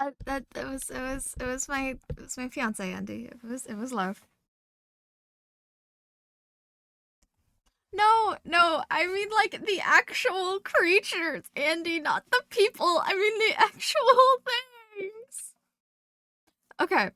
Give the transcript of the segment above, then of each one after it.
it was my fiance, Andy. It was love. No, no, I mean like the actual creatures, Andy, not the people. I mean the actual things. Okay,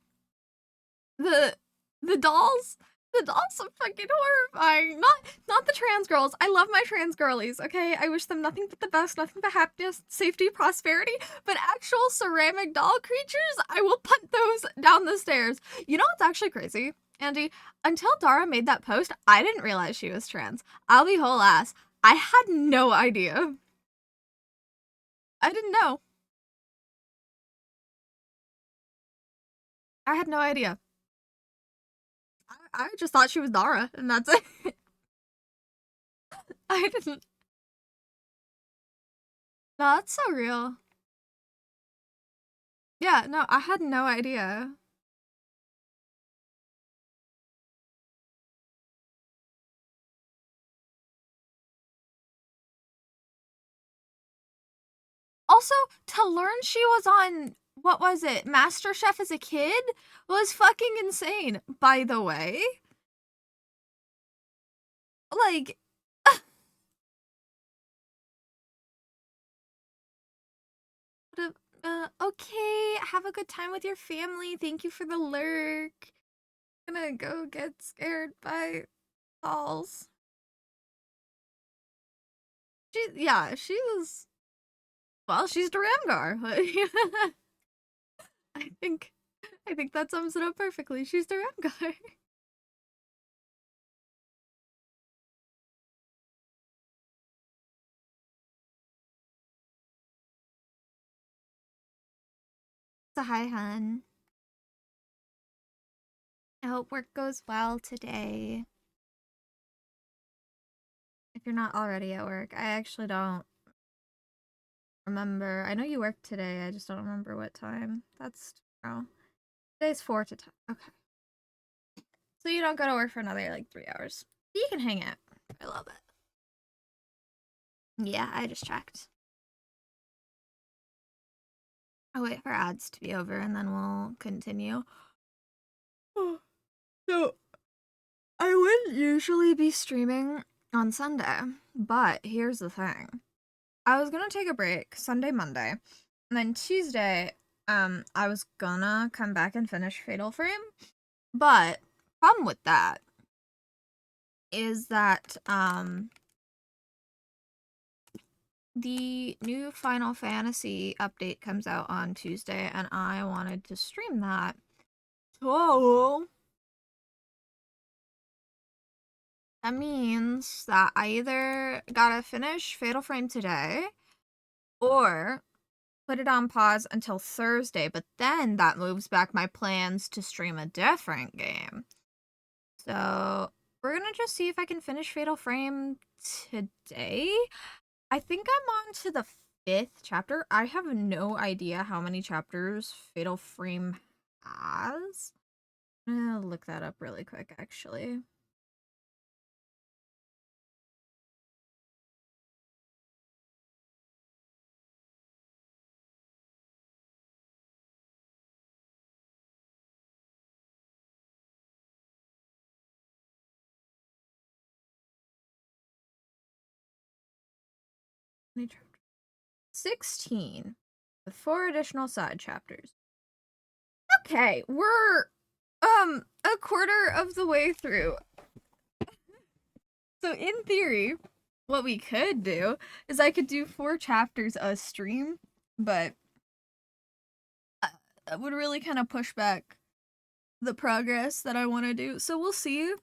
the the dolls, the dolls are fucking horrifying. Not the trans girls. I love my trans girlies. Okay, I wish them nothing but the best, nothing but happiness, safety, prosperity. But actual ceramic doll creatures, I will put those down the stairs. You know what's actually crazy, Andy? Until Dara made that post, I didn't realize she was trans. I'll be whole ass. I had no idea. I didn't know. I had no idea. I just thought she was Dara, and that's it. I didn't. No, that's so real. Yeah, no, I had no idea. Also, to learn she was on, what was it, MasterChef as a kid was fucking insane, by the way. Like, okay, have a good time with your family. Thank you for the lurk. I'm gonna go get scared by dolls. Yeah, she was, well, she's Duramgar. I think, I think that sums it up perfectly. She's Duramgar. So hi, hun. I hope work goes well today. If you're not already at work, I actually don't remember. I know you work today, I just don't remember what time. That's tomorrow. Today's 4 to 10. Okay. So you don't go to work for another like 3 hours. You can hang out. I love it. Yeah, I just checked. I'll wait for ads to be over and then we'll continue. So I wouldn't usually be streaming on Sunday, but here's the thing. I was gonna take a break Sunday, Monday, and then Tuesday, I was gonna come back and finish Fatal Frame. But problem with that is that the new Final Fantasy update comes out on Tuesday, and I wanted to stream that. So that means that I either gotta finish Fatal Frame today or put it on pause until Thursday, but then that moves back my plans to stream a different game. So we're gonna just see if I can finish Fatal Frame today. I think I'm on to the 5th chapter. I have no idea how many chapters Fatal Frame has. I'm gonna look that up really quick, actually. How many chapters? 16 with 4 additional side chapters. Okay, we're a quarter of the way through. So in theory, what we could do is I could do 4 chapters a stream, but that would really kind of push back the progress that I want to do. So we'll see.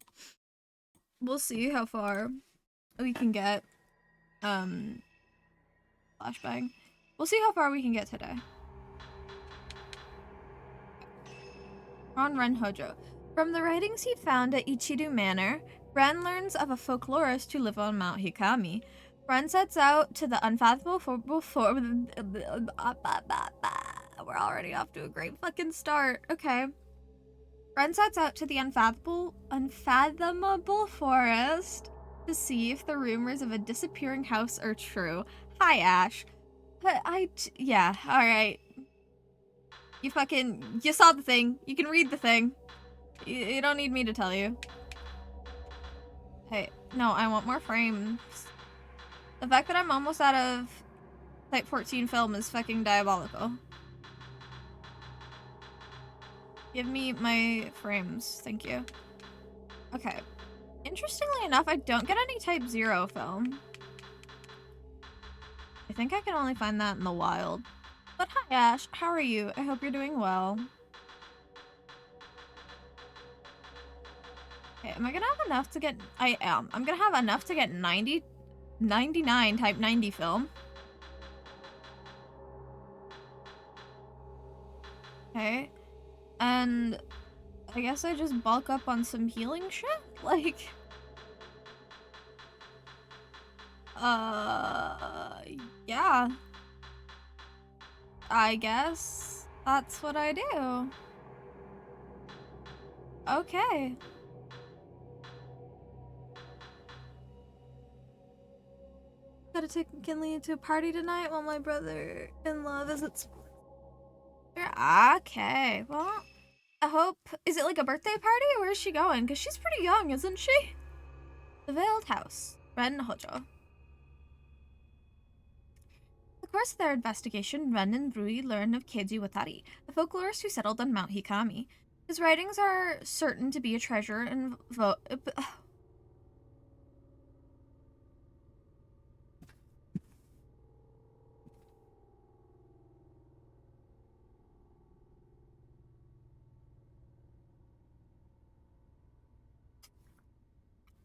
We'll see how far we can get. Flashbang. We'll see how far we can get today. On Ren Hojo. From the writings he found at Ichidu Manor, Ren learns of a folklorist who lives on Mount Hikami. Ren sets out to the unfathomable we're already off to a great fucking start. Okay. Ren sets out to the unfathomable forest to see if the rumors of a disappearing house are true. Hi, Ash. Yeah, alright. You saw the thing. You can read the thing. You don't need me to tell you. Hey, no, I want more frames. The fact that I'm almost out of Type 14 film is fucking diabolical. Give me my frames, thank you. Okay. Interestingly enough, I don't get any Type 0 film. I think I can only find that in the wild. But hi Ash, how are you? I hope you're doing well. Okay, am I gonna have enough to get... I am. I'm gonna have enough to get 99 Type 90 film. Okay. And I guess I just bulk up on some healing shit? Like... yeah. I guess that's what I do. Okay. Gotta take Kinley to a party tonight while my brother-in-law visits. Okay, well, I hope... Is it like a birthday party, or where is she going? Because she's pretty young, isn't she? The Veiled House, Ren Hojo. In the course of their investigation, Ren and Rui learn of Keiji Watari, a folklorist who settled on Mount Hikami. His writings are certain to be a treasure and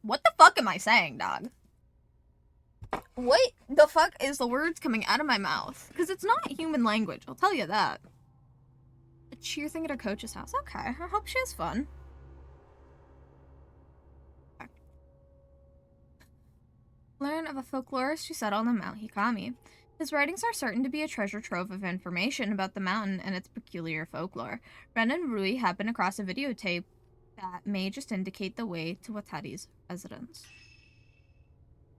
What the fuck am I saying, dog? What the fuck is the words coming out of my mouth? Because it's not human language, I'll tell you that. A cheer thing at her coach's house? Okay, I hope she has fun. Okay. Learn of a folklorist who settled on Mount Hikami. His writings are certain to be a treasure trove of information about the mountain and its peculiar folklore. Ren and Rui happen across a videotape that may just indicate the way to Watari's residence.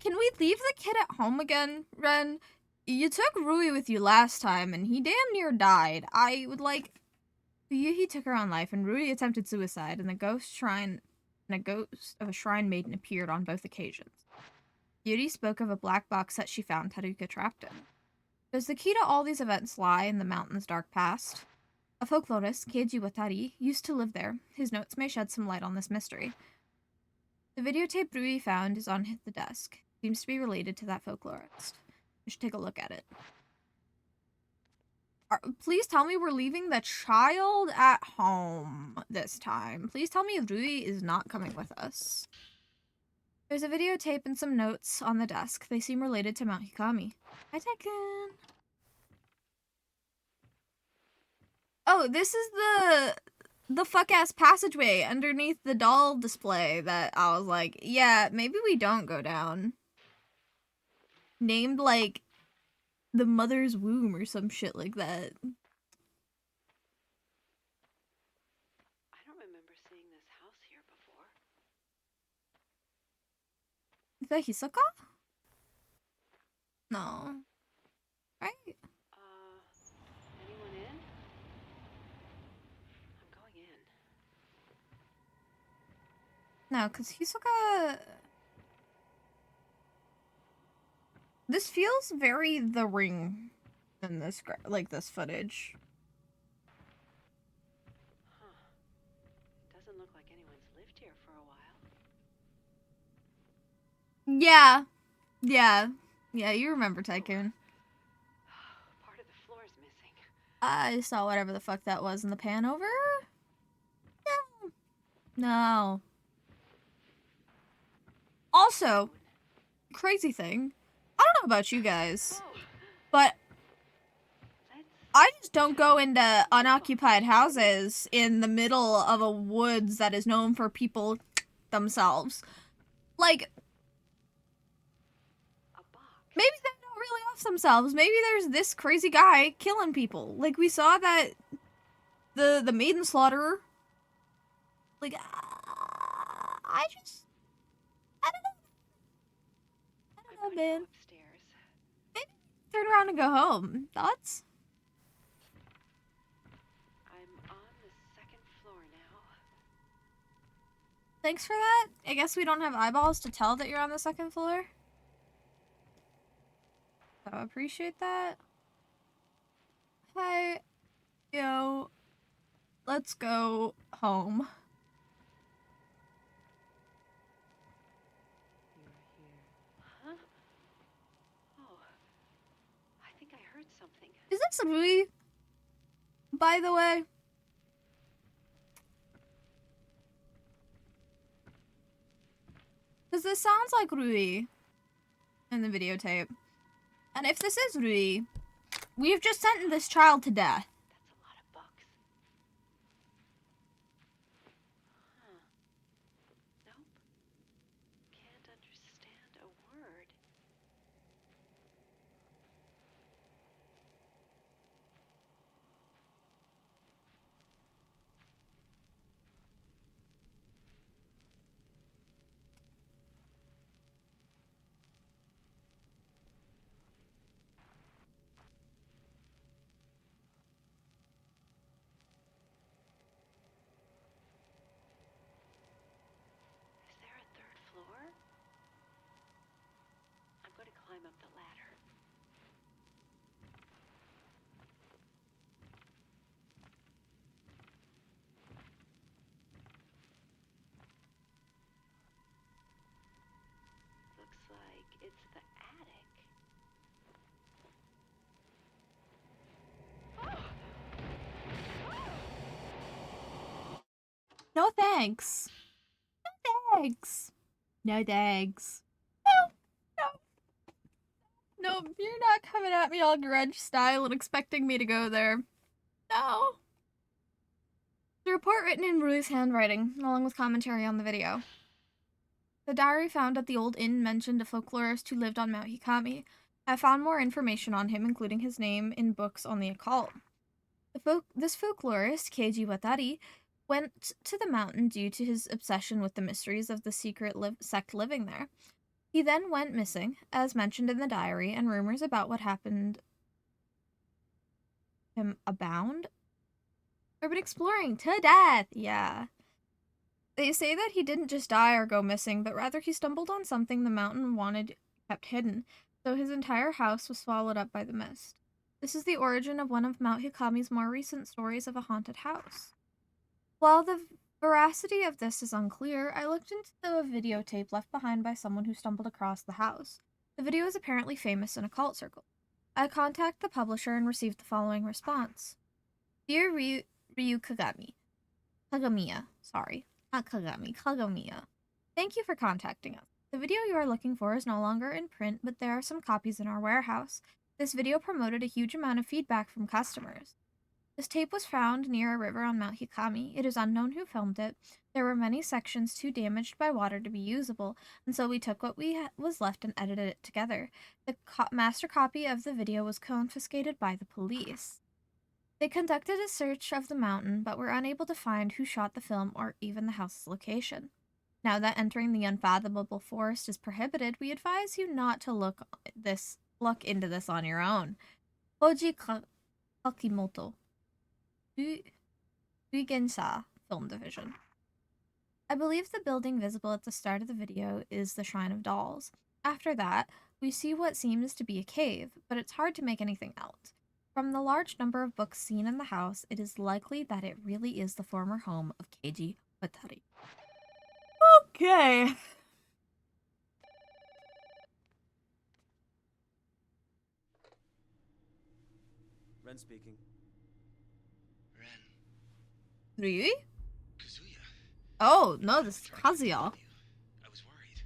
Can we leave the kid at home again, Ren? You took Rui with you last time, and he damn near died. I would like... He took her own life, and Rui attempted suicide, and a ghost of a shrine maiden appeared on both occasions. Yuri spoke of a black box that she found Haruka trapped in. Does the key to all these events lie in the mountain's dark past? A folklorist, Keiji Watari, used to live there. His notes may shed some light on this mystery. The videotape Rui found is on the desk. Seems to be related to that folklorist. We should take a look at it. Please tell me we're leaving the child at home this time. Please tell me Rui is not coming with us. There's a videotape and some notes on the desk. They seem related to Mount Hikami. Hi, Tekken. Oh, this is the fuck-ass passageway underneath the doll display that I was like, yeah, maybe we don't go down. Named, like, the mother's womb or some shit like that. I don't remember seeing this house here before. Is that Hisoka? No. Right? Anyone in? I'm going in. No, because Hisoka... This feels very The Ring in this, like, this footage. Huh. Doesn't look like anyone's lived here for a while. Yeah. Yeah, you remember Tycoon. Part of the floor is missing. I saw whatever the fuck that was in the pan over. Yeah. No. Also, crazy thing. I don't know about you guys, but I just don't go into unoccupied houses in the middle of a woods that is known for people themselves. Like, maybe they don't really off themselves. Maybe there's this crazy guy killing people. Like, we saw that the maiden slaughterer. Like, I don't know, man. Maybe turn around and go home. Thoughts? thanks for that. I guess we don't have eyeballs to tell that you're on the second floor. So I appreciate that. Hey, yo, let's go home. You're here. Huh? Oh. I think I heard something. Is this Rui? By the way? Because this sounds like Rui in the videotape. And if this is Rui, we've just sentenced this child to death. That's a lot of bucks. Huh. Nope. Can't understand a word. Is there a third floor? I'm going to climb up the ladder. Looks like it's the attic. No thanks. No thanks. No thanks. No, you're not coming at me all grudge style and expecting me to go there. No. The report written in Rui's handwriting, along with commentary on the video. The diary found at the old inn mentioned a folklorist who lived on Mount Hikami. I found more information on him, including his name, in books on the occult. This folklorist, Keiji Watari, went to the mountain due to his obsession with the mysteries of the secret sect living there. He then went missing, as mentioned in the diary, and rumors about what happened him abound. Urban exploring to death, yeah. They say that he didn't just die or go missing, but rather he stumbled on something the mountain wanted kept hidden, so his entire house was swallowed up by the mist. This is the origin of one of Mount Hikami's more recent stories of a haunted house. While the veracity of this is unclear, I looked into the videotape left behind by someone who stumbled across the house. The video is apparently famous in occult circles. I contacted the publisher and received the following response. Dear Ryu Kagami. Kagamiya, sorry. Not Kagami, Kagamiya. Thank you for contacting us. The video you are looking for is no longer in print, but there are some copies in our warehouse. This video promoted a huge amount of feedback from customers. This tape was found near a river on Mount Hikami. It is unknown who filmed it. There were many sections too damaged by water to be usable, and so we took what was left and edited it together. The master copy of the video was confiscated by the police. They conducted a search of the mountain, but were unable to find who shot the film or even the house's location. Now that entering the unfathomable forest is prohibited, we advise you not to look into this on your own. Koji Kakimoto, Suigensa Film Division. I believe the building visible at the start of the video is the Shrine of Dolls. After that, we see what seems to be a cave, but it's hard to make anything out. From the large number of books seen in the house, it is likely that it really is the former home of Keiji Watari. Okay. Ren speaking. Ren. Rui? Kazuya. Oh, no, this is Kazuya. I was worried.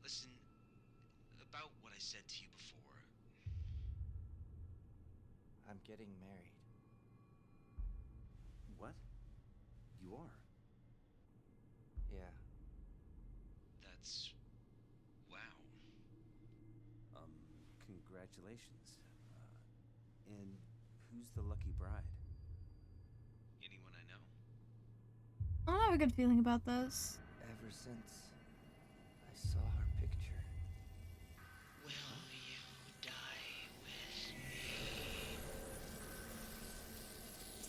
Listen, about what I said to you before. I'm getting married. What? You are? Yeah. That's... wow. Congratulations. And who's the lucky bride? Anyone I know? I don't have a good feeling about this. Ever since I saw her picture. Will you die with me?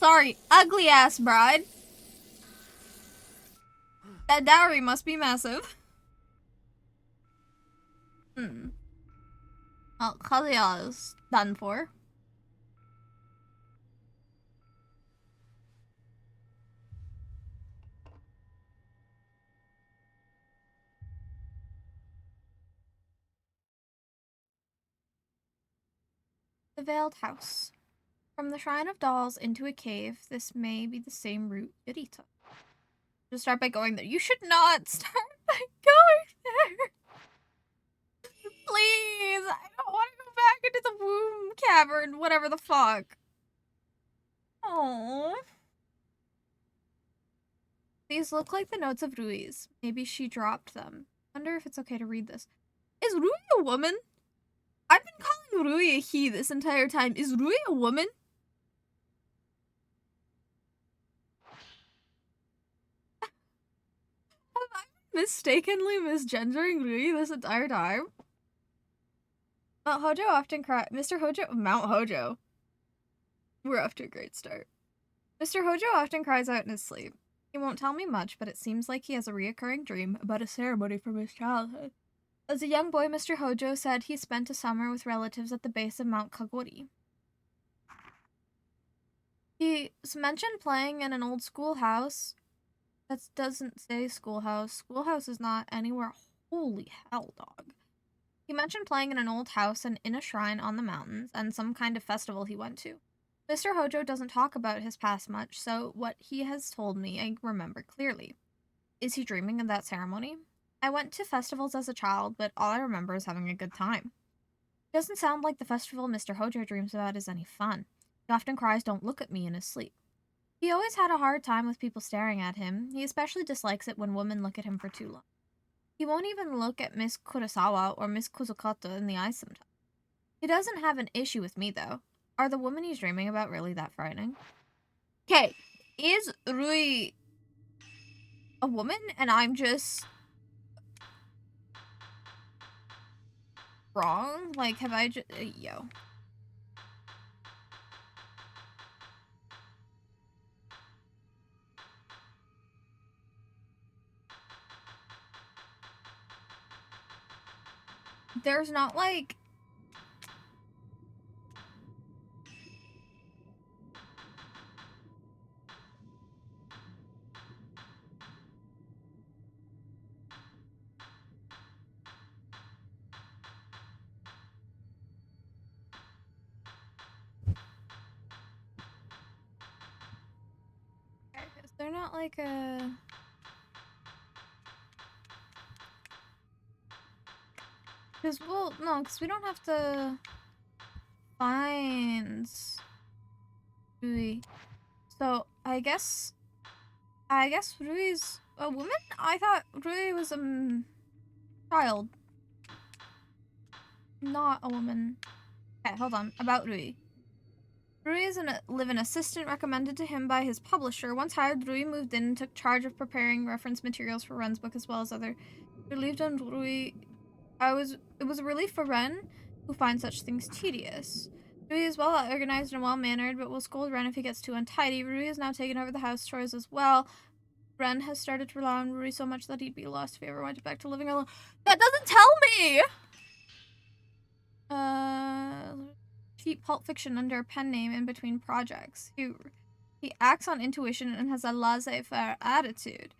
Sorry, ugly ass bride. That dowry must be massive. Well, Kazuya is done for. The Veiled House. From the Shrine of Dolls into a cave, this may be the same route Yuri took. Just start by going there. You should not start by going there. Please, I don't want to go back into the womb cavern, whatever the fuck. Oh. These look like the notes of Rui's. Maybe she dropped them. Wonder if it's okay to read this. Is Rui a woman? I've been calling Rui a he this entire time. Is Rui a woman? Have I been mistakenly misgendering Rui this entire time? Mount Hojo often cries. Mr. Hojo? Mount Hojo. We're off to a great start. Mr. Hojo often cries out in his sleep. He won't tell me much, but it seems like he has a reoccurring dream about a ceremony from his childhood. As a young boy, Mr. Hojo said he spent a summer with relatives at the base of Mount Kagori. He's mentioned playing in an old schoolhouse. That doesn't say schoolhouse. Schoolhouse is not anywhere. Holy hell, dog. He mentioned playing in an old house and in a shrine on the mountains, and some kind of festival he went to. Mr. Hojo doesn't talk about his past much, so what he has told me I remember clearly. Is he dreaming of that ceremony? I went to festivals as a child, but all I remember is having a good time. It doesn't sound like the festival Mr. Hojo dreams about is any fun. He often cries, "Don't look at me," in his sleep. He always had a hard time with people staring at him. He especially dislikes it when women look at him for too long. He won't even look at Miss Kurosawa or Miss Kuzukata in the eyes sometimes. He doesn't have an issue with me, though. Are the women he's dreaming about really that frightening? Okay, is Rui a woman and I'm just wrong? Like, have I just... yo. There's not, like... Is there not, like, a... Because, well, no, because we don't have to find Rui. So, I guess Rui's a woman? I thought Rui was a child. Not a woman. Okay, hold on. About Rui. Rui is a live-in assistant recommended to him by his publisher. Once hired, Rui moved in and took charge of preparing reference materials for Ren's book as well as other. Relieved on Rui. It was a relief for Ren, who finds such things tedious. Rui is well organized and well-mannered, but will scold Ren if he gets too untidy. Rui has now taken over the house chores as well. Ren has started to rely on Rui so much that he'd be lost if he ever went back to living alone. That doesn't tell me! Cheap Pulp Fiction under a pen name in between projects. He acts on intuition and has a laissez-faire attitude.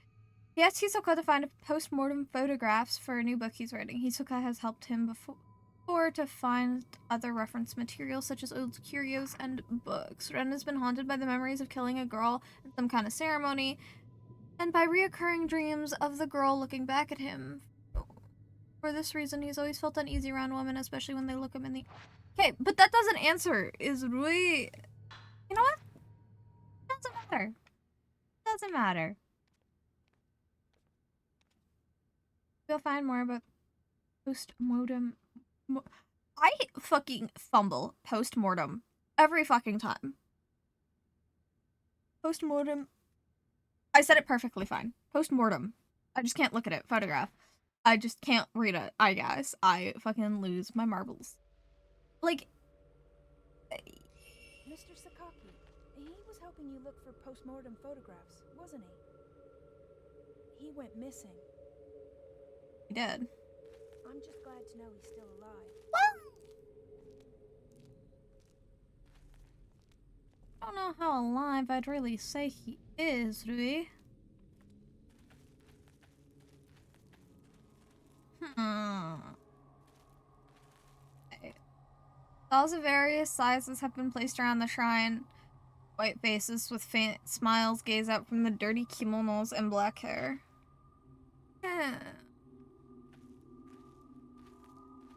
He asked Hisoka to find post-mortem photographs for a new book he's writing. Hisoka has helped him before to find other reference materials such as old curios and books. Ren has been haunted by the memories of killing a girl in some kind of ceremony, and by reoccurring dreams of the girl looking back at him. For this reason, he's always felt uneasy around women, especially when they look him in the... Okay, but that doesn't answer. Is Rui... You know what? Doesn't matter. Doesn't matter. We'll find more about post-mortem... I fucking fumble post-mortem every fucking time. Post-mortem... I said it perfectly fine. Post-mortem. I just can't look at it. Photograph. I just can't read it, I guess. I fucking lose my marbles. Like... Mr. Sakaki, he was helping helping you look for post-mortem photographs, wasn't he? He went missing. He did. I'm just glad to know he's still alive. I don't know how alive I'd really say he is, Rui. Okay. Dolls of various sizes have been placed around the shrine. White faces with faint smiles gaze out from the dirty kimonos and black hair.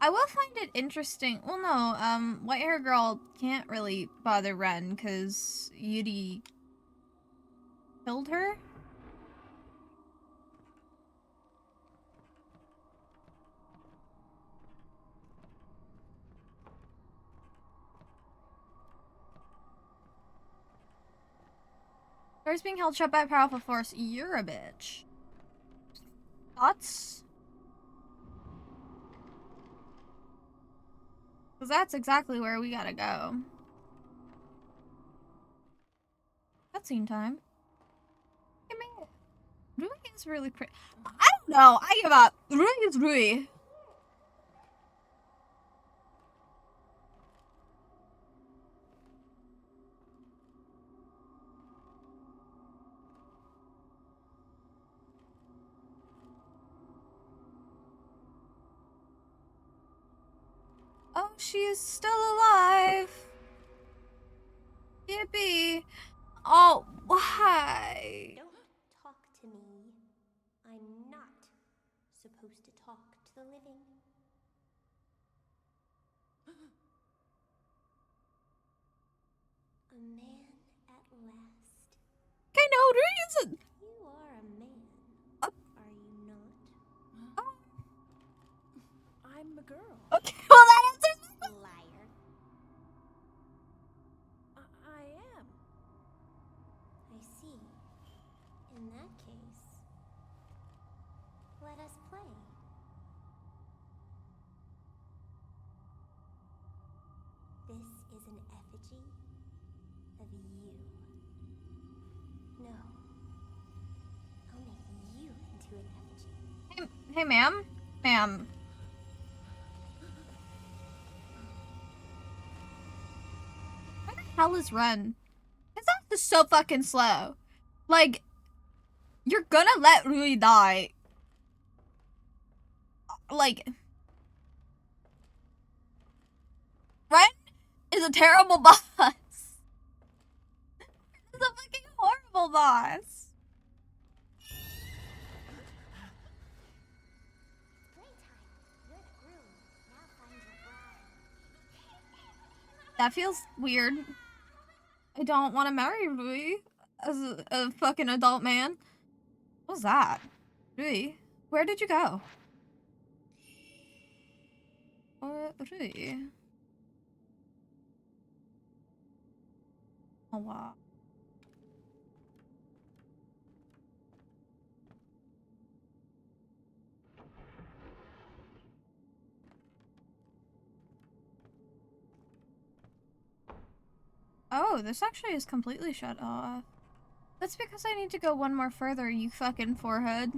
I will find it interesting. Well, no, White Hair Girl can't really bother Ren because Yuri killed her. Doors being held shut by a powerful force. You're a bitch. Thoughts? Because that's exactly where we gotta go. Cutscene time. I mean, Rui is really pretty. I don't know. I give up. Rui is Rui. Oh, she is still alive. Yippee. Oh, why? Don't talk to me. I'm not supposed to talk to the living. A man at last. Okay, no, Rui isn't. You are a man, Uh, are you not? I'm a girl. Okay, well, that answers my question. Liar. I am. I see. In that case, let us play. This is an effigy of you. No. I'll make you into an effigy. Hey, ma'am. Ma'am. Where the hell is Ren? His ass is so fucking slow. Like, you're gonna let Rui die. Like, Ren is a terrible boss. He's a fucking horrible boss. Playtime. You're the groom. Now find your bride. That feels weird. I don't want to marry Rui as a fucking adult man. What was that? Rui, where did you go? Rui. Oh, wow. Oh, this actually is completely shut off. That's because I need to go one more further, you fucking forehead.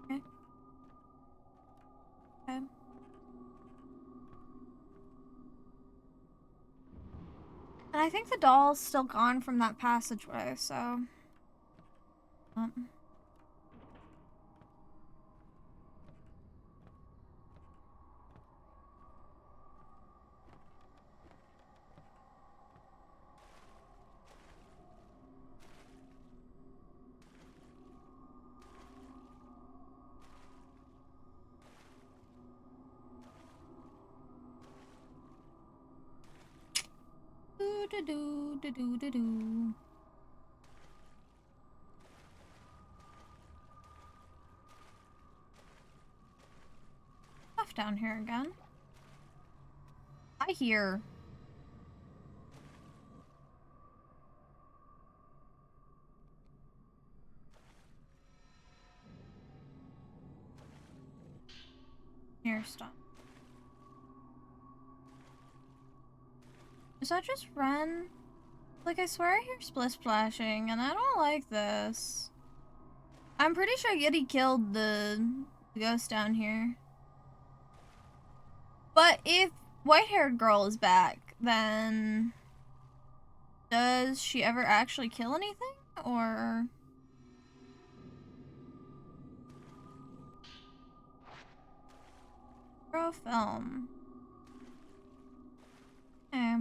Okay. Okay. And I think the doll's still gone from that passageway, so... Do-do-do-do-do-do-do. Stuff down here again. I hear. Here, stop. Is that just Ren? Like, I swear I hear splish splashing, and I don't like this. I'm pretty sure Yeti killed the ghost down here. But if white-haired girl is back, then does she ever actually kill anything? Or... Pro film. Okay.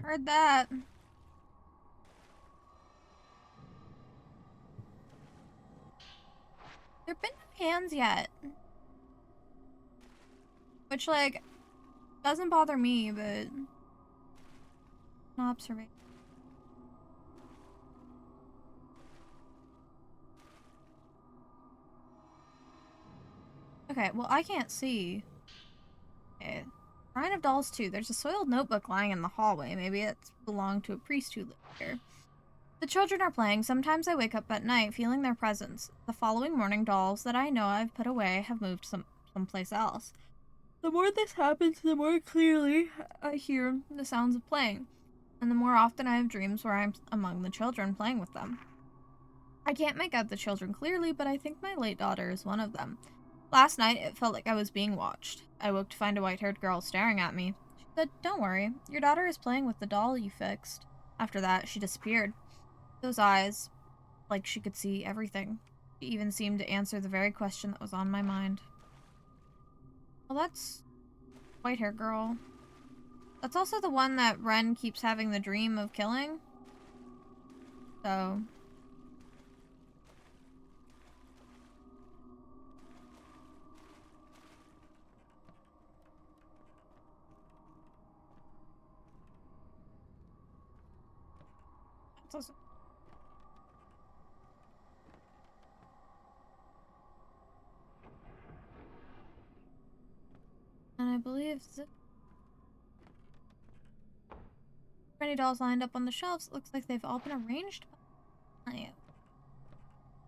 Heard that. There've been no hands yet. Which, like, doesn't bother me, but... an observation. Okay, well, I can't see. Okay. Shrine of Dolls 2. There's a soiled notebook lying in the hallway. Maybe it belonged to a priest who lived here. The children are playing. Sometimes I wake up at night feeling their presence. The following morning, dolls that I know I've put away have moved someplace else. The more this happens, the more clearly I hear the sounds of playing. And the more often I have dreams where I'm among the children playing with them. I can't make out the children clearly, but I think my late daughter is one of them. Last night, it felt like I was being watched. I woke to find a white-haired girl staring at me. She said, "Don't worry, your daughter is playing with the doll you fixed." After that, she disappeared. Those eyes, like she could see everything. She even seemed to answer the very question that was on my mind. Well, that's white-haired girl. That's also the one that Ren keeps having the dream of killing. So... that's also... and I believe many dolls lined up on the shelves. It looks like they've all been arranged by you.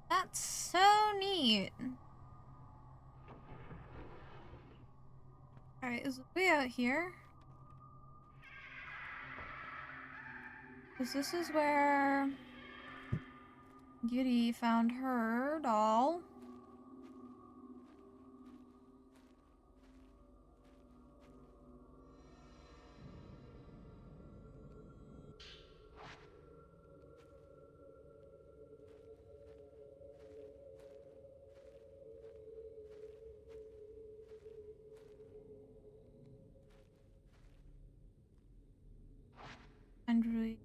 That's so neat. Alright, is the way out here? Because this is where Giddy found her doll. And really...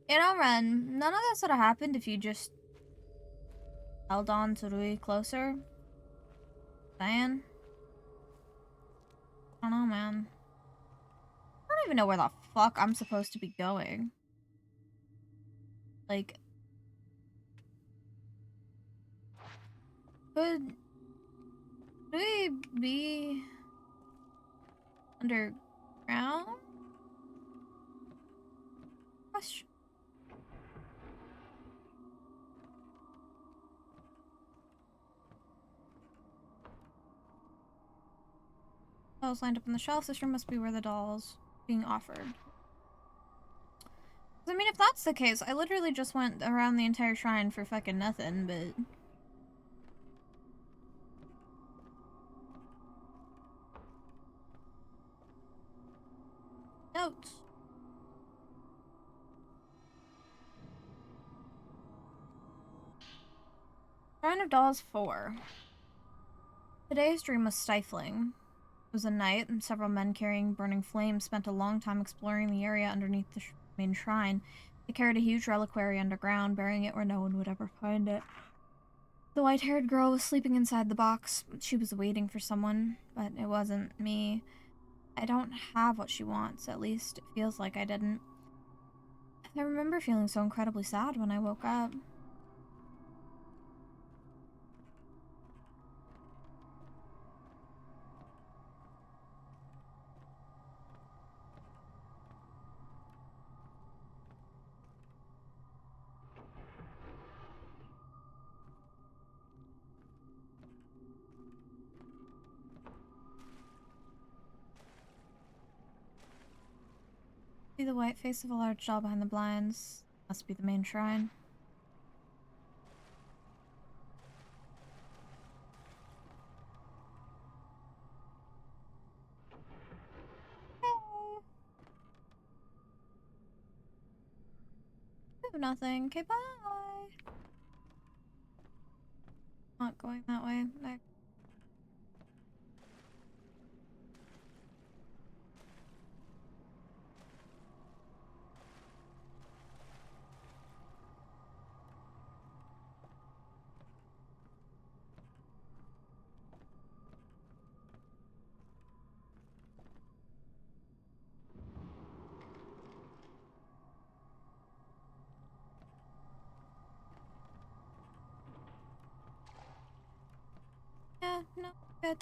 you know, Ren, none of this would have happened if you just held on to Rui closer. Saying? I don't know, man. I don't even know where the fuck I'm supposed to be going. Like... could Rui be underground? Question. Dolls lined up on the shelves. This room must be where the doll's being offered. I mean, if that's the case, I literally just went around the entire shrine for fucking nothing, but... notes. Shrine of Dolls 4. Today's dream was stifling. It was a night, and several men carrying burning flames spent a long time exploring the area underneath the main shrine. They carried a huge reliquary underground, burying it where no one would ever find it. The white-haired girl was sleeping inside the box. She was waiting for someone, but it wasn't me. I don't have what she wants, at least it feels like I didn't. I remember feeling so incredibly sad when I woke up. Be the white face of a large doll behind the blinds. Must be the main shrine. Do nothing. Okay, bye. Not going that way. Back. Yeah, no, good.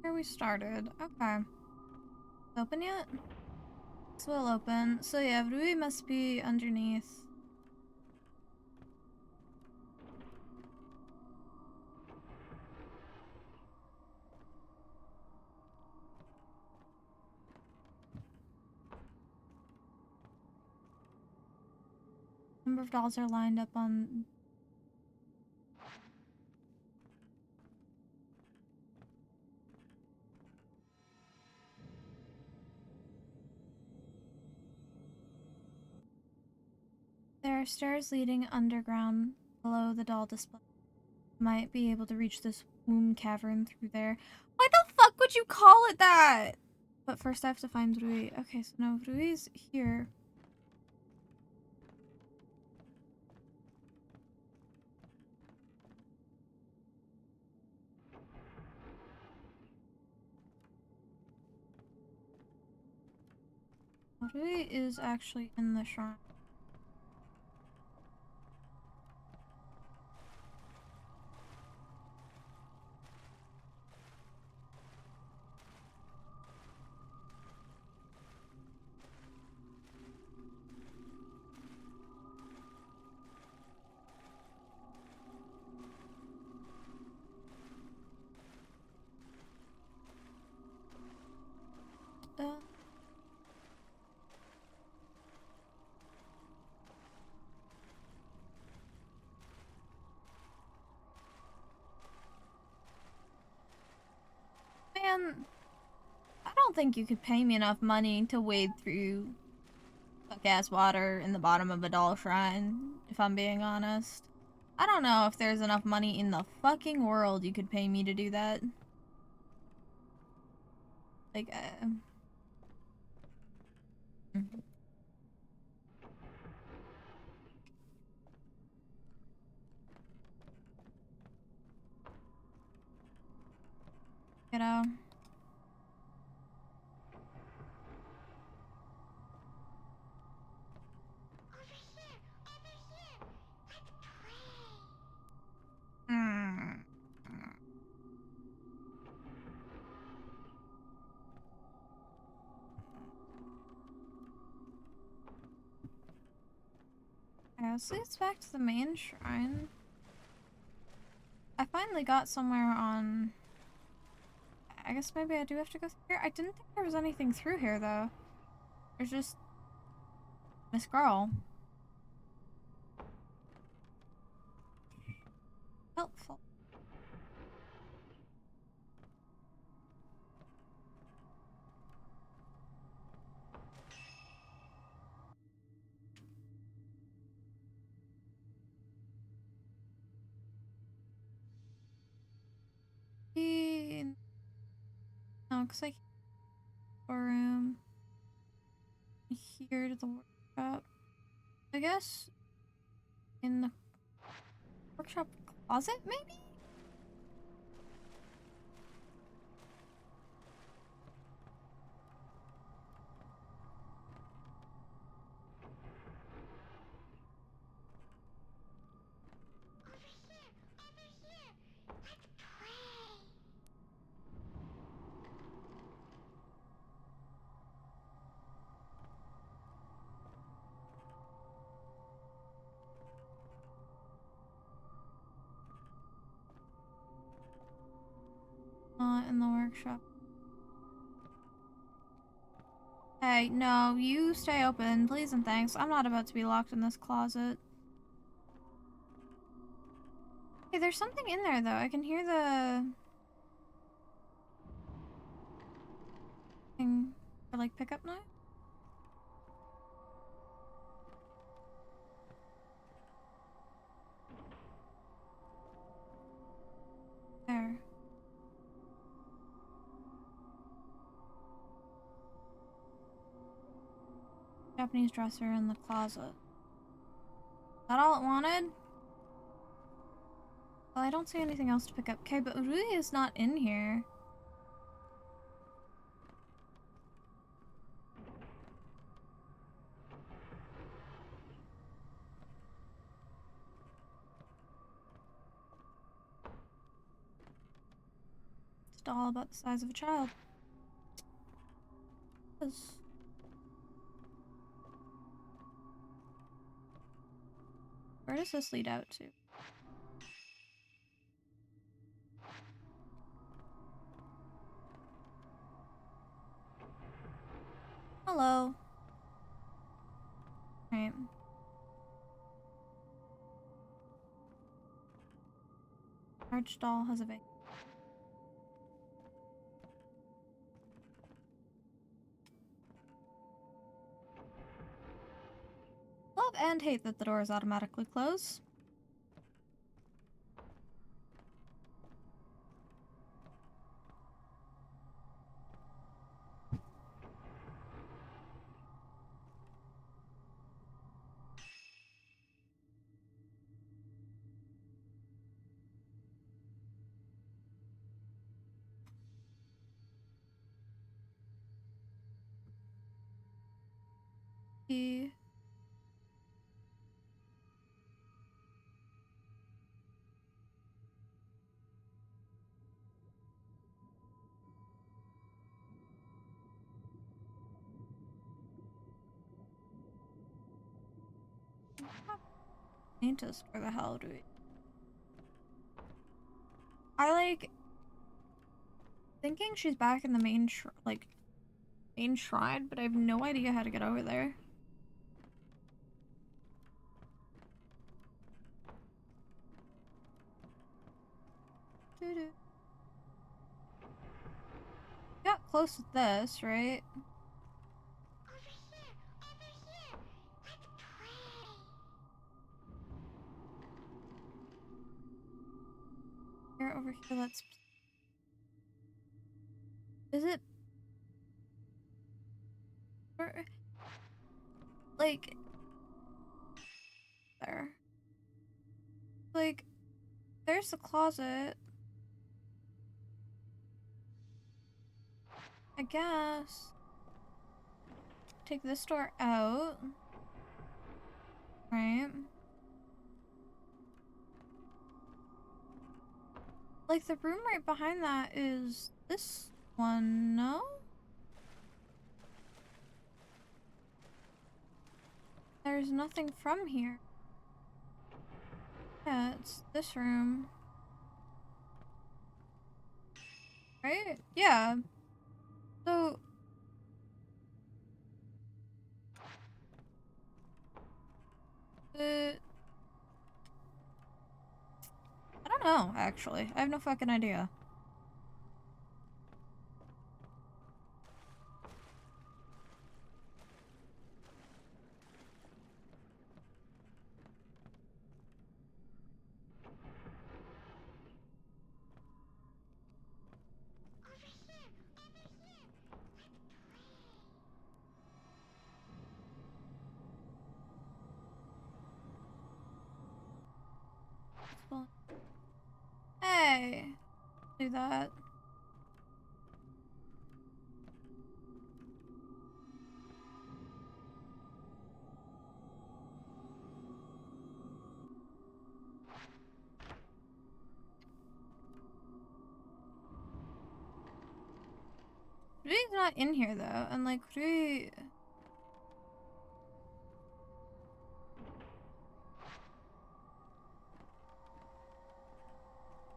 Here we started. Okay. Open yet? This will open. So yeah, Rui must be underneath. Number of dolls are lined up on. There are stairs leading underground below the doll display. Might be able to reach this womb cavern through there. Why the fuck would you call it that? But first I have to find Rui. Okay, so now Rui's here. Rui is actually in the shrine. Man, I don't think you could pay me enough money to wade through fuck-ass water in the bottom of a doll shrine, if I'm being honest. I don't know if there's enough money in the fucking world you could pay me to do that. Like, you know. Hmm. Yeah, so it's back to the main shrine. I finally got somewhere on... I guess maybe I do have to go through here. I didn't think there was anything through here, though. There's just... Miss Girl. Helpful. No, because I can't go room here to the workshop. I guess in the workshop closet, maybe? Not in the workshop. Hey, no, you stay open, please and thanks. I'm not about to be locked in this closet. Hey, there's something in there, though. I can hear the thing for, like, pickup knife? There. Japanese dresser in the closet. Is that all it wanted? Well, I don't see anything else to pick up. Okay, but Rui is not in here. It's all about the size of a child. Where does this lead out to? Hello. Right. Arch doll has a vac. Love and hate that the doors automatically close. The scientist, where the hell do we? I like thinking she's back in the main main shrine, but I have no idea how to get over there. Doo-doo. Got close with this, right? Here, over here, let's... Is it... Like... There. Like... There's the closet. I guess. Take this door out. Right. Like, the room right behind that is this one, no? There's nothing from here. Yeah, it's this room. Right? Yeah. So... I don't know, actually. I have no fucking idea. Hey! Do that. Rui's not in here though, and like Rui...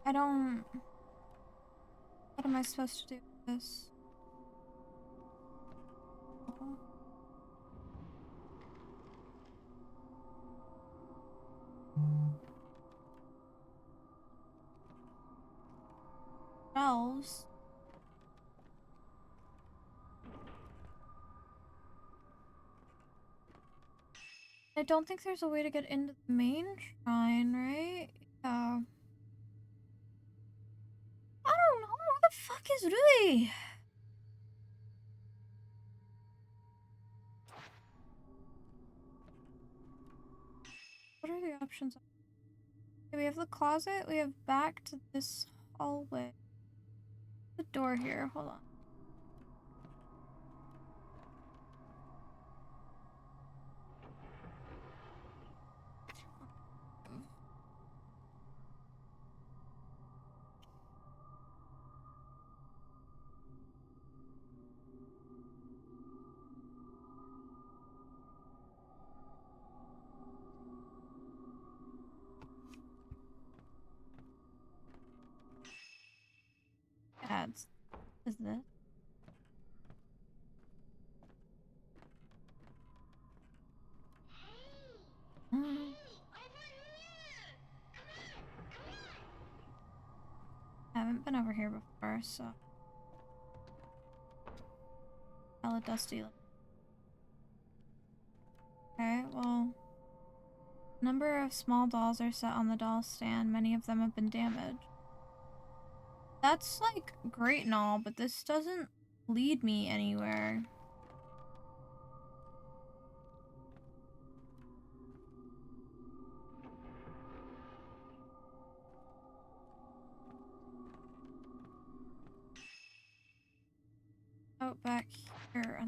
I don't... What am I supposed to do with this? shelves. I don't think there's a way to get into the main shrine, right? Yeah. I don't know. Who the fuck is Rui? What are the options? Okay, we have the closet. We have back to this hallway. The door here. Hold on. Ads. Is this? I haven't been over here before, so. Hella dusty. Okay, well. Number of small dolls are set on the doll stand. Many of them have been damaged. That's, like, great and all, but this doesn't lead me anywhere. Oh, back here.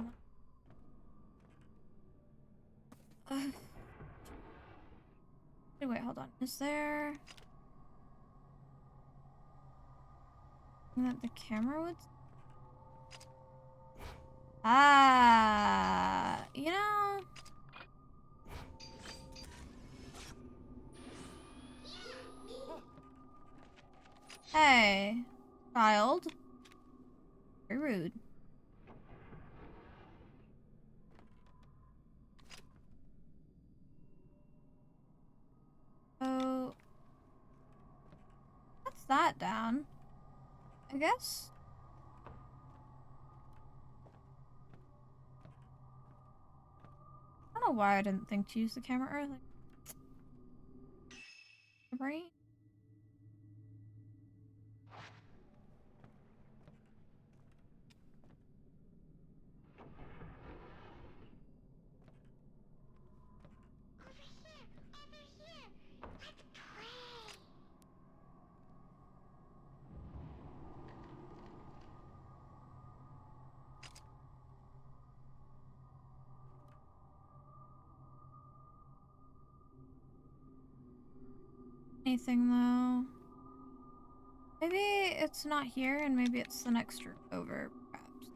And wait, hold on. Is there... that the camera would... Ah, you know... Hey, child. Very rude. Oh... What's that down? I guess? I don't know why I didn't think to use the camera earlier. Right? Anything though? Maybe it's not here and maybe it's the next room over, perhaps.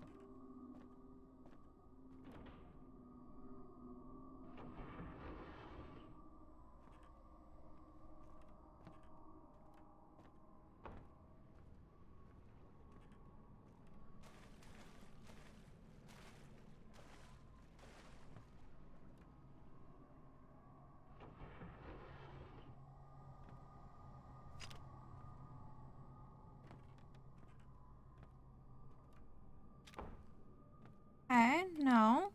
Okay, no.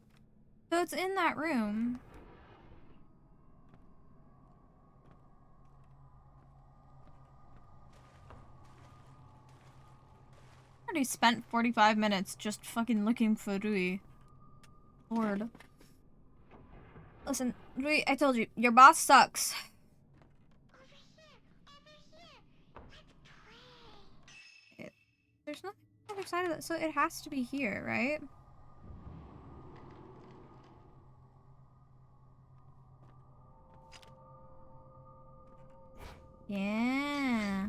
So it's in that room. I already spent 45 minutes just fucking looking for Rui. Lord. Listen, Rui, I told you, your boss sucks. There's nothing on the other side of that, so it has to be here, right? Yeah.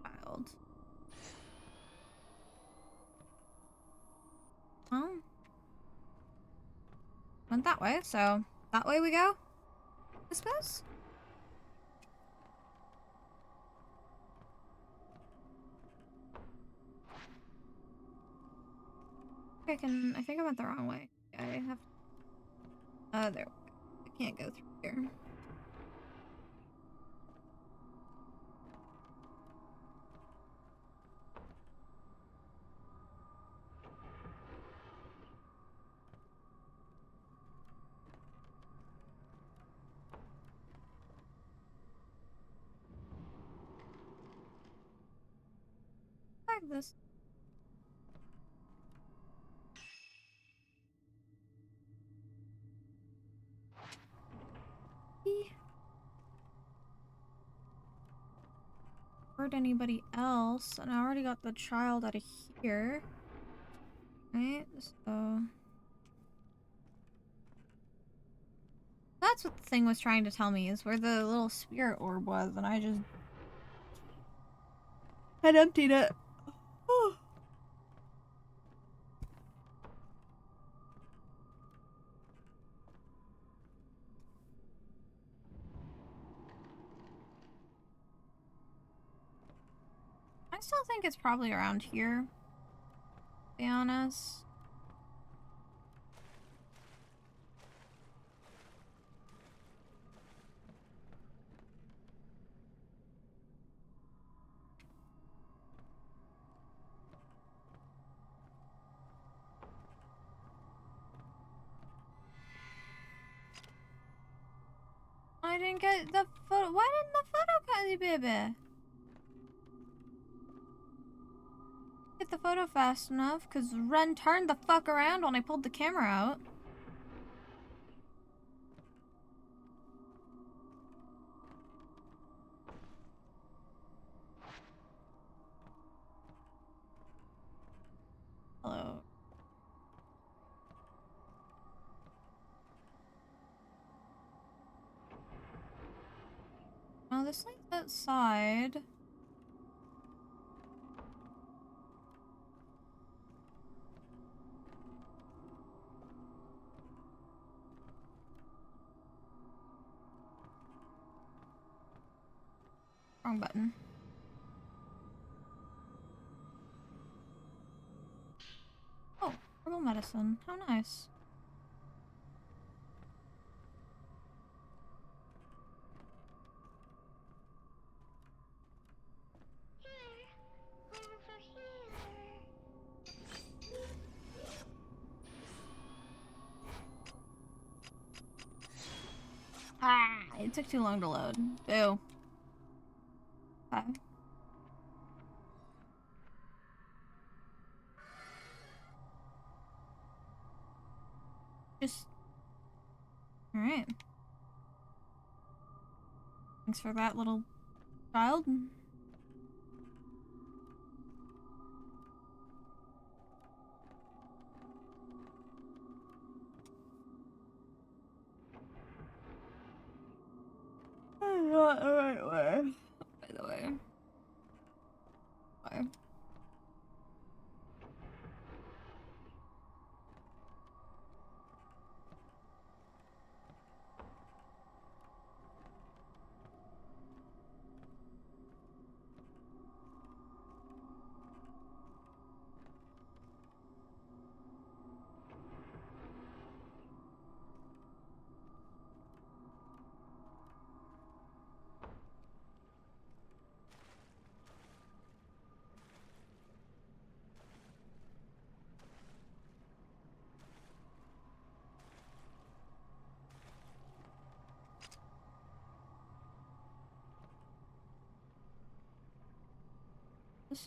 Wild. Well, went that way, so that way we go, I suppose. I think I went the wrong way. I have. There. I can't go through here. Like this. Heard anybody else, and I already got the child out of here. Right, so that's what the thing was trying to tell me, is where the little spirit orb was, and I just had emptied it. I still think it's probably around here, to be honest. I didn't get the photo. Why didn't the photo catch you, baby? Get the photo fast enough, because Ren turned the fuck around when I pulled the camera out. Hello. Oh, this thing's outside. Wrong button. Oh, herbal medicine. How nice. Ah, it took too long to load. Boo. Okay. Just... Alright. Thanks for that, little child. Not the right way, by the way. Why?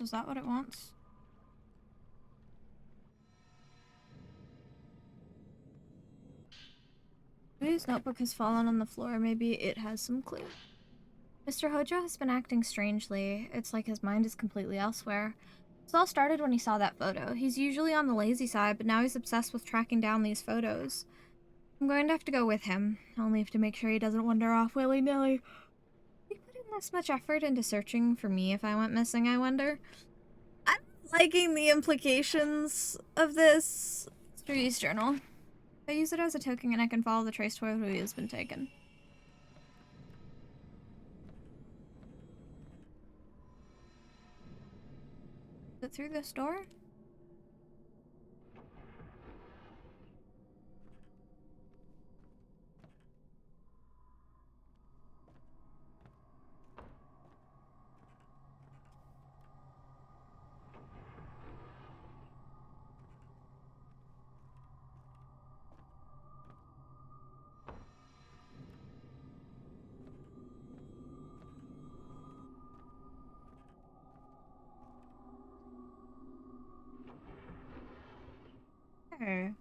Is that what it wants? His notebook has fallen on the floor. Maybe it has some clue. Mr. Hojo has been acting strangely. It's like his mind is completely elsewhere. This all started when he saw that photo. He's usually on the lazy side, but now he's obsessed with tracking down these photos. I'm going to have to go with him. I'll leave to make sure he doesn't wander off willy-nilly. He put in this much effort into searching for me if I went missing, I wonder. I'm liking the implications of this. Stree's journal. I use it as a token and I can follow the trace to where he has been taken. Is it through this door? Okay.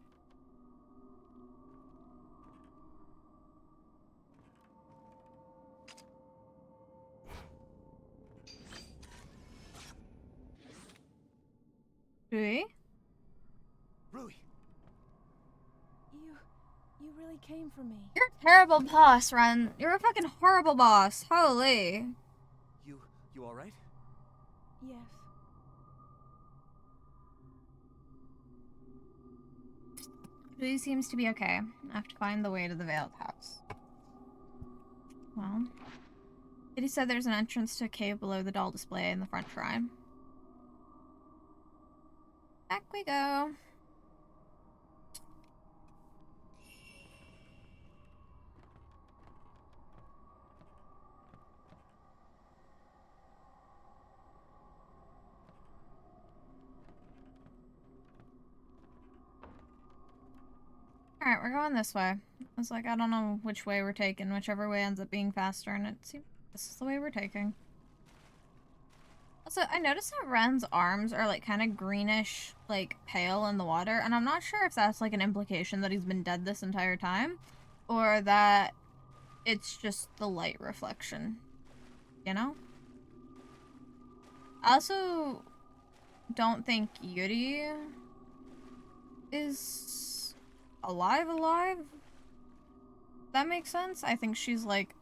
Rui? Rui! You really came for me. You're a terrible boss, Ren. You're a fucking horrible boss. Holy. You alright? Yes. Rui seems to be okay. I have to find the way to the Veiled House. Well, Kitty said there's an entrance to a cave below the doll display in the front shrine. Back we go. Alright, we're going this way. I was like, I don't know which way we're taking, whichever way ends up being faster, and it seems this is the way we're taking. Also, I noticed that Ren's arms are like kind of greenish, like pale in the water, and I'm not sure if that's like an implication that he's been dead this entire time, or that it's just the light reflection, you know? I also don't think Yuri is alive. That makes sense. I think she's like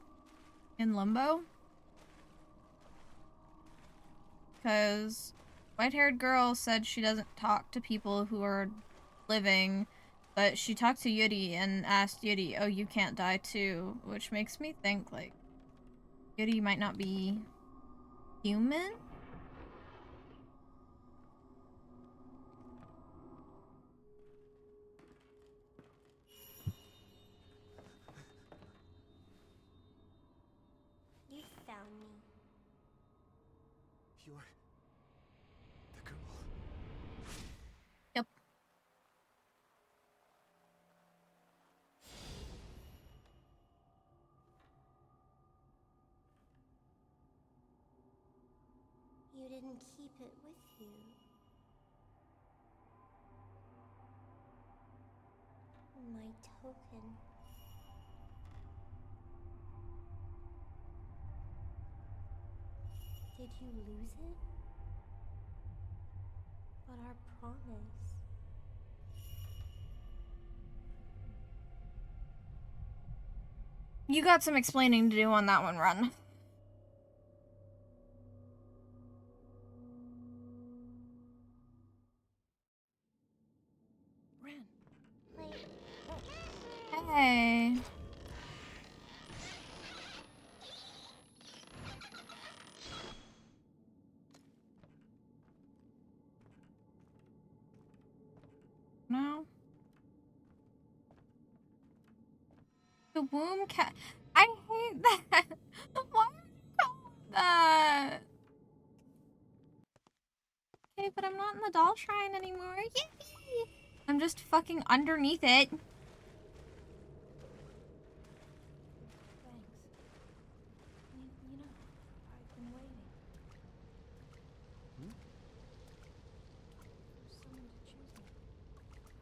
in limbo. Because white-haired girl said she doesn't talk to people who are living, but she talked to Yuri and asked Yuri, oh, you can't die too, which makes me think, like, Yuri might not be human? You found me. You're the girl. Yep. You didn't keep it with you. My token. Did you lose it? But our promise. You got some explaining to do on that one, Run. Ren. Wait. Hey. No. The womb cat. I hate that. Why are you calling that? Okay, but I'm not in the doll shrine anymore. Yay! I'm just fucking underneath it. Thanks. You know, I've been waiting. Hmm? For someone to choose me.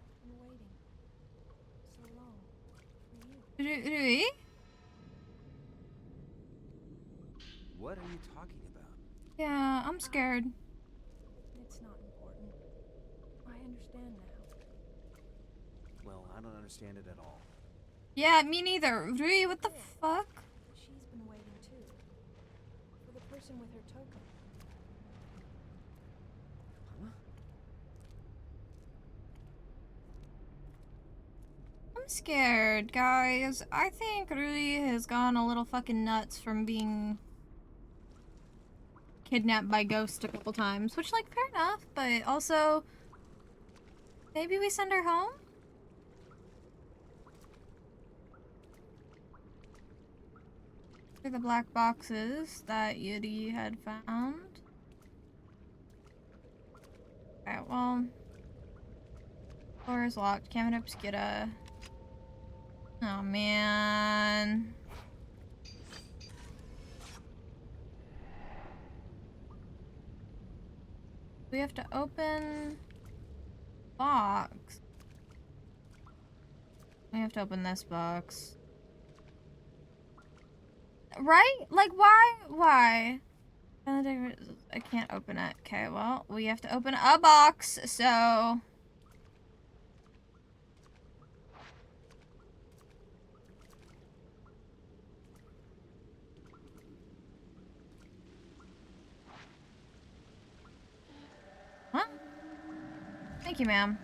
I've been waiting. So long. For you. Rui? What are you talking about? Yeah, I'm scared. It's not important. I understand now. Well, I don't understand it at all. Yeah, me neither. Rui, what the fuck? She's been waiting too. For the person with her token. Huh? I'm scared, guys. I think Rui has gone a little fucking nuts from being kidnapped by Ghost a couple times, which, like, fair enough, but also, maybe we send her home? For the black boxes that Yuri had found. Alright, well, door is locked. Can't open Skidda. Oh, man. We have to open box. have to open this box. Right? Like, why? Why? I can't open it. Okay, well, we have to open a box, so... Huh? Thank you, ma'am.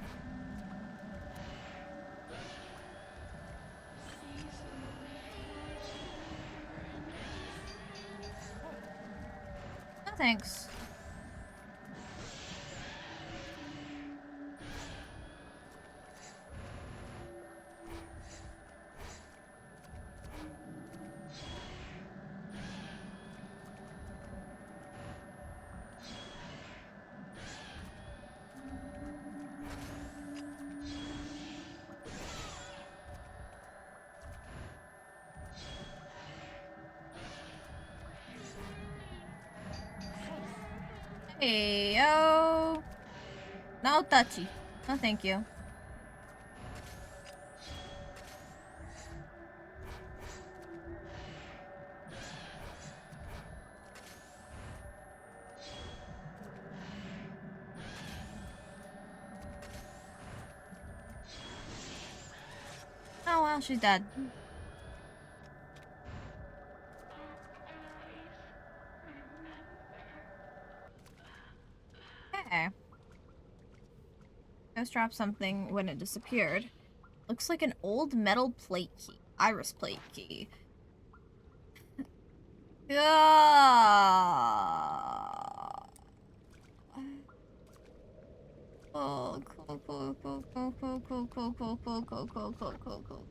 No, thanks. Hey, yo. No touchy. No, thank you. Oh, well, she's dead. Okay. Ghost dropped something when it disappeared. Looks like an old metal plate key. Iris plate key. Oh, cool, cool, cool, cool, cool, cool, cool, cool, cool, cool, cool, cool, cool, cool.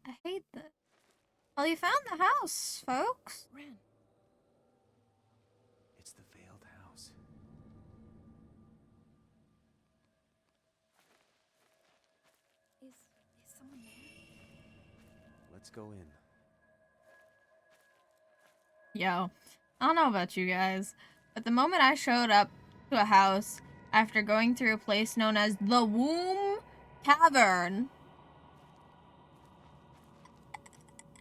I hate this. Well, you found the house, folks. Ren. It's the Veiled House. Is someone there? Let's go in. Yo, I don't know about you guys, but the moment I showed up to a house after going through a place known as the Womb Cavern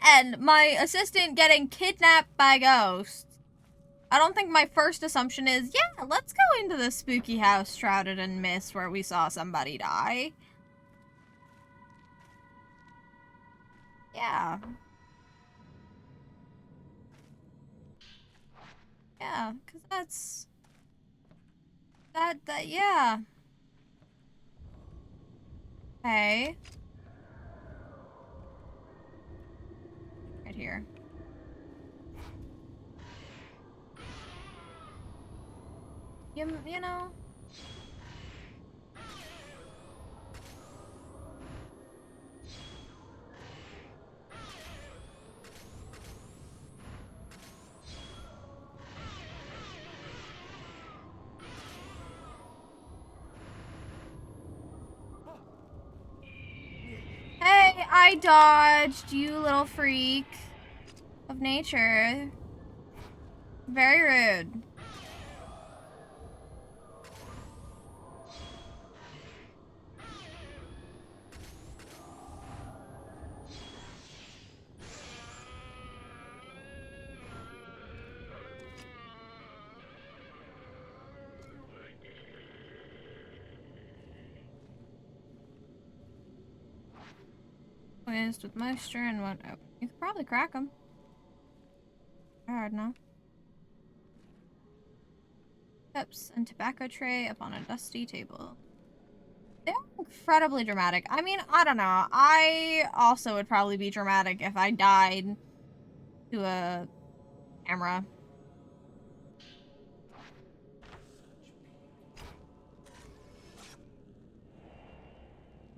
and my assistant getting kidnapped by ghosts, I don't think my first assumption is, yeah, let's go into this spooky house shrouded in mist where we saw somebody die. Yeah. Yeah, because that's... yeah. Okay. Right here. You know... Hey, I dodged, you little freak of nature. Very rude. Moist with moisture and what? Oh, you could probably crack them. Hard, no? Cups and tobacco tray upon a dusty table. They're incredibly dramatic. I mean, I don't know. I also would probably be dramatic if I died to a camera.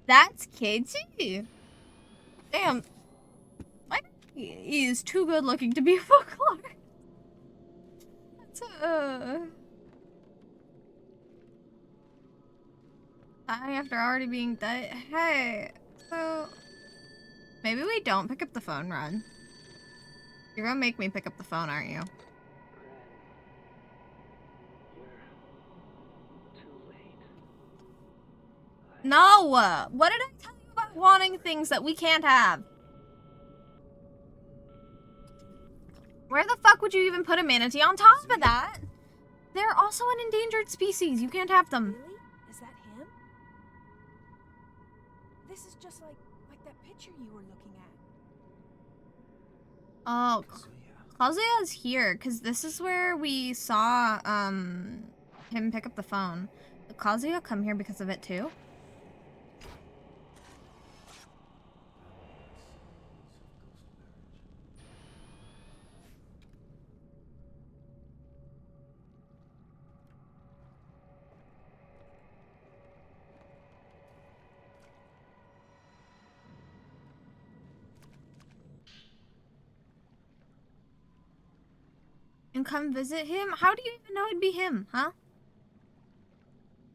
That's kitty. Damn. He is too good looking to be a folklore. That's dying after already being dead. Hey, so maybe we don't pick up the phone, Ren. You're gonna make me pick up the phone, aren't you? No! What did I tell you about wanting things that we can't have? Where the fuck would you even put a manatee on top of that? They're also an endangered species. You can't have them. Really? Is that him? This is just like that picture you were looking at. Oh, Kazuya. Kazuya's here, because this is where we saw, him pick up the phone. Did Kazuya come here because of it, too? And come visit him? How do you even know it'd be him, huh?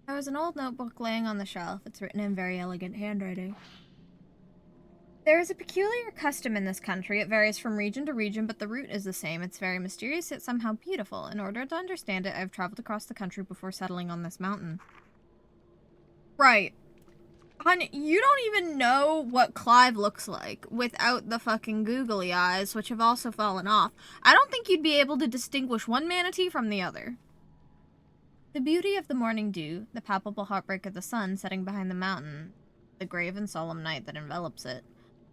There was an old notebook laying on the shelf. It's written in very elegant handwriting. There is a peculiar custom in this country. It varies from region to region, but the root is the same. It's very mysterious, yet somehow beautiful. In order to understand it, I've traveled across the country before settling on this mountain. Right. Hun, you don't even know what Clive looks like without the fucking googly eyes, which have also fallen off. I don't think you'd be able to distinguish one manatee from the other. The beauty of the morning dew, the palpable heartbreak of the sun setting behind the mountain, the grave and solemn night that envelops it.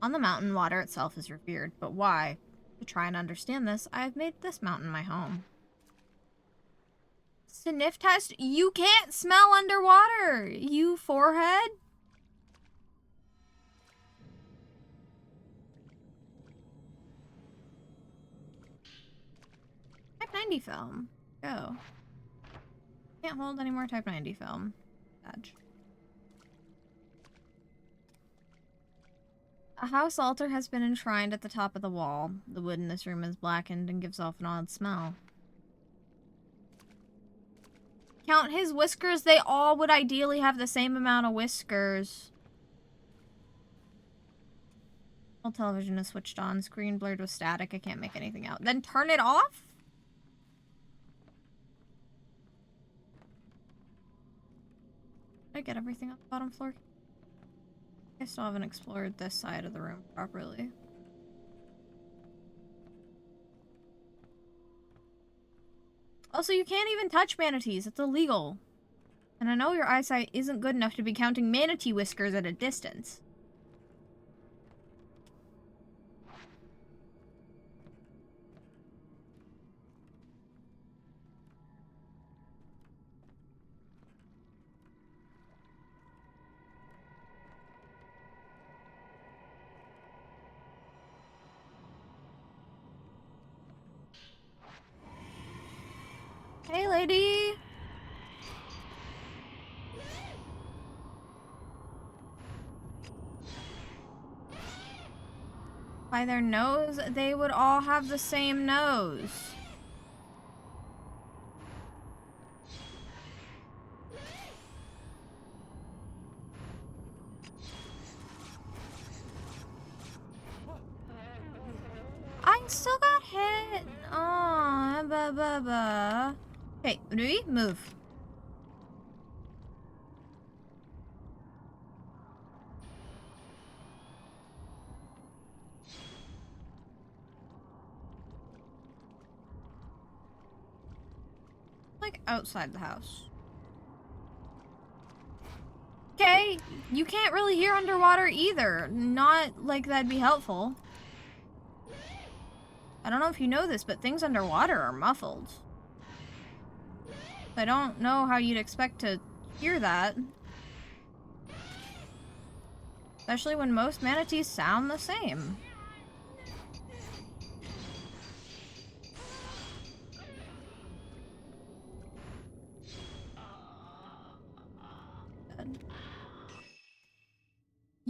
On the mountain, water itself is revered, but why? To try and understand this, I have made this mountain my home. Sniff test? You can't smell underwater, you forehead. Type 90 film. Go. Can't hold any more Type 90 film. Badge. A house altar has been enshrined at the top of the wall. The wood in this room is blackened and gives off an odd smell. Count his whiskers. They all would ideally have the same amount of whiskers. Whole television is switched on. Screen blurred with static. I can't make anything out. Then turn it off? Did I get everything on the bottom floor? I still haven't explored this side of the room properly. Also, you can't even touch manatees. It's illegal. And I know your eyesight isn't good enough to be counting manatee whiskers at a distance. Hey, lady! By their nose, they would all have the same nose. I still got hit. Aw, ba. Okay, Rui, move. Like outside the house. Okay, you can't really hear underwater either. Not like that'd be helpful. I don't know if you know this, but things underwater are muffled. I don't know how you'd expect to hear that. Especially when most manatees sound the same.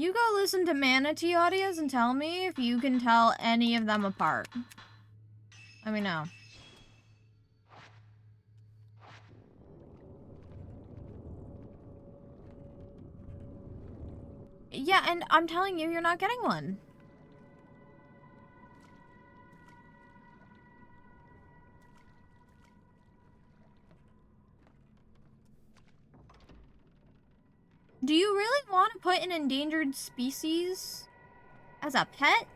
You go listen to Manatee audios and tell me if you can tell any of them apart. Let me know. Yeah, and I'm telling you, you're not getting one. Do you really want to put an endangered species as a pet?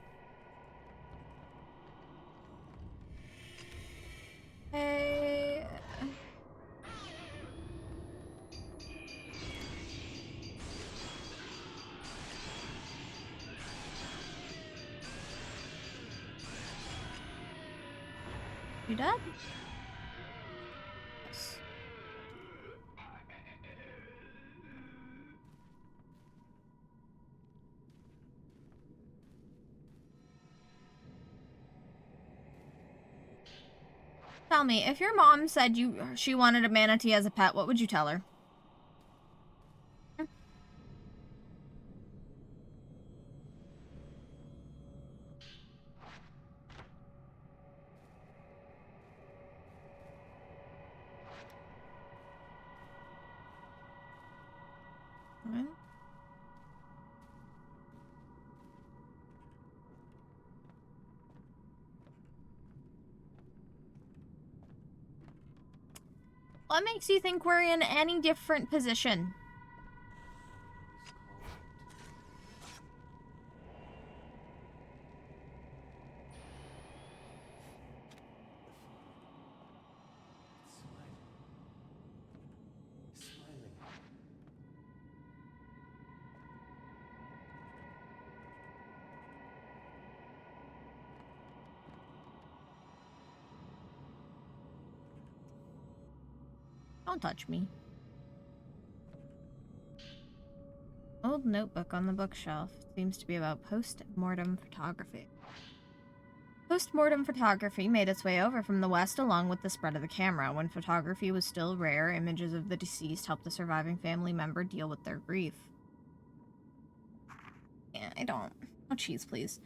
Hey. You dead? Yes. Tell me, if your mom said she wanted a manatee as a pet, what would you tell her? Hmm? What makes you think we're in any different position? Smiling. Don't touch me. Old notebook on the bookshelf. Seems to be about post-mortem photography. Post-mortem photography made its way over from the West along with the spread of the camera. When photography was still rare, images of the deceased helped the surviving family member deal with their grief. Yeah, I don't. Oh, cheese, please.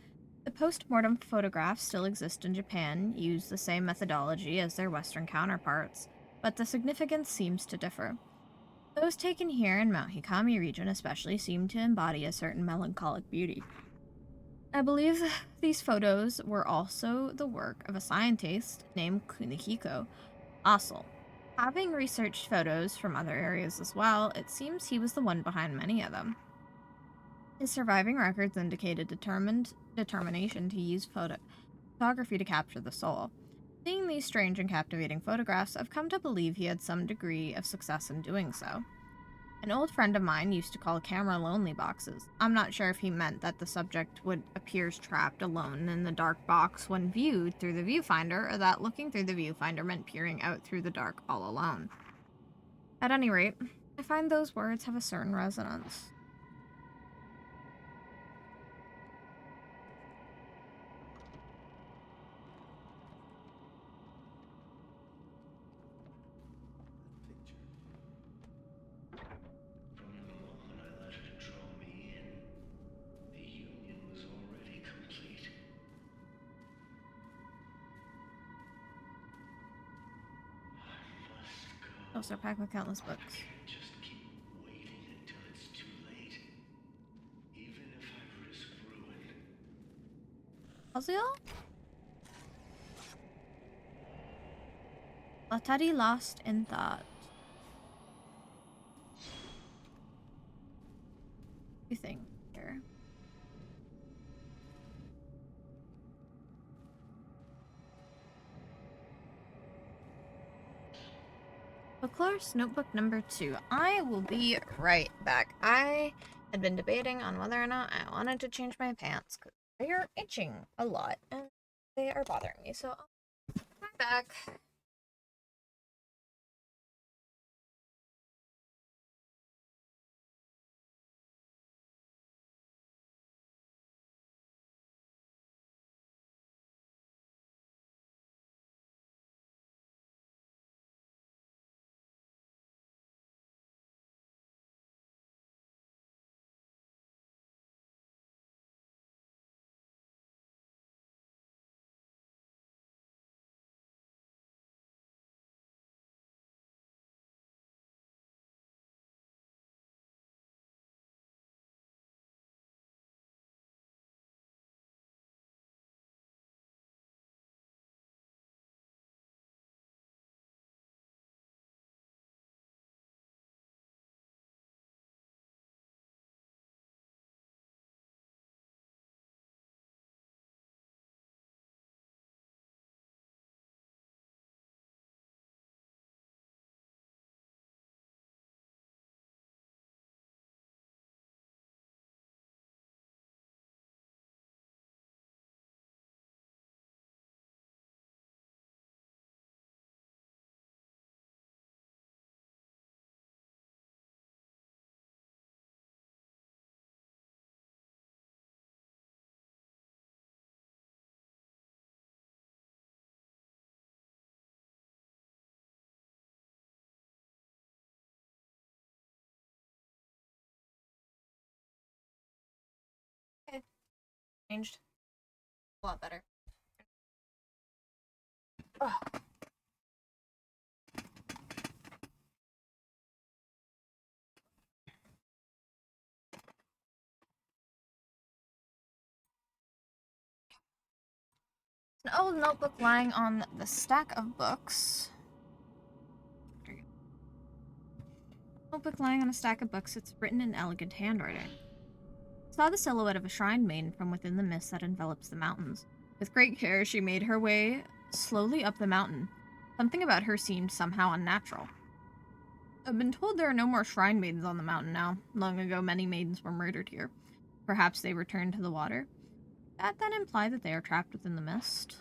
The post-mortem photographs still exist in Japan, use the same methodology as their Western counterparts, but the significance seems to differ. Those taken here in Mount Hikami region especially seem to embody a certain melancholic beauty. I believe these photos were also the work of a scientist named Kunihiko Asel. Having researched photos from other areas as well, it seems he was the one behind many of them. His surviving records indicated determination to use photography to capture the soul. Seeing these strange and captivating photographs, I've come to believe he had some degree of success in doing so. An old friend of mine used to call a camera lonely boxes. I'm not sure if he meant that the subject would appears trapped alone in the dark box when viewed through the viewfinder, or that looking through the viewfinder meant peering out through the dark all alone. At any rate, I find those words have a certain resonance. Picture. From the moment I let her draw me in, the union was already complete. I must go. Also packed with countless books. I can't just keep waiting until it's too late. Even if I risk ruin. Ozil? Latari lost in thought. What do you think here? Folklore's Notebook number 2. I will be right back. I had been debating on whether or not I wanted to change my pants because they are itching a lot and they are bothering me. So I'll be back. changed. A lot better. Ugh. An old notebook lying on the stack of books. Notebook lying on a stack of books. It's written in elegant handwriting. Saw the silhouette of a shrine maiden from within the mist that envelops the mountains. With great care, she made her way slowly up the mountain. Something about her seemed somehow unnatural. I've been told there are no more shrine maidens on the mountain now. Long ago, many maidens were murdered here. Perhaps they returned to the water. That then imply that they are trapped within the mist.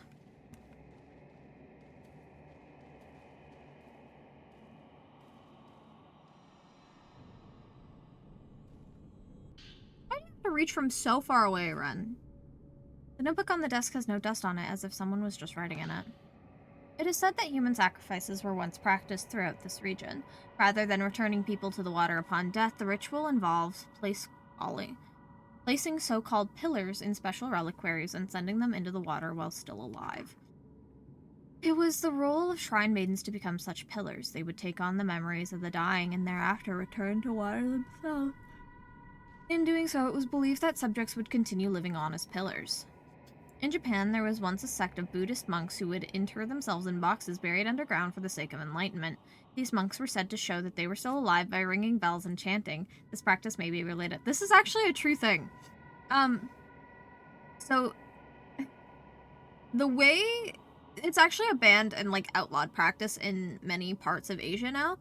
Why do you have to reach from so far away, Ren? The notebook on the desk has no dust on it, as if someone was just writing in it. It is said that human sacrifices were once practiced throughout this region. Rather than returning people to the water upon death, the ritual involves placing so-called pillars in special reliquaries and sending them into the water while still alive. It was the role of shrine maidens to become such pillars. They would take on the memories of the dying and thereafter return to water themselves. In doing so, it was believed that subjects would continue living on as pillars. In Japan, there was once a sect of Buddhist monks who would inter themselves in boxes buried underground for the sake of enlightenment. These monks were said to show that they were still alive by ringing bells and chanting. This practice may be related. This is actually a true thing. So, the way... It's actually a banned and, like, outlawed practice in many parts of Asia now.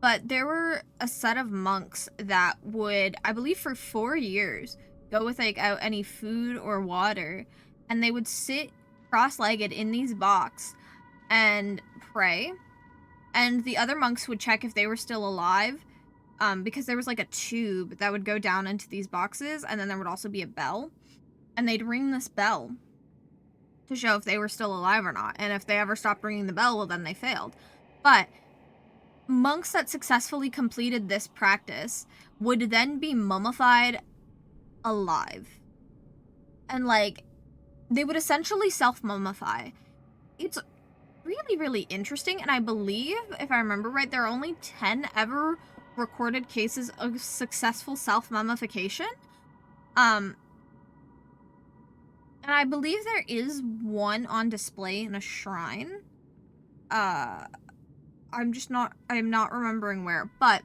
But there were a set of monks that would, I believe for 4 years, go without any food or water. And they would sit cross-legged in these boxes and pray. And the other monks would check if they were still alive. Because there was like a tube that would go down into these boxes. And then there would also be a bell. And they'd ring this bell to show if they were still alive or not. And if they ever stopped ringing the bell, well, then they failed. But monks that successfully completed this practice would then be mummified alive. And, like, they would essentially self-mummify. It's really, really interesting, and I believe, if I remember right, there are only 10 ever recorded cases of successful self-mummification. And I believe there is one on display in a shrine. I'm not remembering where, but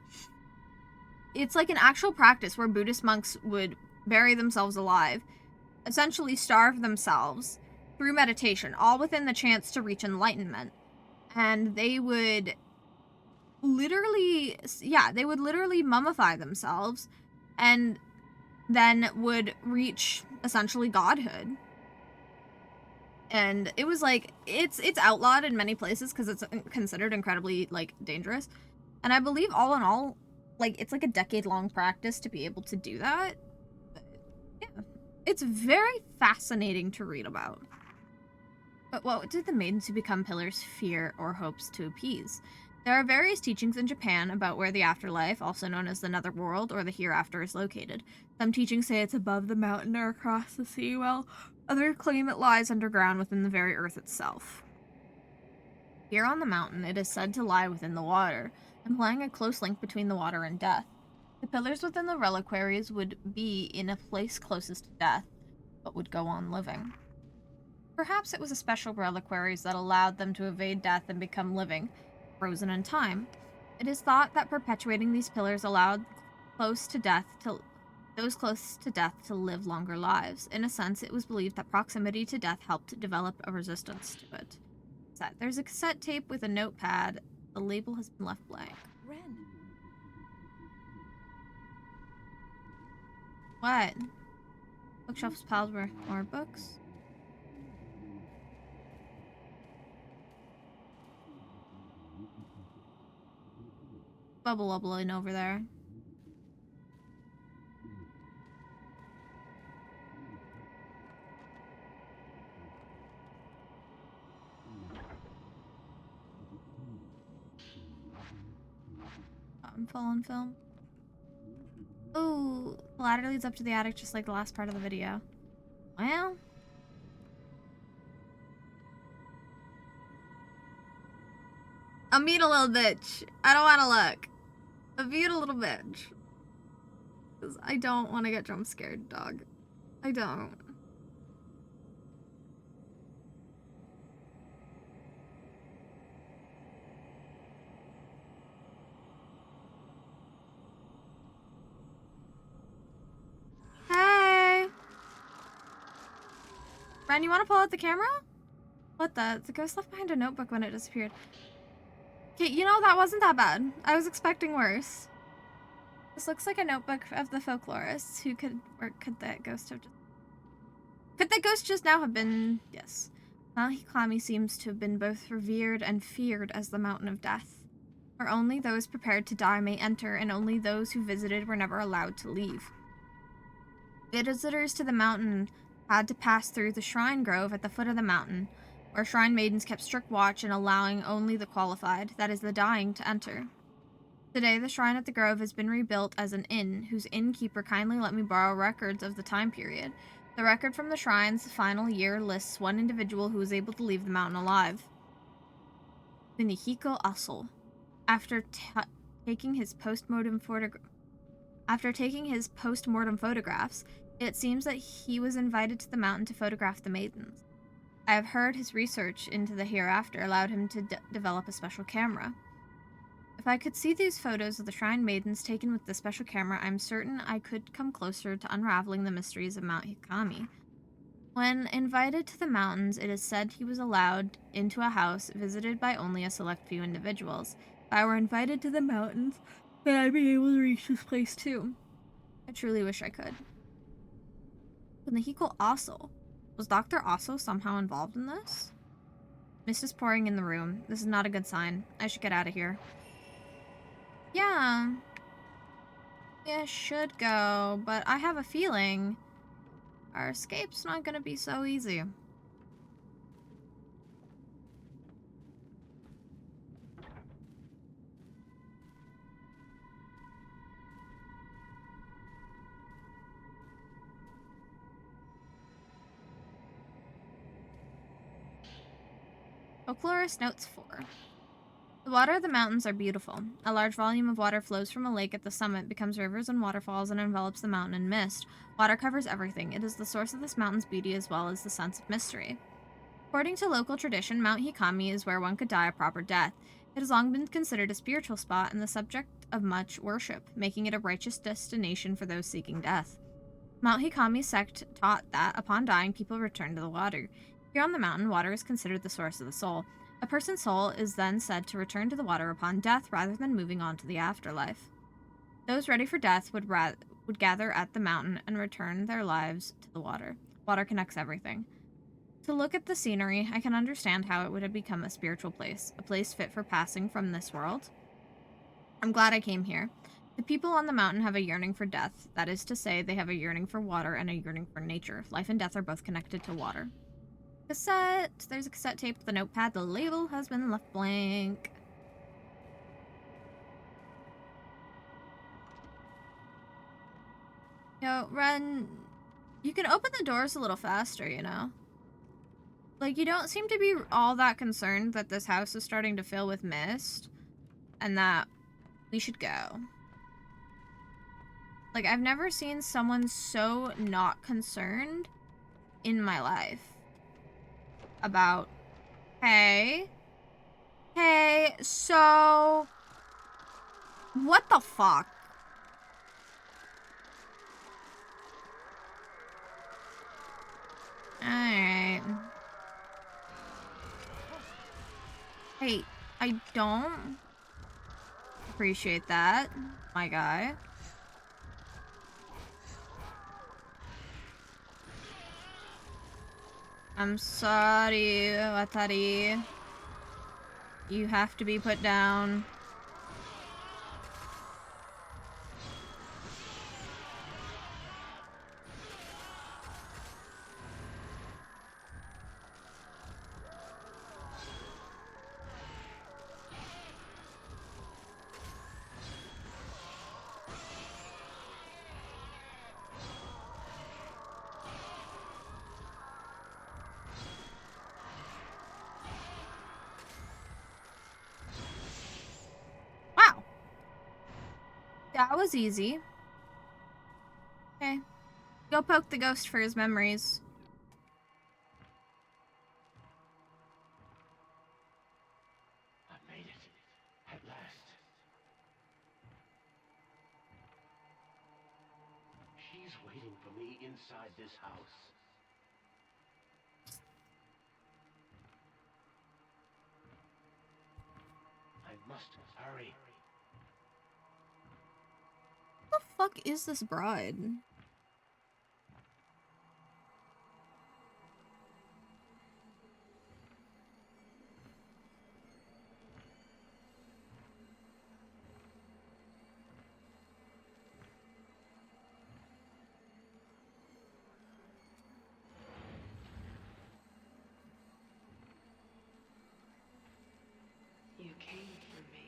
it's like an actual practice where Buddhist monks would bury themselves alive, essentially starve themselves through meditation, all within the chance to reach enlightenment. And they would literally mummify themselves and then would reach essentially godhood. And it was like, it's outlawed in many places because it's considered incredibly, like, dangerous. And I believe all in all, like, it's like a decade-long practice to be able to do that. But, yeah. It's very fascinating to read about. But what did the maidens who become pillars fear or hopes to appease? There are various teachings in Japan about where the afterlife, also known as the netherworld or the hereafter, is located. Some teachings say it's above the mountain or across the sea, while others claim it lies underground within the very earth itself. Here on the mountain, it is said to lie within the water, implying a close link between the water and death. The pillars within the reliquaries would be in a place closest to death, but would go on living. Perhaps it was a special reliquaries that allowed them to evade death and become living, frozen in time. It is thought that perpetuating these pillars allowed those close to death to live longer lives. In a sense, it was believed that proximity to death helped develop a resistance to it. There's a cassette tape with a notepad. The label has been left blank. Ren, What? Bookshelf's piled with more books? Bubbling over there. Fallen film. Oh, the ladder leads up to the attic just like the last part of the video. Well. A mean a little bitch. I don't want to look. A mean a little bitch. Because I don't want to get jump scared, dog. I don't. Hey! Ren, you want to pull out the camera? What the? The ghost left behind a notebook when it disappeared. Okay, you know, that wasn't that bad. I was expecting worse. This looks like a notebook of the folklorists. Who could, or could that ghost have just... Could that ghost just now have been... Yes. Mount Hikami seems to have been both revered and feared as the Mountain of Death, where only those prepared to die may enter, and only those who visited were never allowed to leave. Visitors to the mountain had to pass through the shrine grove at the foot of the mountain, where shrine maidens kept strict watch and allowing only the qualified, that is, the dying, to enter. Today, the shrine at the grove has been rebuilt as an inn, whose innkeeper kindly let me borrow records of the time period. The record from the shrine's final year lists one individual who was able to leave the mountain alive. Kunihiko Aso. After taking his post-mortem photographs, it seems that he was invited to the mountain to photograph the maidens. I have heard his research into the hereafter allowed him to develop a special camera. If I could see these photos of the shrine maidens taken with the special camera, I'm certain I could come closer to unraveling the mysteries of Mount Hikami. When invited to the mountains, it is said he was allowed into a house visited by only a select few individuals. If I were invited to the mountains, then I'd be able to reach this place too. I truly wish I could. Kunihiko Aso. Was Dr. Aso somehow involved in this? Mist is pouring in the room. This is not a good sign. I should get out of here. Yeah. Yeah, should go, but I have a feeling our escape's not gonna be so easy. Folklorist Notes 4. The water of the mountains are beautiful. A large volume of water flows from a lake at the summit, becomes rivers and waterfalls, and envelops the mountain in mist. Water covers everything. It is the source of this mountain's beauty as well as the sense of mystery. According to local tradition, Mount Hikami is where one could die a proper death. It has long been considered a spiritual spot and the subject of much worship, making it a righteous destination for those seeking death. Mount Hikami sect taught that upon dying, people return to the water. Here on the mountain, water is considered the source of the soul. A person's soul is then said to return to the water upon death rather than moving on to the afterlife. Those ready for death would gather at the mountain and return their lives to the water. Water connects everything. To look at the scenery, I can understand how it would have become a spiritual place, a place fit for passing from this world. I'm glad I came here. The people on the mountain have a yearning for death. That is to say, they have a yearning for water and a yearning for nature. Life and death are both connected to water. Cassette. There's a cassette tape with the notepad. The label has been left blank. Yo, Ren, you can open the doors a little faster, you know? Like, you don't seem to be all that concerned that this house is starting to fill with mist and that we should go. Like, I've never seen someone so not concerned in my life about, hey, so, what the fuck? Alright. Hey, I don't appreciate that, my guy. I'm sorry, Watari. You have to be put down. That was easy. Okay. Go poke the ghost for his memories. I made it. At last. She's waiting for me inside this house. I must hurry. What the fuck is this bride? You came for me.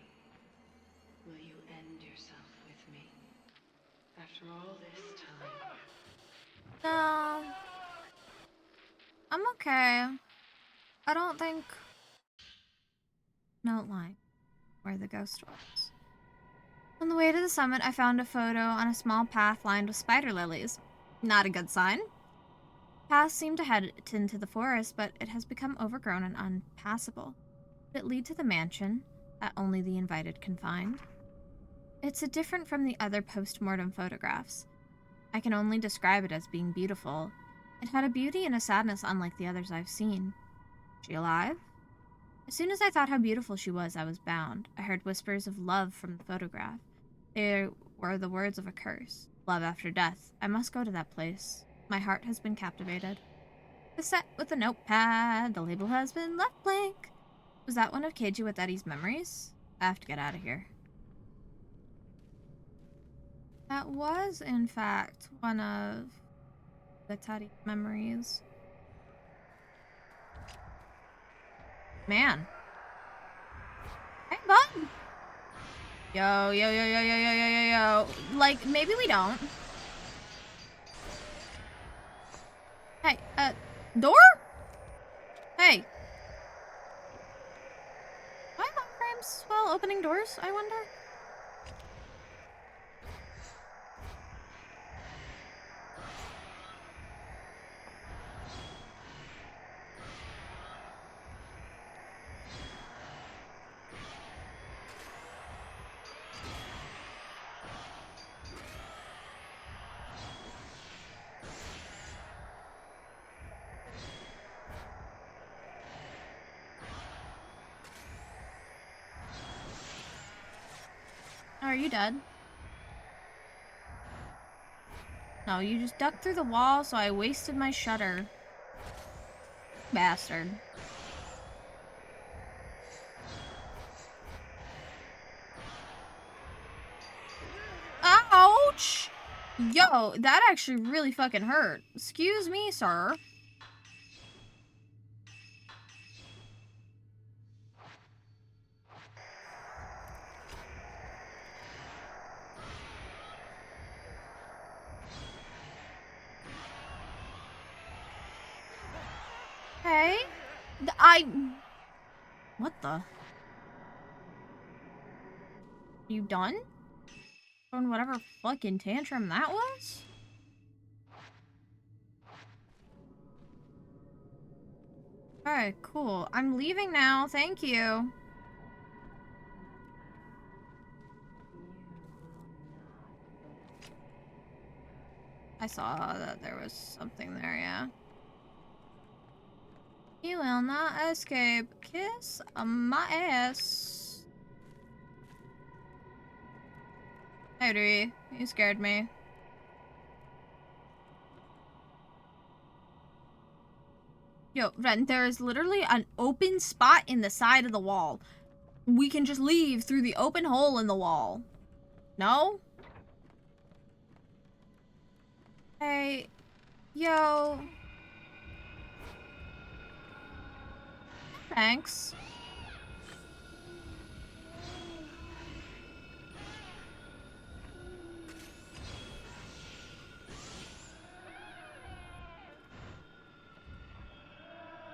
Will you end yourself with me? After all this time. No. I'm okay. I don't think... Note line. Where the ghost was. On the way to the summit, I found a photo on a small path lined with spider lilies. Not a good sign. Paths seem to head into the forest, but it has become overgrown and unpassable. Could it lead to the mansion that only the invited can find? It's different from the other post-mortem photographs. I can only describe it as being beautiful. It had a beauty and a sadness unlike the others I've seen. She alive? As soon as I thought how beautiful she was, I was bound. I heard whispers of love from the photograph. They were the words of a curse. Love after death. I must go to that place. My heart has been captivated. The set with a notepad. The label has been left blank. Was that one of Keiji with Eddie's memories? I have to get out of here. That was, in fact, one of the Teddy's memories. Man. Hey, bud. Yo, yo, yo, yo, yo, yo, yo, yo, yo. Like, maybe we don't. Hey, door? Hey. Do I lock frames while opening doors, I wonder? Are you dead? No, you just ducked through the wall, so I wasted my shutter. Bastard. Ouch! Yo, that actually really fucking hurt. Excuse me, sir. Hey? What the? You done? Throwing whatever fucking tantrum that was? Alright, cool. I'm leaving now. Thank you. I saw that there was something there, yeah. You will not escape. Kiss my ass. Hey, you scared me. Yo, Ren, there is literally an open spot in the side of the wall. We can just leave through the open hole in the wall. No? Hey, yo. Thanks.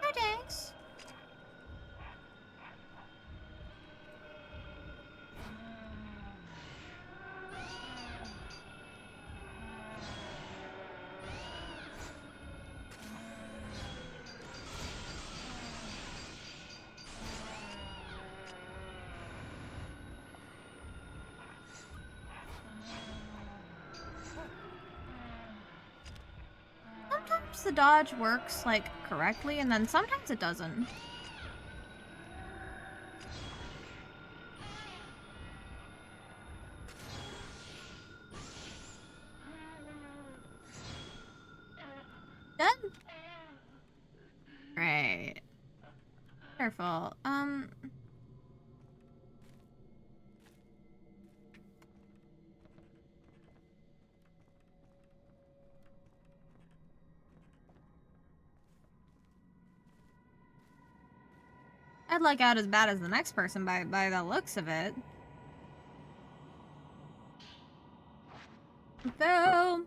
No thanks. sometimes the dodge works, like, correctly, and then sometimes it doesn't. Done? Right. Careful. I'd like out as bad as the next person by the looks of it. Though,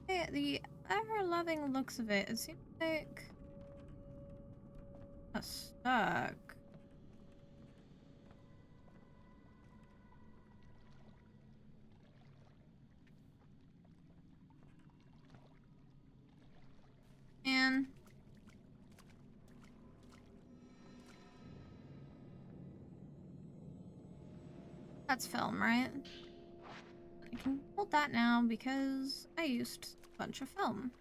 the ever-loving looks of it, it seems like stuck. And that's film, right? I can hold that now because I used a bunch of film.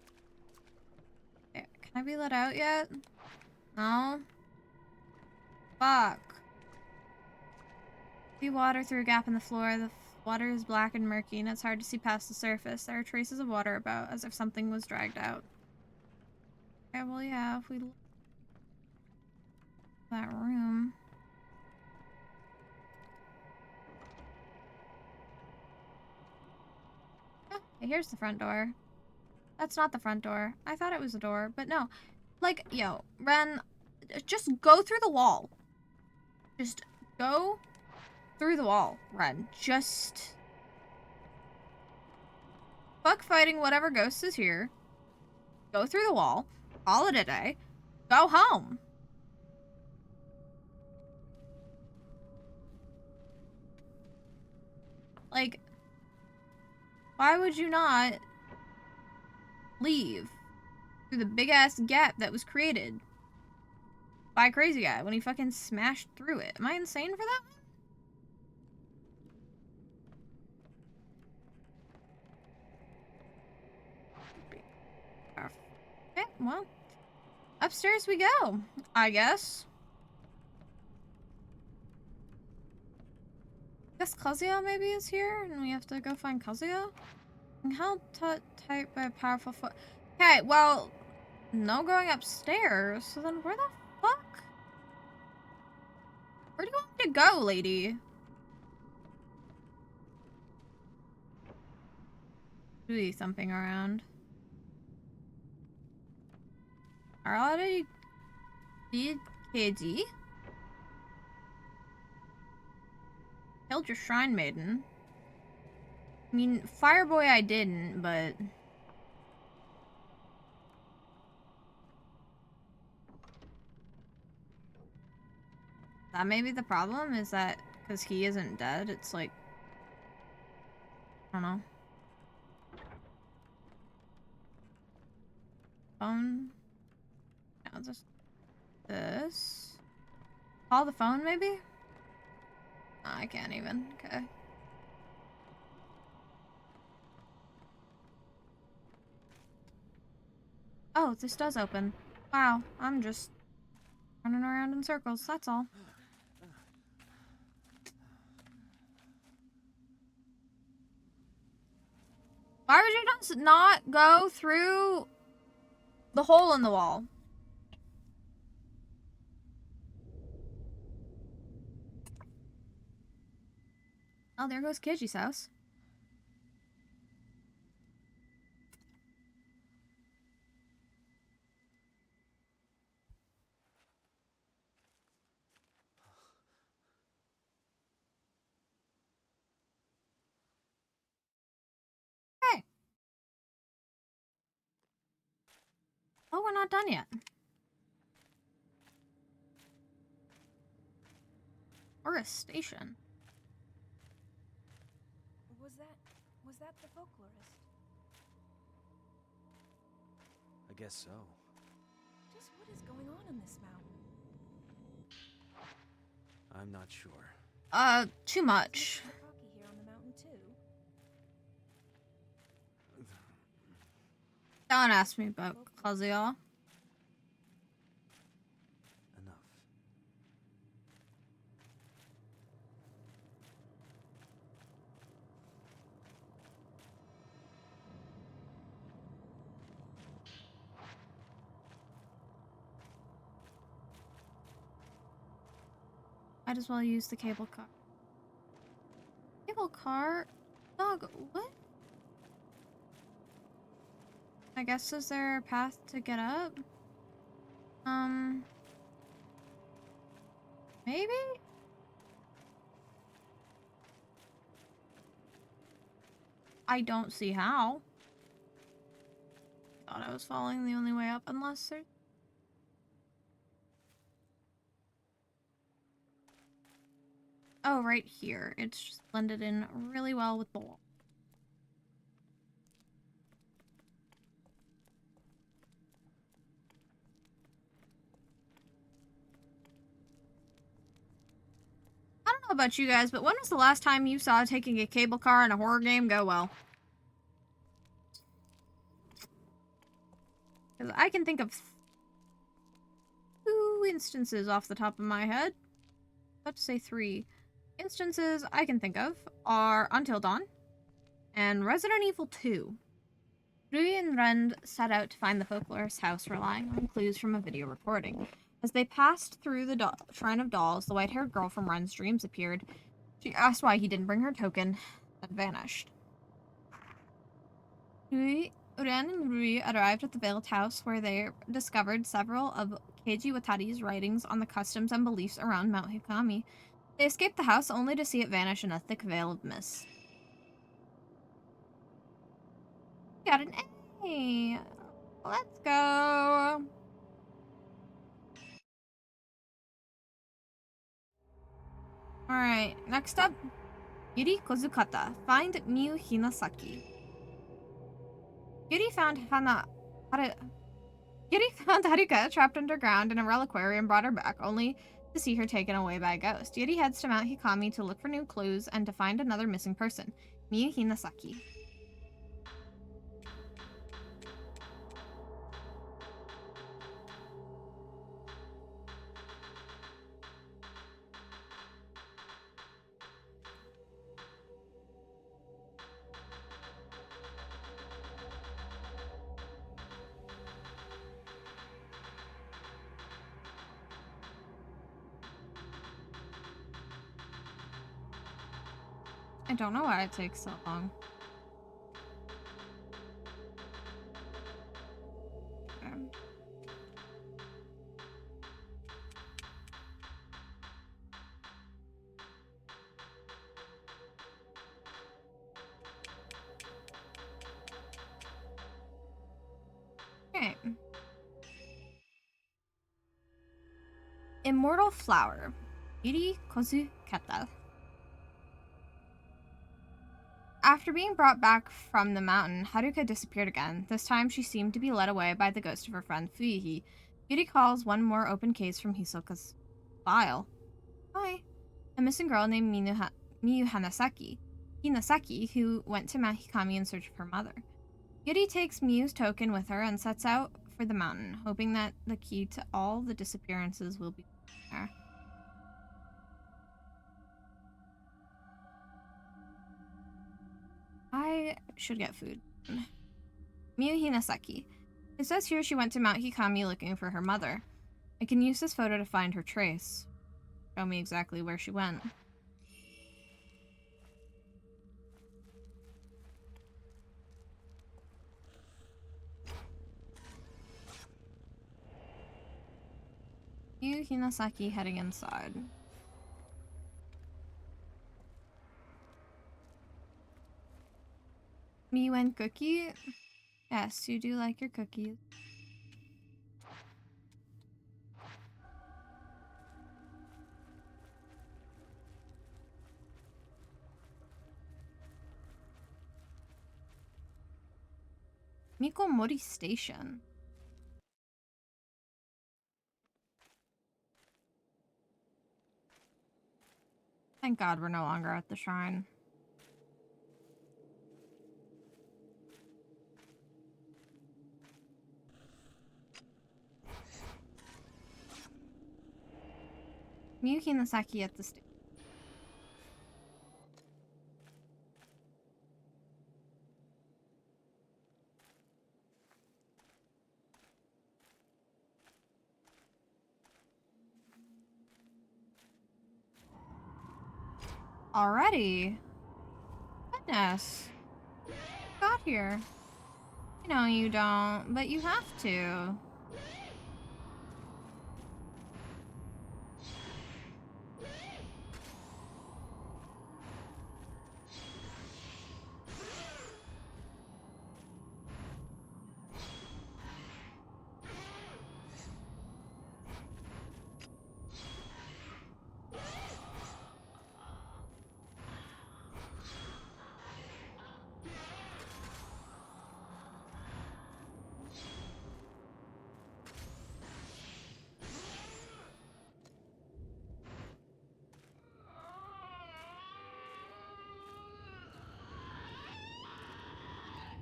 Okay, can I be let out yet? No? Fuck. See water through a gap in the floor. The water is black and murky and it's hard to see past the surface. There are traces of water about, as if something was dragged out. Okay, well yeah, if we look at that room. Okay, here's the front door. That's not the front door. I thought it was a door, but no. Like, yo, Ren, just go through the wall. Just go through the wall, Ren. Just fuck fighting whatever ghost is here. Go through the wall. Call it a day. Go home. Like, why would you not leave through the big ass gap that was created by a crazy guy when he fucking smashed through it? Am I insane for that one? Okay, well, upstairs we go, I guess. Guess Kazuya maybe is here, and we have to go find Kazuya? Held tight by a powerful foot. Okay, well, no going upstairs, so then where the fuck? Where do you want me to go, lady? Really thumping around. Already did KD? Killed your shrine maiden. I mean, Fireboy I didn't, but... That may be the problem, is that because he isn't dead, it's like... I don't know. Phone? No, just... This? Call the phone, maybe? Oh, I can't even. Okay. Oh, this does open. Wow, I'm just running around in circles, that's all. Why would you just not go through the hole in the wall? Oh, there goes Kiji's house. Hey. Oh, we're not done yet. Or a station. Was that the folklorist? I guess so. Just what is going on in this mountain? I'm not sure. Too much. Here on the mountain too. Don't ask me about Kazuya. Enough. Might as well use the cable car. Cable car? Dog, what? I guess is there a path to get up? Maybe? I don't see how. Thought I was following the only way up unless there's... Oh, right here. It's just blended in really well with the wall. I don't know about you guys, but when was the last time you saw taking a cable car in a horror game go well? Because I can think of 2 instances off the top of my head. Let's say 3. Instances I can think of are Until Dawn and Resident Evil 2. Rui and Rend set out to find the folklorist's house, relying on clues from a video recording. As they passed through the Shrine of Dolls, the white-haired girl from Ren's dreams appeared. She asked why he didn't bring her token, then vanished. Ren and Rui arrived at the Veiled House, where they discovered several of Keiji Watari's writings on the customs and beliefs around Mount Hikami. They escaped the house only to see it vanish in a thick veil of mist. Got an A! Let's go! Alright, next up, Yuri Kozukata. Find Miu Hinasaki. Yuri found Haruka trapped underground in a reliquary and brought her back, only to see her taken away by a ghost. Yuri heads to Mount Hikami to look for new clues and to find another missing person, Miu Hinasaki. I don't know why it takes so long. Okay. Okay. Immortal Flower. Yuri Kozukata. After being brought back from the mountain, Haruka disappeared again. This time she seemed to be led away by the ghost of her friend Fuihi. Yuri calls one more open case from Hisoka's file. Hi. A missing girl named Miyu Hinasaki, who went to Mount Hikami in search of her mother. Yuri takes Miyu's token with her and sets out for the mountain, hoping that the key to all the disappearances will be there. I should get food. Miyu Hinasaki. It says here she went to Mount Hikami looking for her mother. I can use this photo to find her trace. Show me exactly where she went. Miyu Hinasaki heading inside. Miyu and cookie? Yes, you do like your cookies. Mikomori Station. Thank God we're no longer at the shrine. Miyuki and the Saki at the station. Already? Goodness. Got here. I know you don't, but you have to.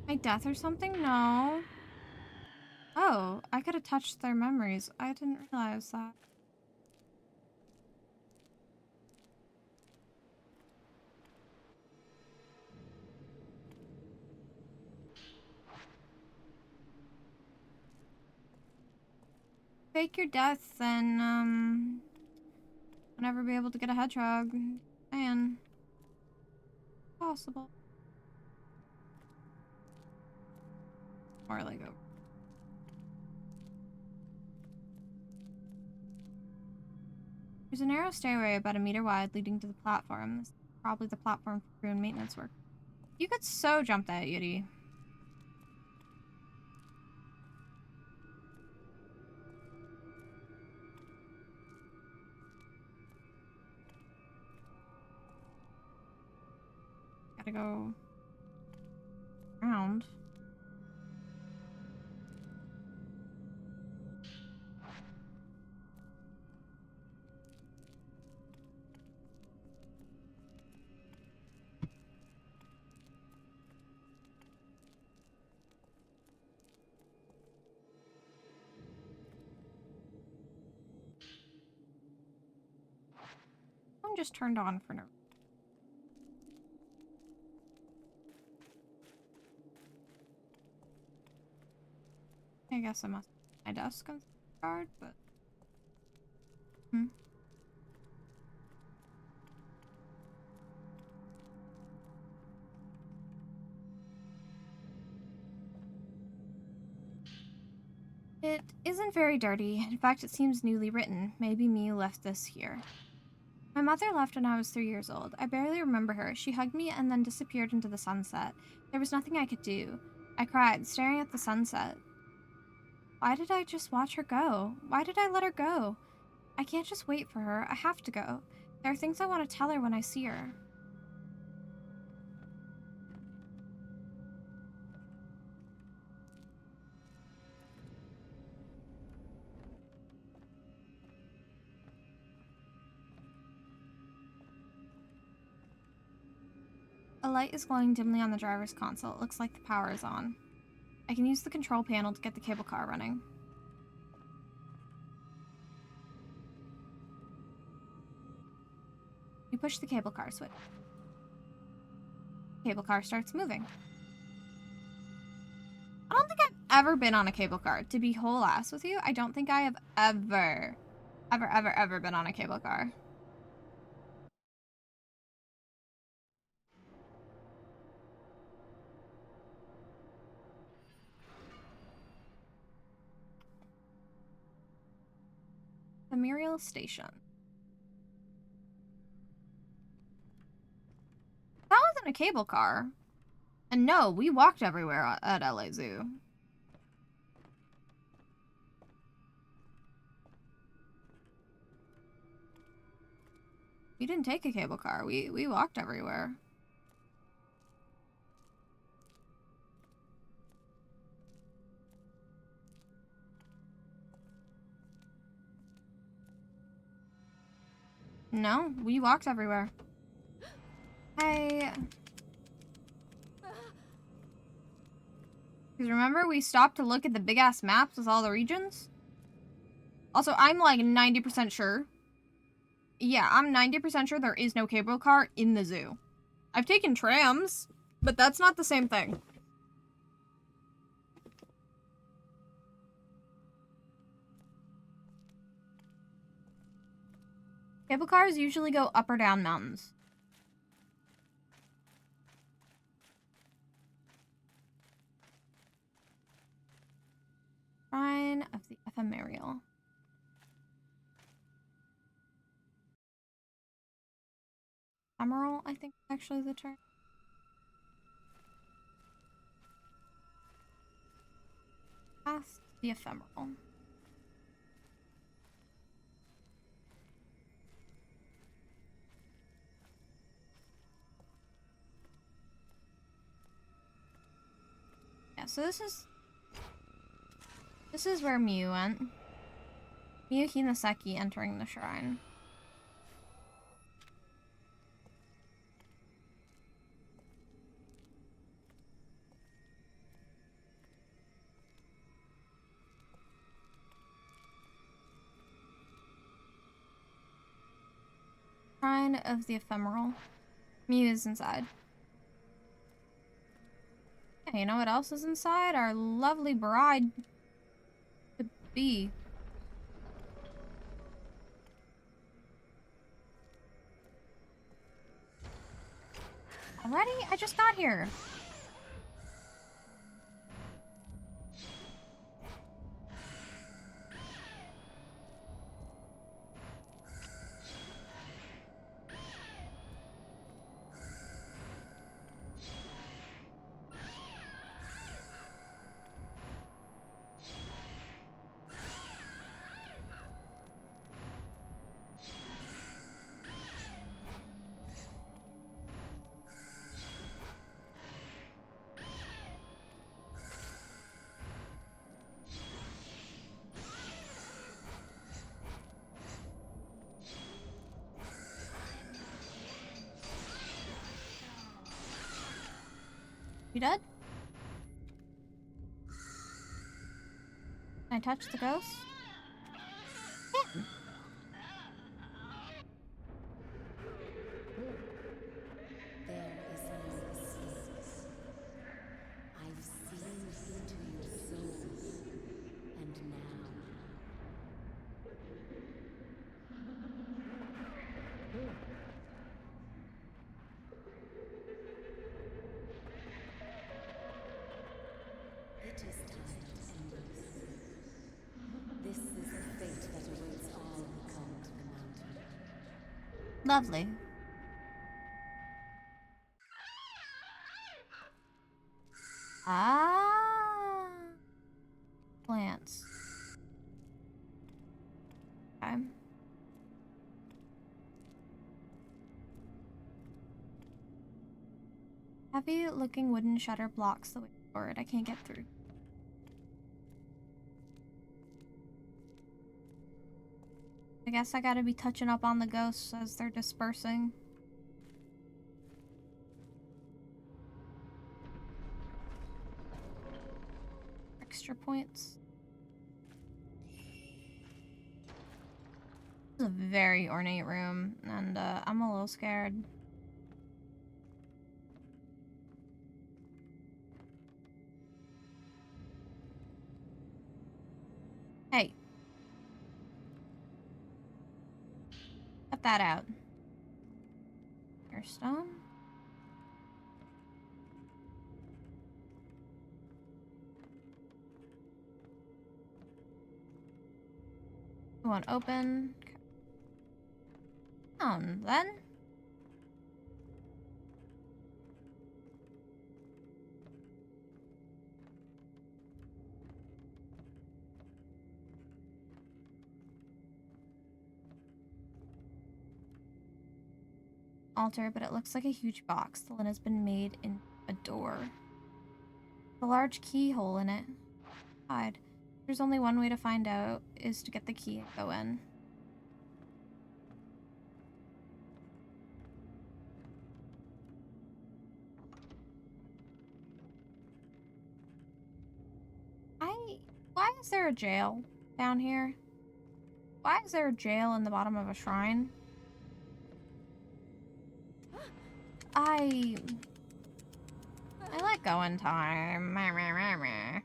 My death or something? No. Oh, I could have touched their memories. I didn't realize that. Fake your death and, I'll never be able to get a hedgehog. Man. Possible. Or like a... There's a narrow stairway about a meter wide leading to the platform. This is probably the platform for crew and maintenance work. You could so jump that, Yuri. Gotta go around. I'm just turned on for no. I guess I must my desk on guard, but It isn't very dirty. In fact, it seems newly written. Maybe Miu left this here. My mother left when I was 3 years old. I barely remember her. She hugged me and then disappeared into the sunset. There was nothing I could do. I cried, staring at the sunset. Why did I just watch her go? Why did I let her go? I can't just wait for her. I have to go. There are things I want to tell her when I see her. A light is glowing dimly on the driver's console. It looks like the power is on. I can use the control panel to get the cable car running. You push the cable car switch. Cable car starts moving. I don't think I've ever been on a cable car. To be whole ass with you, I don't think I have ever been on a cable car. The Muriel Station. That wasn't a cable car. And no, we walked everywhere at LA Zoo. We didn't take a cable car. We walked everywhere. No, we walked everywhere. Hey. Because remember, we stopped to look at the big-ass maps with all the regions? Also, I'm like 90% sure yeah, I'm 90% sure there is no cable car in the zoo. I've taken trams, but that's not the same thing. Cable cars usually go up or down mountains. Shrine of the Ephemeral. Ephemeral, I think, is actually the term. Past the Ephemeral. Yeah, so this is where Miu went. Miu Hinaseki entering the shrine. Shrine of the Ephemeral. Miu is inside. Yeah, you know what else is inside? Our lovely bride to be. Already? I just got here. You dead? Can I touch the ghost? Yeah. There is no escape. I've seen into your souls, and now it is time to end this. This is the fate that awaits all who come to the mountain. Lovely. Ah. Plants. Okay. Heavy looking wooden shutter blocks the way forward. I can't get through. I guess I gotta be touching up on the ghosts as they're dispersing. Extra points. This is a very ornate room, and I'm a little scared. Hey. Cut that out. Stone. We want open. Down, then. Altar, but it looks like a huge box. The lid has been made in a door. A large keyhole in it. Hide. There's only one way to find out, is to get the key and go in. Why is there a jail down here? Why is there a jail in the bottom of a shrine? I like going time. Meh, meh, meh, meh.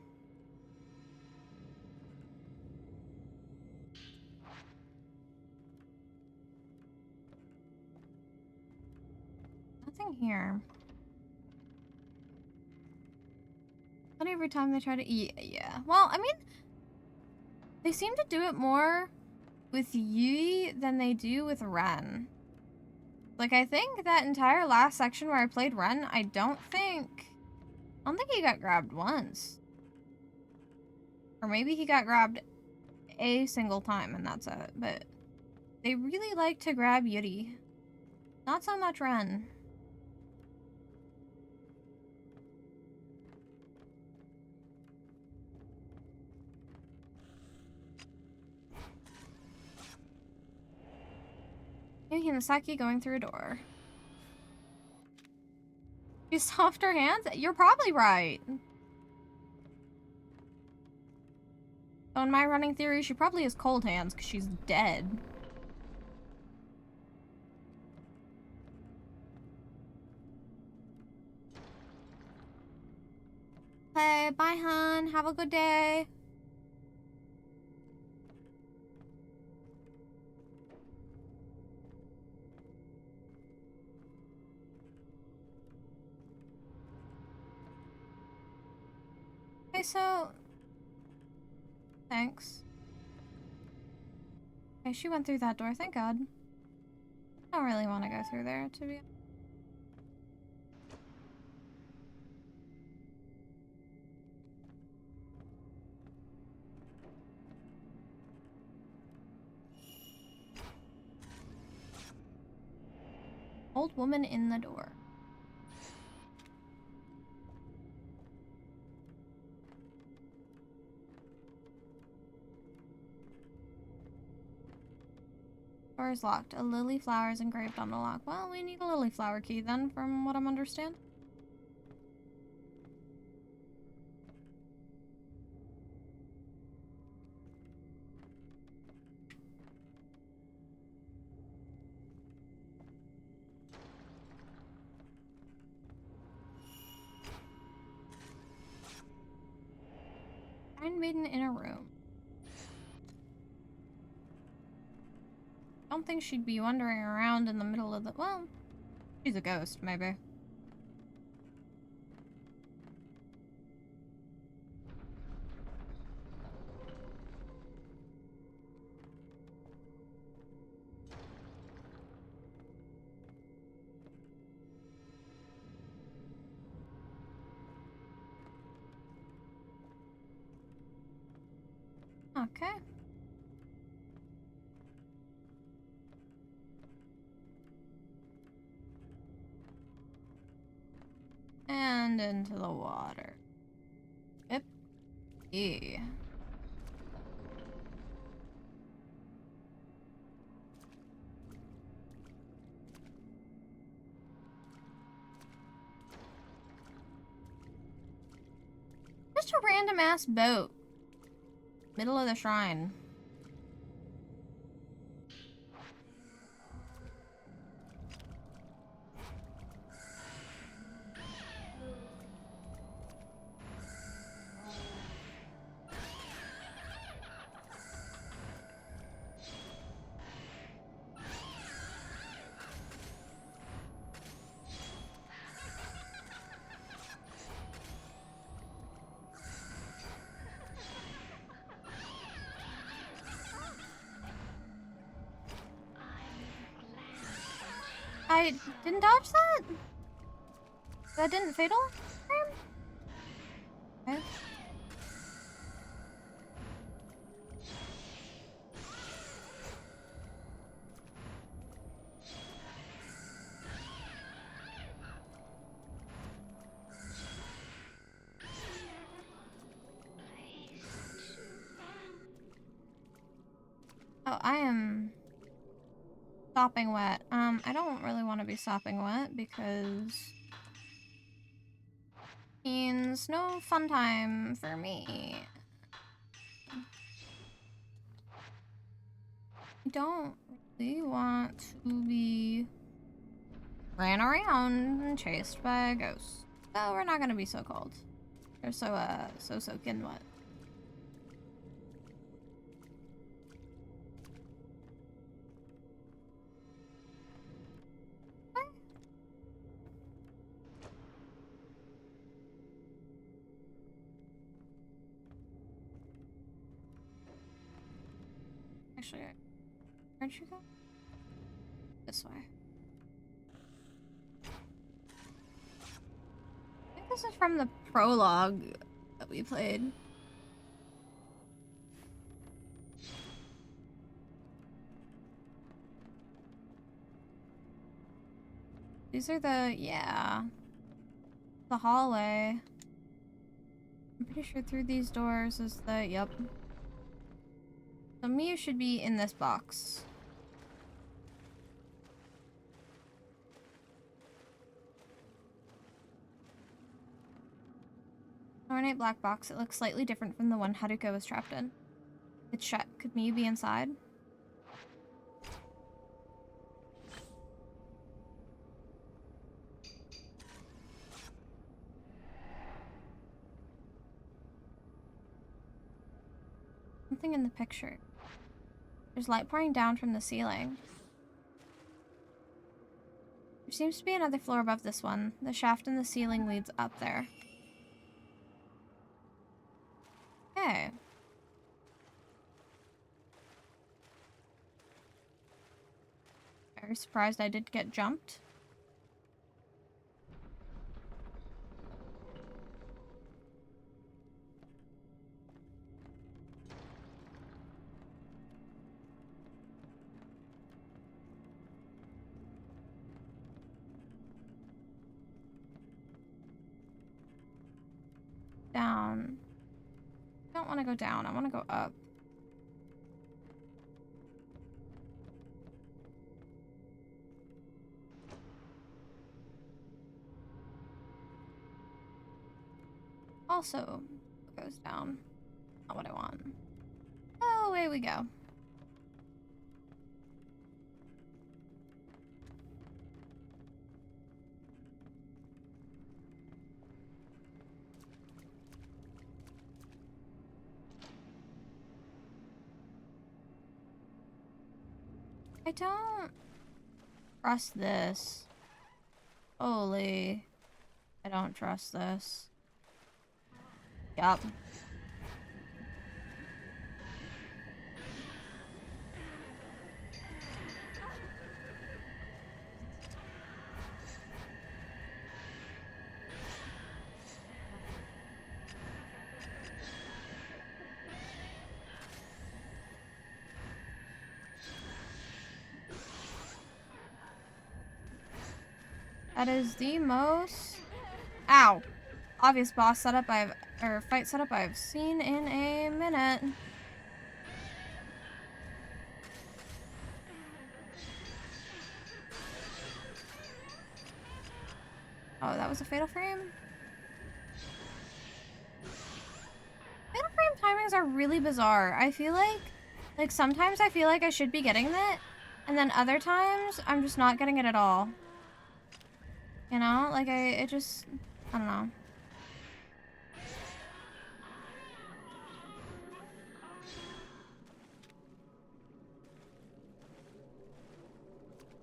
Nothing here. But every time they try to eat, yeah. Well, I mean, they seem to do it more with Yui than they do with Ren. Like, I think that entire last section where I played Ren, I don't think he got grabbed once. Or maybe he got grabbed a single time and that's it. But they really like to grab Yuri. Not so much Ren. Yui Hinasaki going through a door. She's softer hands? You're probably right. So in my running theory, she probably has cold hands because she's dead. Hey, bye, hon. Have a good day. Okay, so... Thanks. Okay, she went through that door, thank God. I don't really want to go through there, to be honest. Old woman in the door. Door is locked. A lily flower is engraved on the lock. Well, we need a lily flower key then, from what I'm understanding. Iron Maiden in a room. I don't think she'd be wandering around in the middle of the... Well, she's a ghost, maybe. Okay. And into the water. Yep. Yeah. Just a random ass boat. Middle of the shrine. I didn't dodge that? That didn't fatal? Okay. Oh, I am sopping wet. I don't really want to be sopping wet because means no fun time for me. I don't really want to be ran around and chased by a ghost. So we're not gonna be so cold. Or so soaking wet. Actually, where'd you go? This way. I think this is from the prologue that we played. These are yeah. The hallway. I'm pretty sure through these doors is yep. So Miu should be in this box. Ornate black box. It looks slightly different from the one Haruka was trapped in. It's shut. Could Miu be inside? Something in the picture. There's light pouring down from the ceiling. There seems to be another floor above this one. The shaft in the ceiling leads up there. Okay. Very surprised I did get jumped. Down. I don't want to go down. I want to go up. Also goes down. Not what I want. Oh, away we go. I don't trust this. Holy. I don't trust this. Yup. That is the most obvious boss setup fight setup I've seen in a minute. Oh, that was a fatal frame? Fatal frame timings are really bizarre. I feel like sometimes I feel like I should be getting it, and then other times I'm just not getting it at all. You know? Like I don't know.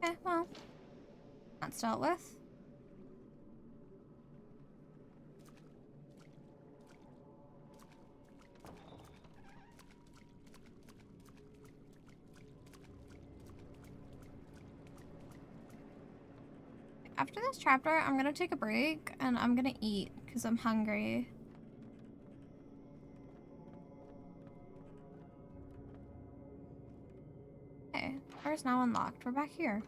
Okay, well. That's dealt with. After this chapter, I'm gonna take a break and I'm gonna eat because I'm hungry. Okay, door is now unlocked. We're back here.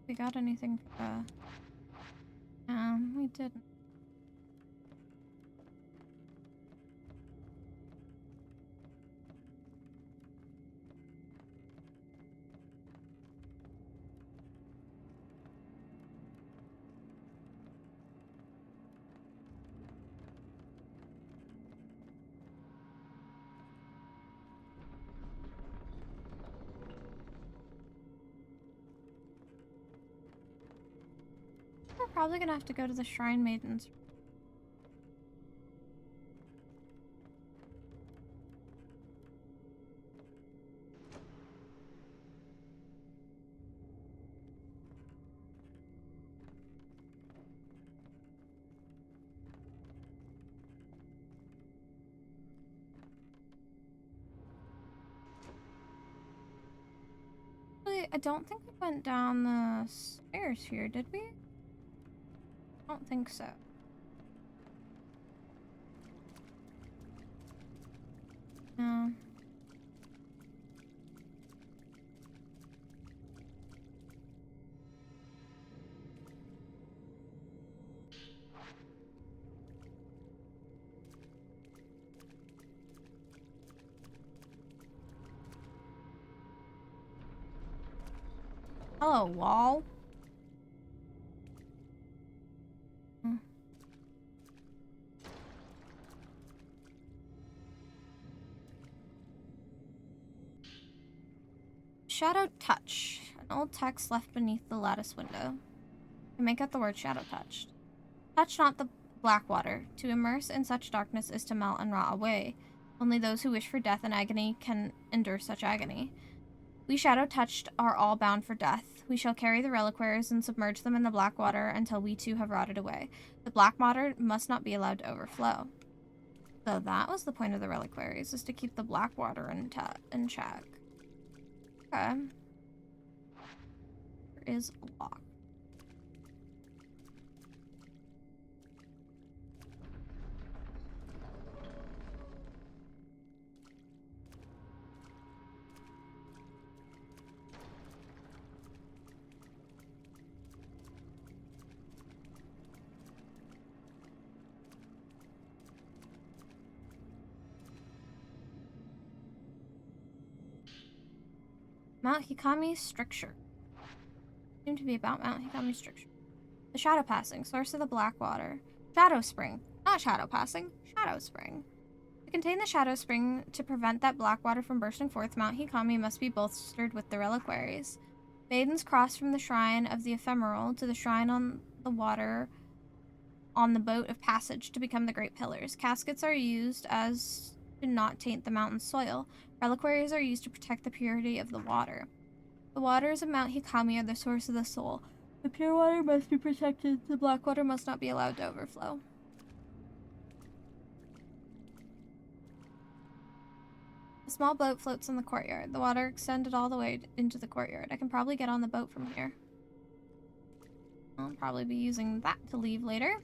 We got anything for we didn't. we're probably gonna have to go to the Shrine Maidens. Actually, I don't think we went down the stairs here, did we? I don't think so. No. Hello, wall. Hmm. Shadow touch. An old text left beneath the lattice window. I make out the word shadow touched. Touch not the black water. To immerse in such darkness is to melt and rot away. Only those who wish for death and agony can endure such agony. We shadow touched are all bound for death. We shall carry the reliquaries and submerge them in the black water until we too have rotted away. The black water must not be allowed to overflow. So that was the point of the reliquaries, is to keep the black water in check. Okay. There is a lock. Mount Hikami stricture. Seem to be about Mount Hikami stricture. The shadow passing, source of the black water. Shadow spring. Not shadow passing, shadow spring. To contain the shadow spring, to prevent that black water from bursting forth, Mount Hikami must be bolstered with the reliquaries. Maidens cross from the shrine of the ephemeral to the shrine on the water on the boat of passage to become the great pillars. Caskets are used as to not taint the mountain's soil. Reliquaries are used to protect the purity of the water. The waters of Mount Hikami are the source of the soul. The pure water must be protected. The black water must not be allowed to overflow. A small boat floats in the courtyard. The water extended all the way into the courtyard. I can probably get on the boat from here. I'll probably be using that to leave later.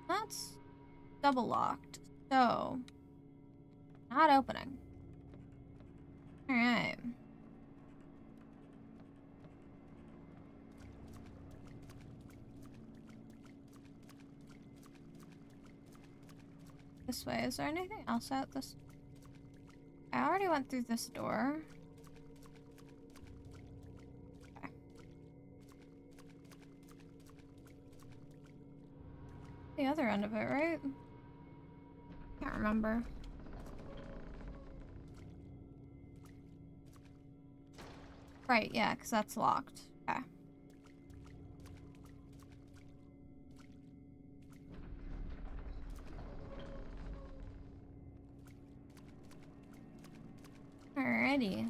That's double locked, so not opening. Alright. This way. Is there anything else out this? I already went through this door. Okay. The other end of it, right? Can't remember. Right, yeah, because that's locked. Okay. Alrighty.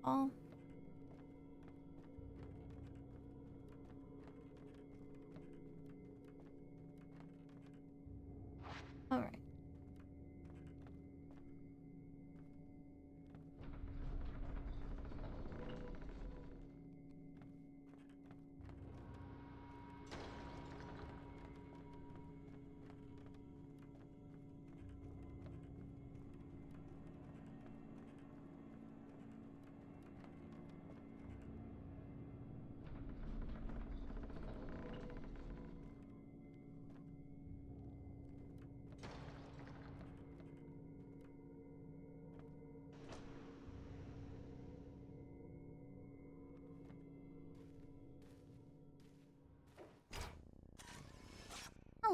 Oh. All right.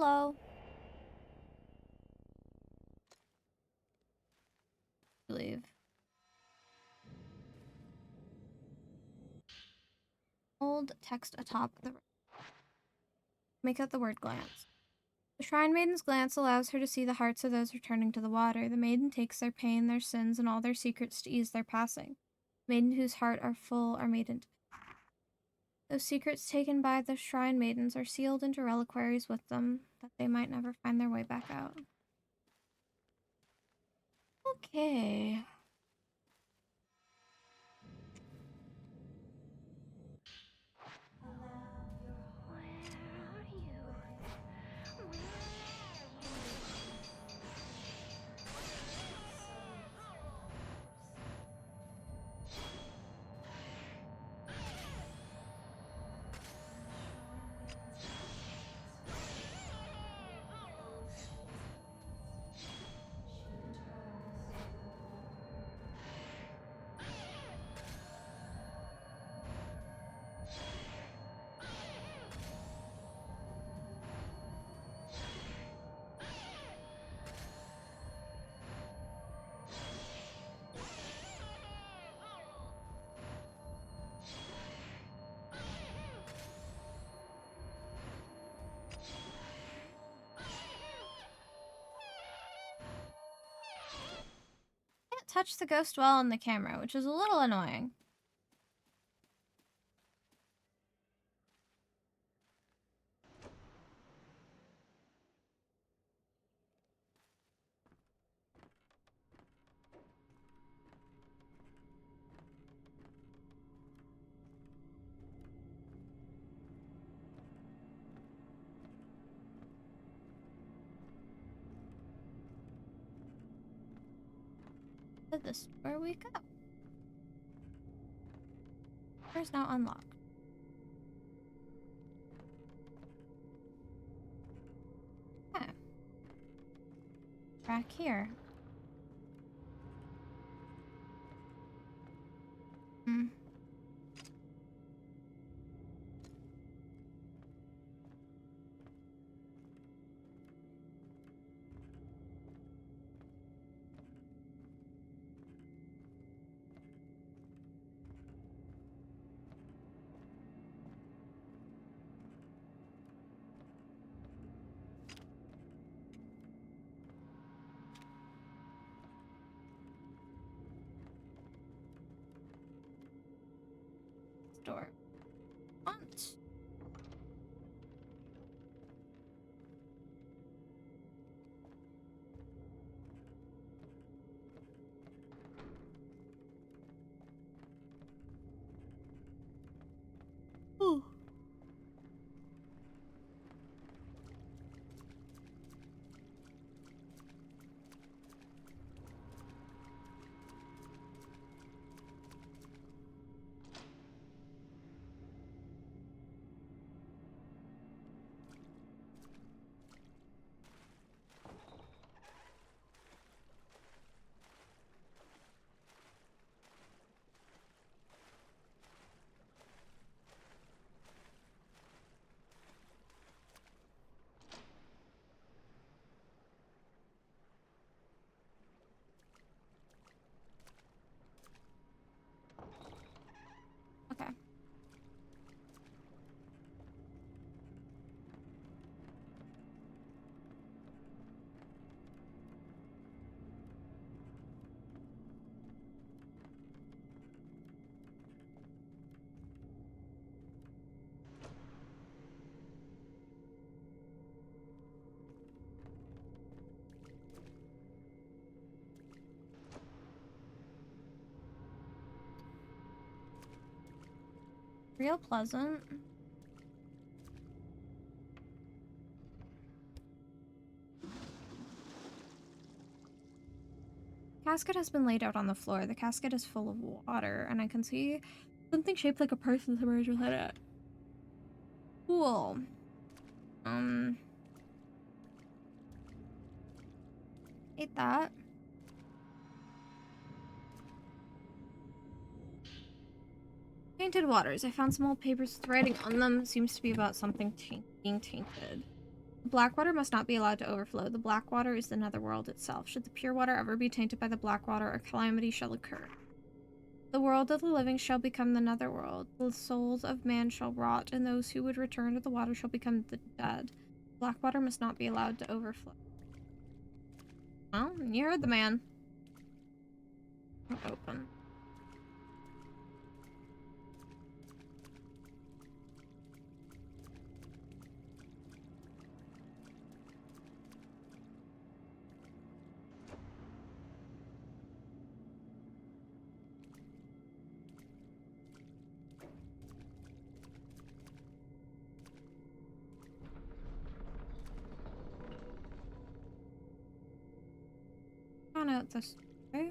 Hello. Leave. Hold text atop the. Make out the word glance. The Shrine Maiden's glance allows her to see the hearts of those returning to the water. The maiden takes their pain, their sins, and all their secrets to ease their passing. Maiden whose heart are full are made into. Those secrets taken by the Shrine Maidens are sealed into reliquaries with them, that they might never find their way back out. Okay. Can't touch the ghost well on the camera, which is a little annoying. To this where we go. Door's now unlocked. Okay. Back here. Hmm. Door. Aunt. Ooh. Okay. Real pleasant. Casket has been laid out on the floor. The casket is full of water, and I can see something shaped like a person submerged within it. Cool. Ate that. Tainted waters. I found some old papers with writing on them. It seems to be about something being tainted. Black water must not be allowed to overflow. The black water is the netherworld itself. Should the pure water ever be tainted by the black water, a calamity shall occur. The world of the living shall become the netherworld. The souls of man shall rot, and those who would return to the water shall become the dead. Black water must not be allowed to overflow. Well, you heard the man. Open. On out this way.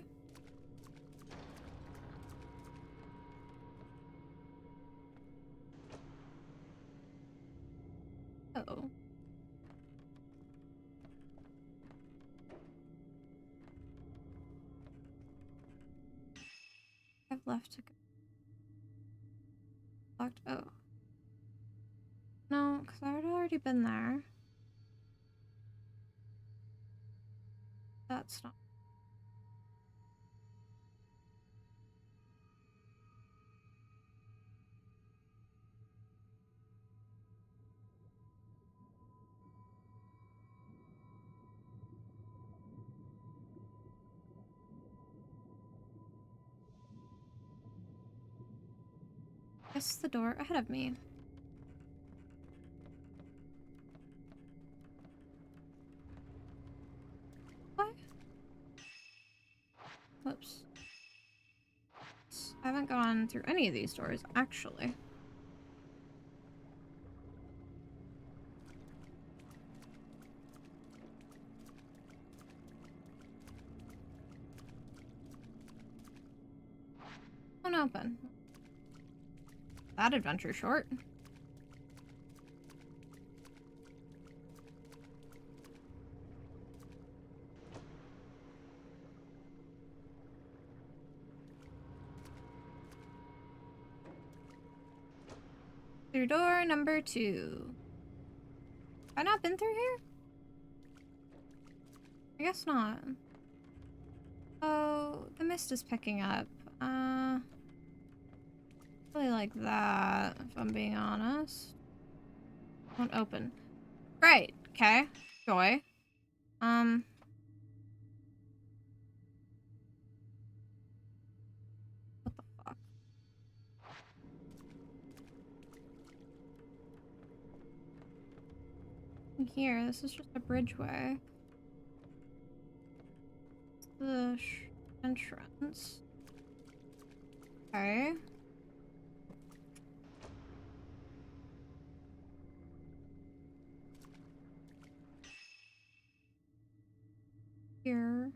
Oh. I've left to go. Locked. Oh. No, because I had already been there. That's not. Guess the door ahead of me. What? Whoops. I haven't gone through any of these doors, actually. Won't open. That adventure short. Through door number 2. Have I not been through here? I guess not. Oh, the mist is picking up. Really like that, if I'm being honest. Won't open. Great. Okay. Joy. What the fuck? Here, this is just a bridgeway. The entrance. Okay. Here.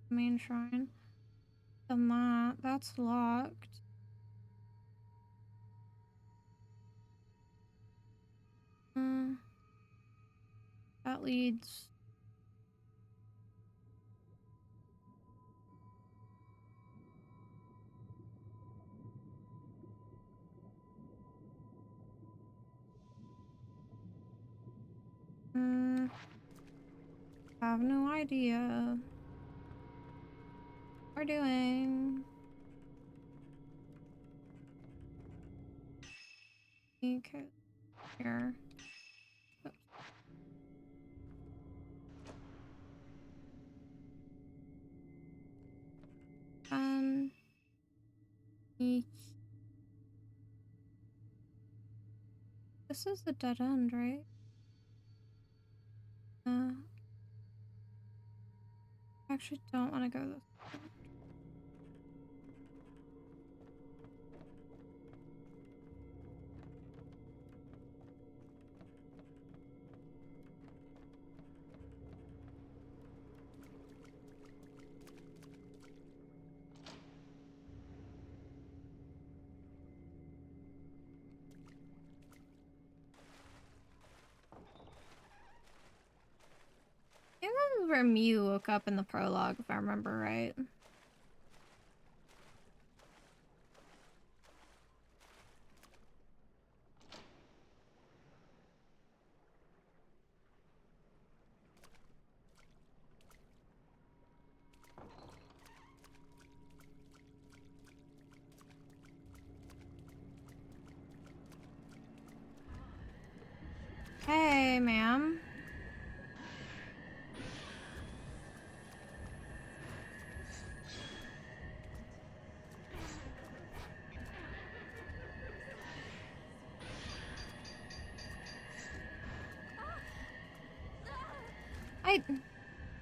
Main shrine. Done that. That's locked. That leads. I have no idea. What we're doing. Okay. Here. Oops. This is the dead end, right? I actually don't want to go this way. This is where Mew woke up in the prologue, if I remember right.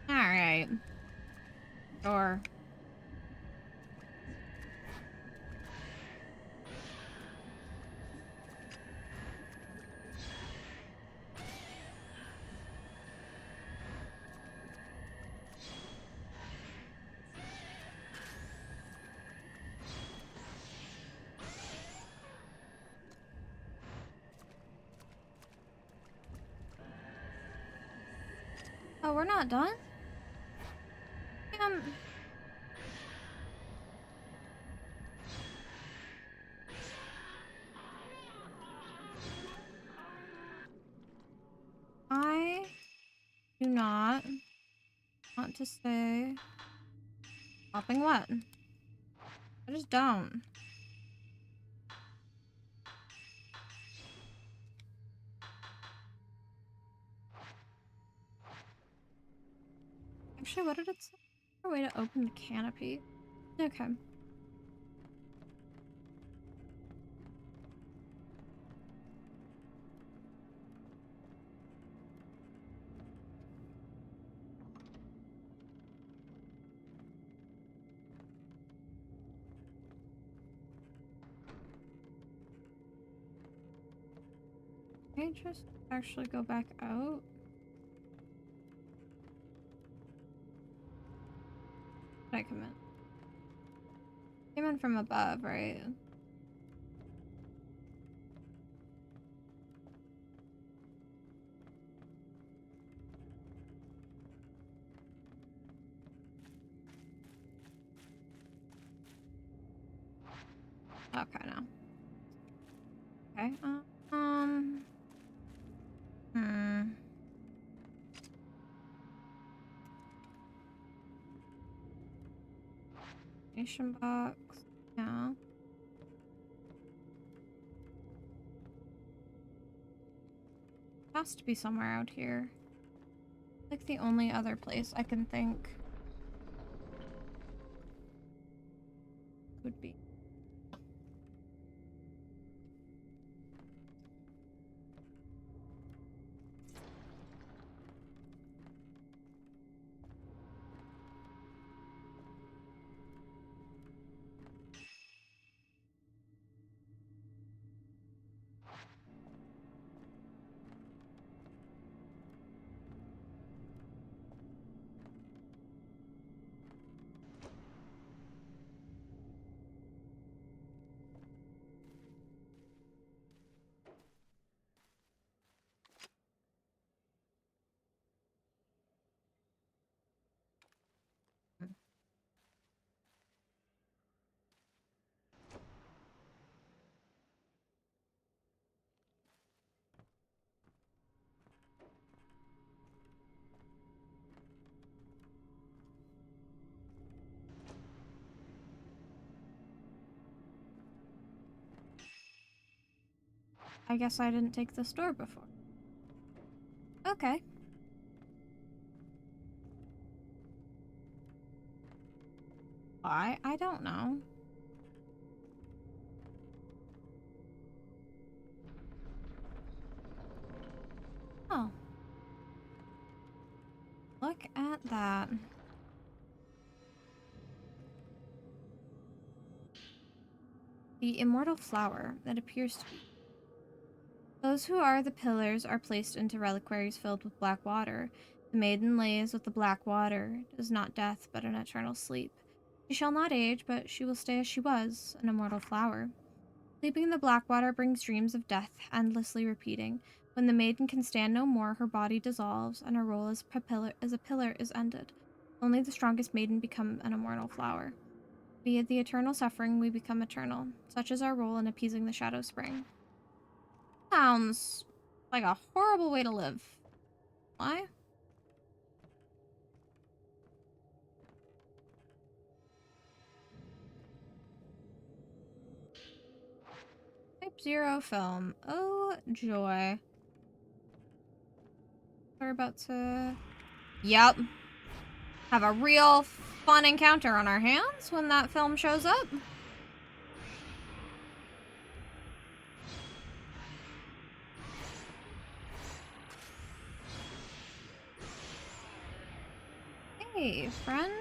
Alright. Sure. Oh, we're not done? I do not want to say popping what? I just don't. Actually, what did it say? Is there a way to open the canopy? Okay. Can I just actually go back out? Did I come in? Came in from above, right? Okay, no. Okay, Nation box. Yeah. Has to be somewhere out here. Like the only other place I can think would be. I guess I didn't take this door before. Okay. Why? I don't know. Oh. Look at that. The immortal flower that appears to be. Those who are the pillars are placed into reliquaries filled with black water. The maiden lays with the black water. It is not death, but an eternal sleep. She shall not age, but she will stay as she was, an immortal flower. Sleeping in the black water brings dreams of death, endlessly repeating. When the maiden can stand no more, her body dissolves, and her role as a pillar is ended. Only the strongest maiden become an immortal flower. Via the eternal suffering, we become eternal. Such is our role in appeasing the Shadow Spring. Sounds like a horrible way to live. Why? Type 0 film. Oh, joy. We're about to... Yep. Have a real fun encounter on our hands when that film shows up. Hey, friend.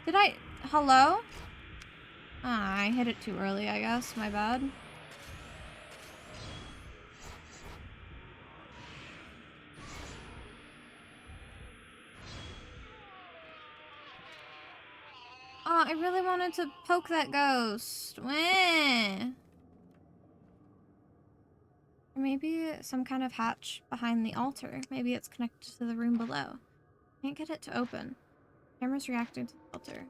Did I... Hello? Ah, I hit it too early, I guess. My bad. Oh, I really wanted to poke that ghost. Wah. Maybe some kind of hatch behind the altar. Maybe it's connected to the room below. Can't get it to open. Camera's reacting to the altar.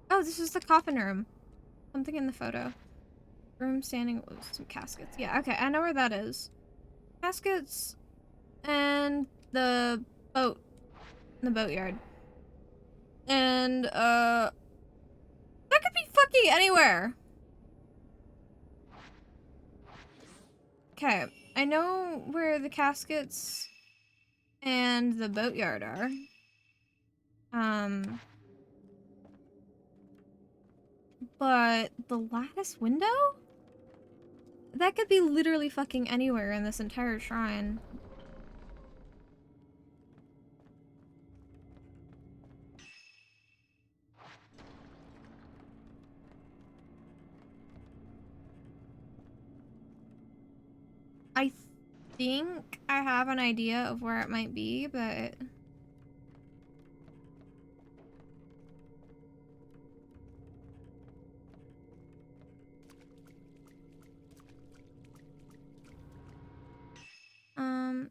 Oh, this is the coffin room. Something in the photo. Room standing with some caskets. Yeah, okay, I know where that is. Caskets and the boat. The boatyard. And, that could be fucking anywhere. Okay, I know where the caskets and the boatyard are. But the lattice window? That could be literally fucking anywhere in this entire shrine. I think I have an idea of where it might be, but...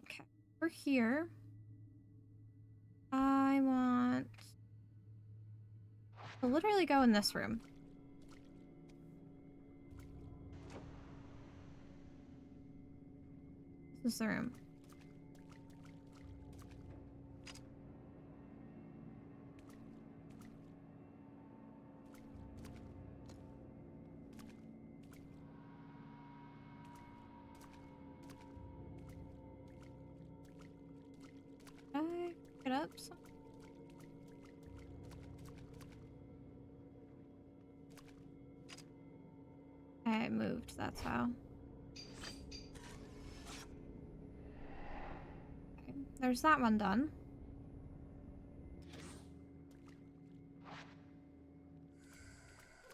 okay. We're here. I want to literally go in this room. This is the room. Did I get up some? I moved, that's how. Okay, there's that one done.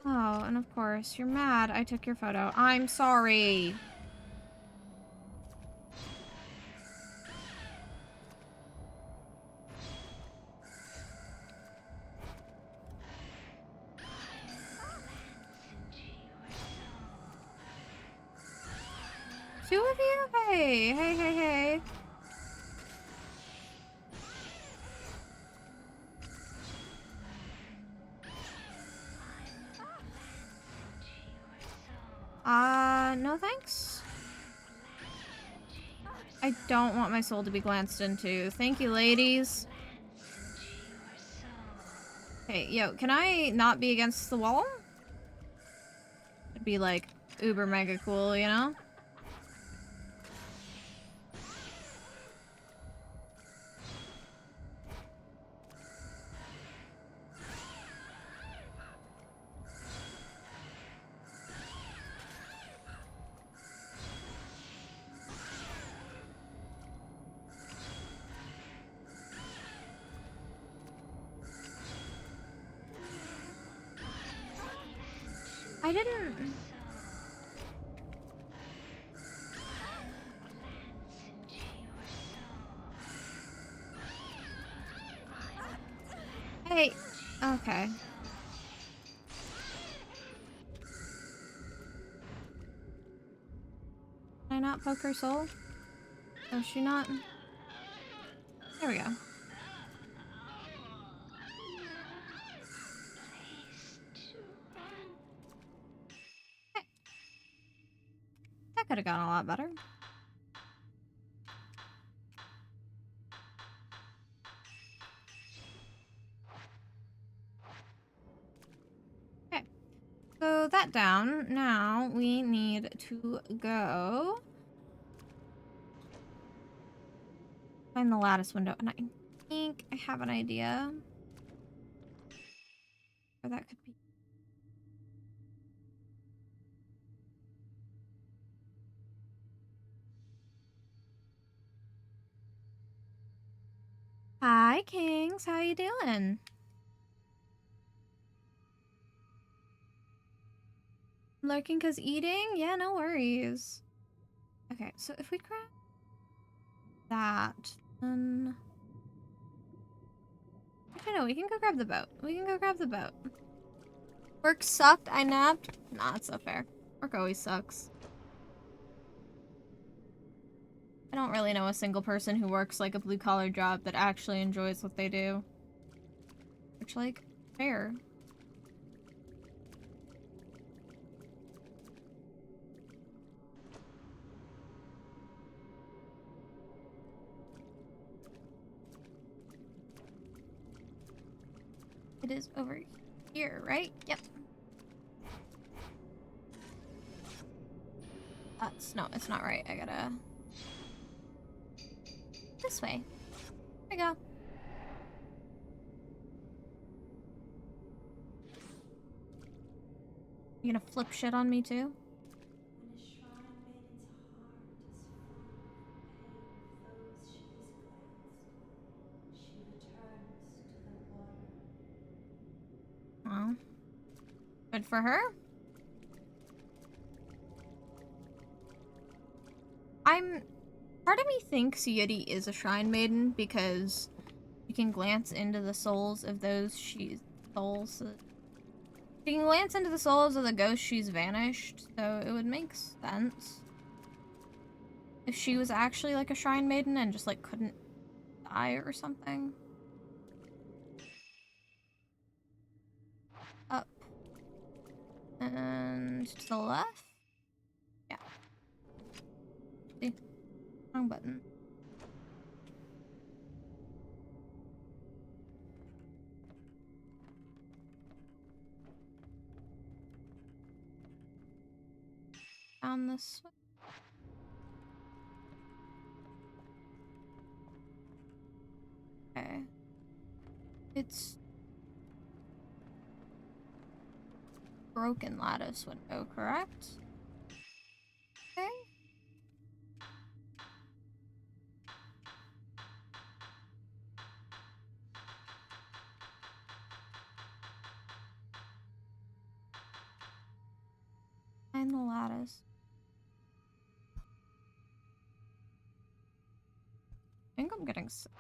Oh, and of course, you're mad I took your photo. I'm sorry. Two of you? Hey, hey, hey, hey. No thanks. I don't want my soul to be glanced into. Thank you, ladies. Hey, yo, can I not be against the wall? It'd be like uber mega cool, you know? I didn't... Hey, okay. Can I not poke her soul? Oh, she not? There we go. Okay. That could have gone a lot better. Okay. So slow that down. Now we need to go find the lattice window, and I think I have an idea where that could be. Hi, Kings. How you doing? Lurking 'cause eating? Yeah, no worries. Okay, so if we grab that, then... Actually, no, we can go grab the boat. We can go grab the boat. Work sucked. I napped. Nah, it's so fair. Work always sucks. I don't really know a single person who works like a blue-collar job that actually enjoys what they do. Which, like, fair. It is over here, right? Yep. No, it's not right. I gotta... This way. There we go. You gonna flip shit on me too? When a shrine maiden's heart is full of pain of those she has cleansed, she returns to the water. Well, good for her. Part of me thinks Yuri is a shrine maiden because you can glance into the souls of those You can glance into the souls of the ghosts she's vanished, so it would make sense if she was actually like a shrine maiden and just like couldn't die or something. Up and to the left. Yeah. See? Wrong button. Down this way. Okay. It's broken lattice window, correct? Okay. Find the lattice. I think I'm getting sick.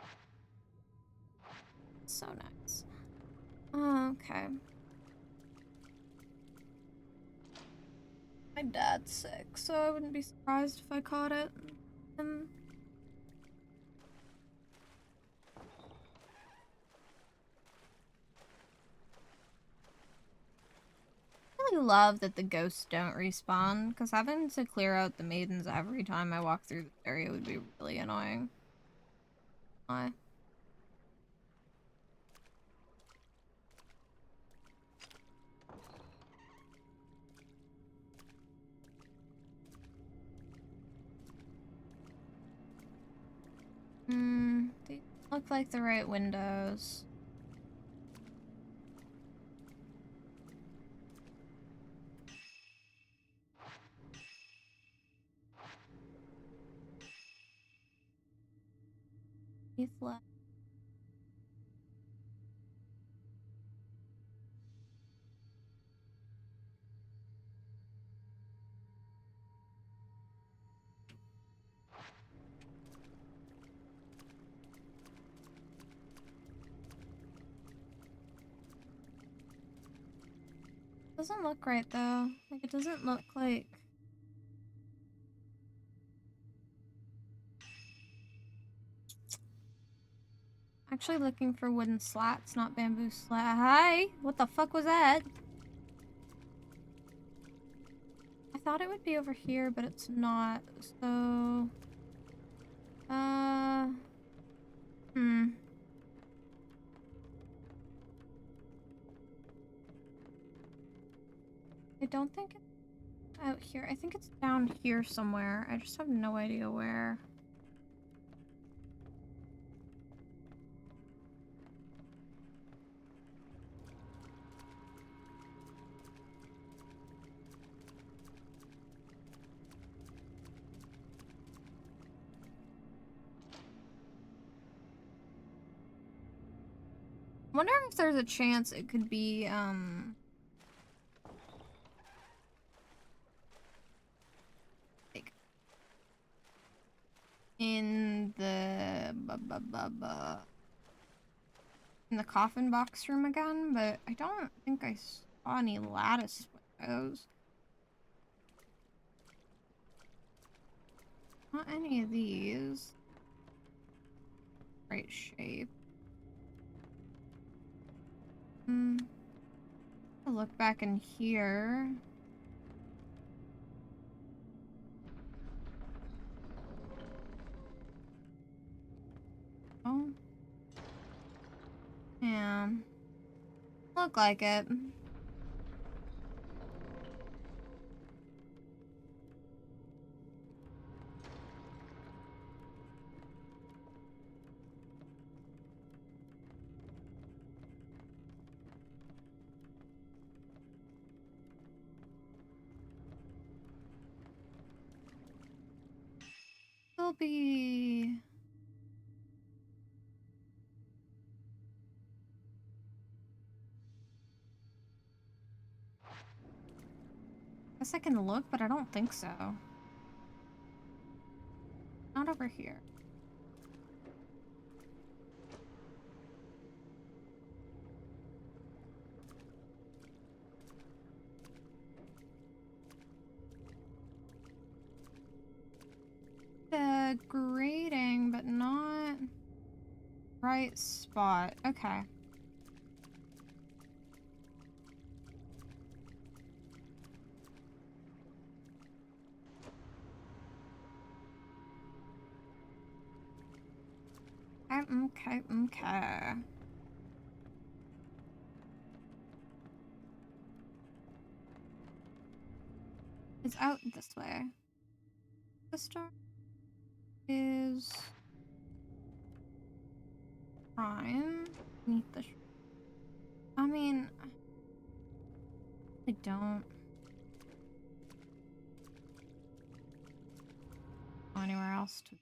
So nice. Okay. My dad's sick, so I wouldn't be surprised if I caught it. I really love that the ghosts don't respawn, because having to clear out the maidens every time I walk through this area would be really annoying. Why? They look like the right windows. Keith left. Doesn't look right though. Like it doesn't look like. Actually looking for wooden slats, not bamboo slat. Hi! What the fuck was that? I thought it would be over here, but it's not. So... I I don't think it's out here. I think it's down here somewhere. I just have no idea where. Wondering if there's a chance it could be, like, in the, in the coffin box room again, but I don't think I saw any lattice windows. Not any of these. Right shape. I'll look back in here. Oh. Yeah. Look like it. Will be. Guess I can look, but I don't think so. Not over here. The grating, but not right spot. Okay. Okay. It's out this way. This door is prime beneath the. I mean, I don't go anywhere else to.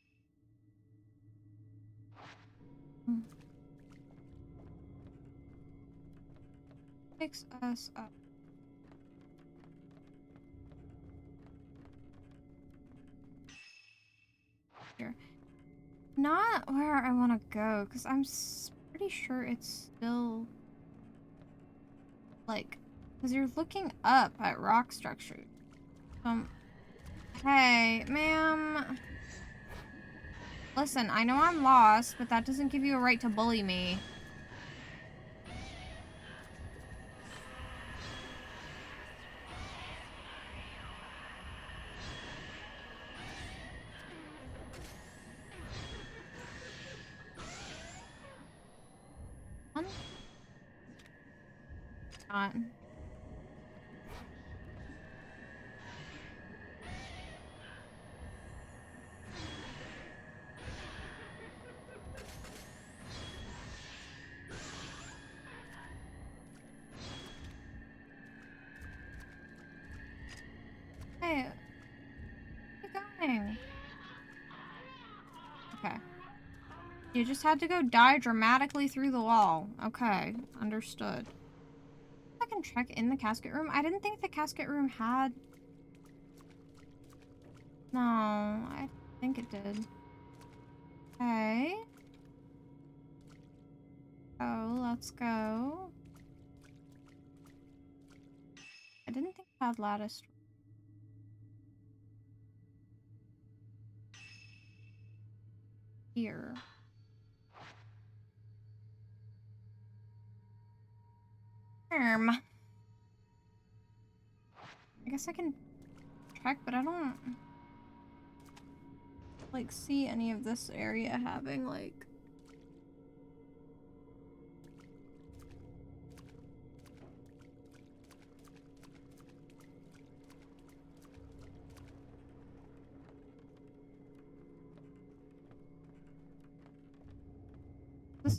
Takes us up. Here. Not where I want to go, because I'm pretty sure it's still like, because you're looking up at rock structures. Hey, ma'am. Listen, I know I'm lost, but that doesn't give you a right to bully me. Not. Hey, where are you going? Okay. You just had to go die dramatically through the wall. Okay, understood. I can check in the casket room. I didn't think the casket room had. No, I think it did. Okay. Oh, let's go. I didn't think it had lattice. Here. I guess I can check, but I don't like see any of this area having like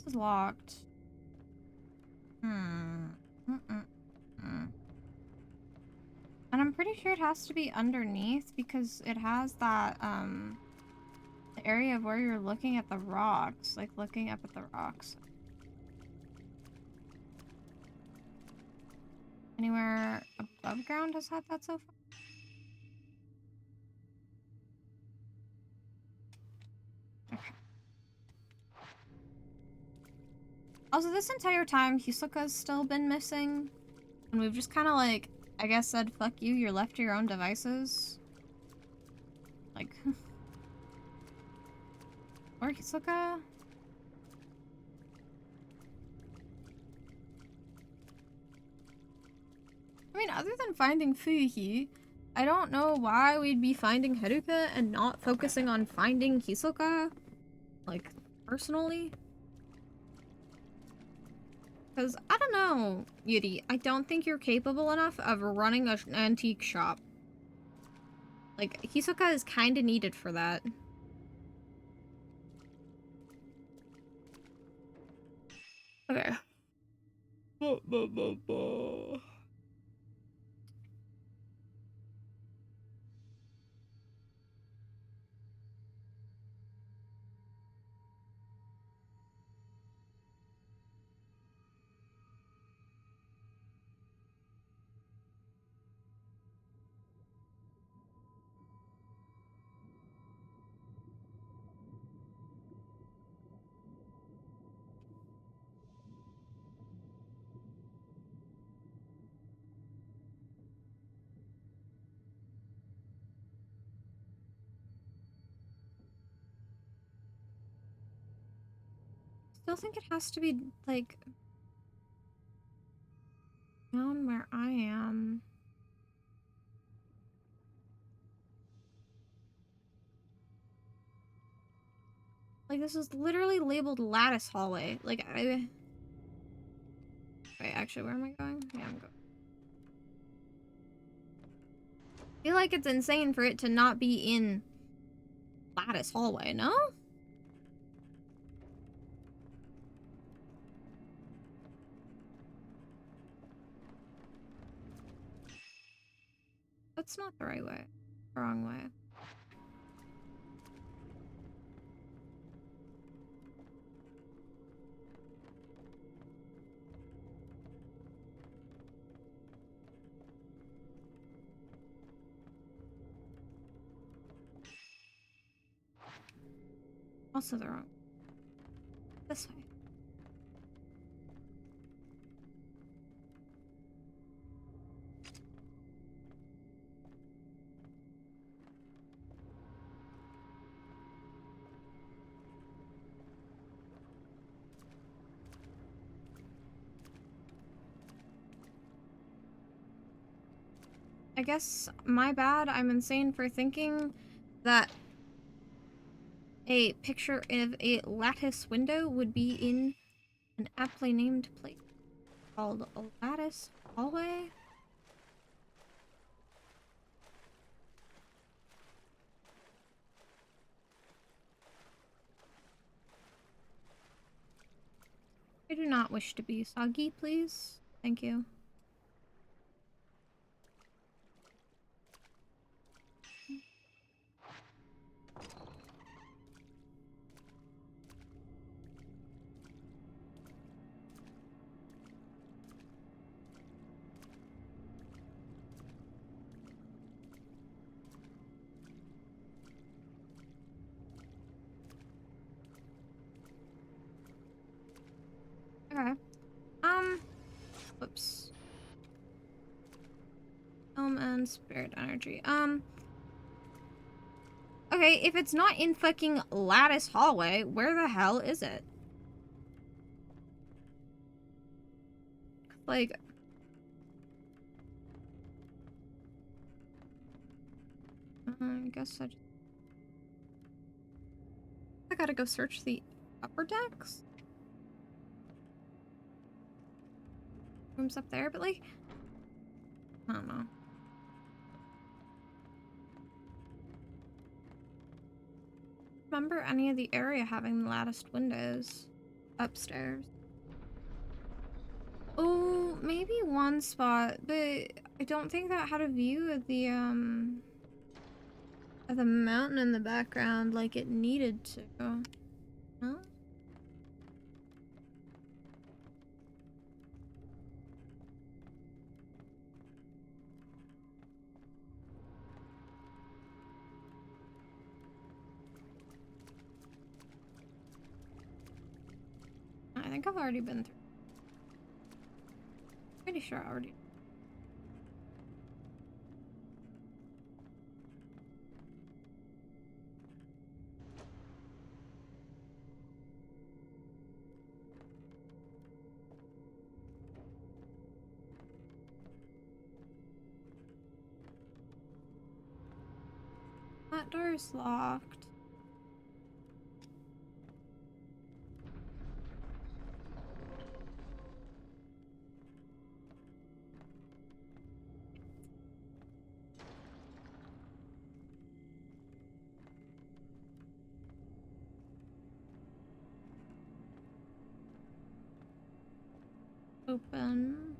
is locked. And I'm pretty sure it has to be underneath because it has that, the area of where you're looking at the rocks. Like, looking up at the rocks. Anywhere above ground has had that so far? Okay. Also, this entire time, Hisoka's still been missing. And we've just kind of, like, I guess said, fuck you, you're left to your own devices. Like... Or Hisoka? I mean, other than finding Fuuhi, I don't know why we'd be finding Haruka and not focusing on finding Hisoka. Like, personally. Because, I don't know, Yuri, I don't think you're capable enough of running an antique shop. Like, Hisoka is kinda needed for that. Okay. Still think it has to be, like, down where I am. Like, this is literally labeled lattice hallway. Like, Wait, actually, where am I going? Yeah, I'm going. I feel like it's insane for it to not be in lattice hallway, no? That's not the right way. The wrong way. Also the wrong. This way. I guess my bad. I'm insane for thinking that a picture of a lattice window would be in an aptly named place called a lattice hallway. I do not wish to be soggy, please. Thank you. Okay. Whoops. And spirit energy. Okay, if it's not in fucking lattice hallway, where the hell is it? Like... I guess I gotta go search the upper decks? Rooms up there, but like... I don't know. Remember any of the area having latticed windows? upstairs. Oh, maybe one spot, but I don't think that had a view of the mountain in the background like it needed to. No? I think I've already been through. Pretty sure I already. That door is locked. Open.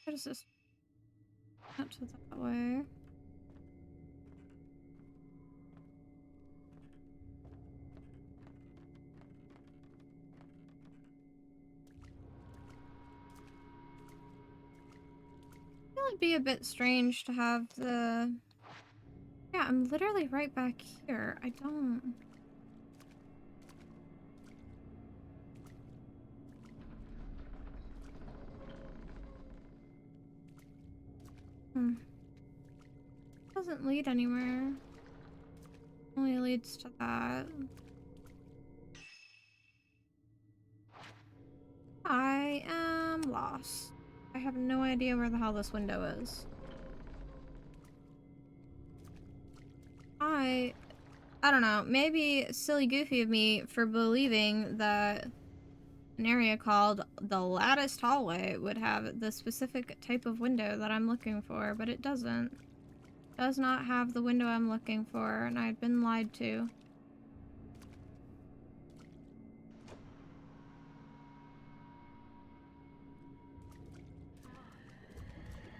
What is this? Not to that way. I feel it'd be a bit strange to have the... Yeah, I'm literally right back here. I don't... Doesn't lead anywhere. Only leads to that. I am lost. I have no idea where the hell this window is. I don't know. Maybe silly goofy of me for believing that an area called the latticed hallway would have the specific type of window that I'm looking for, but it doesn't. It does not have the window I'm looking for, and I've been lied to.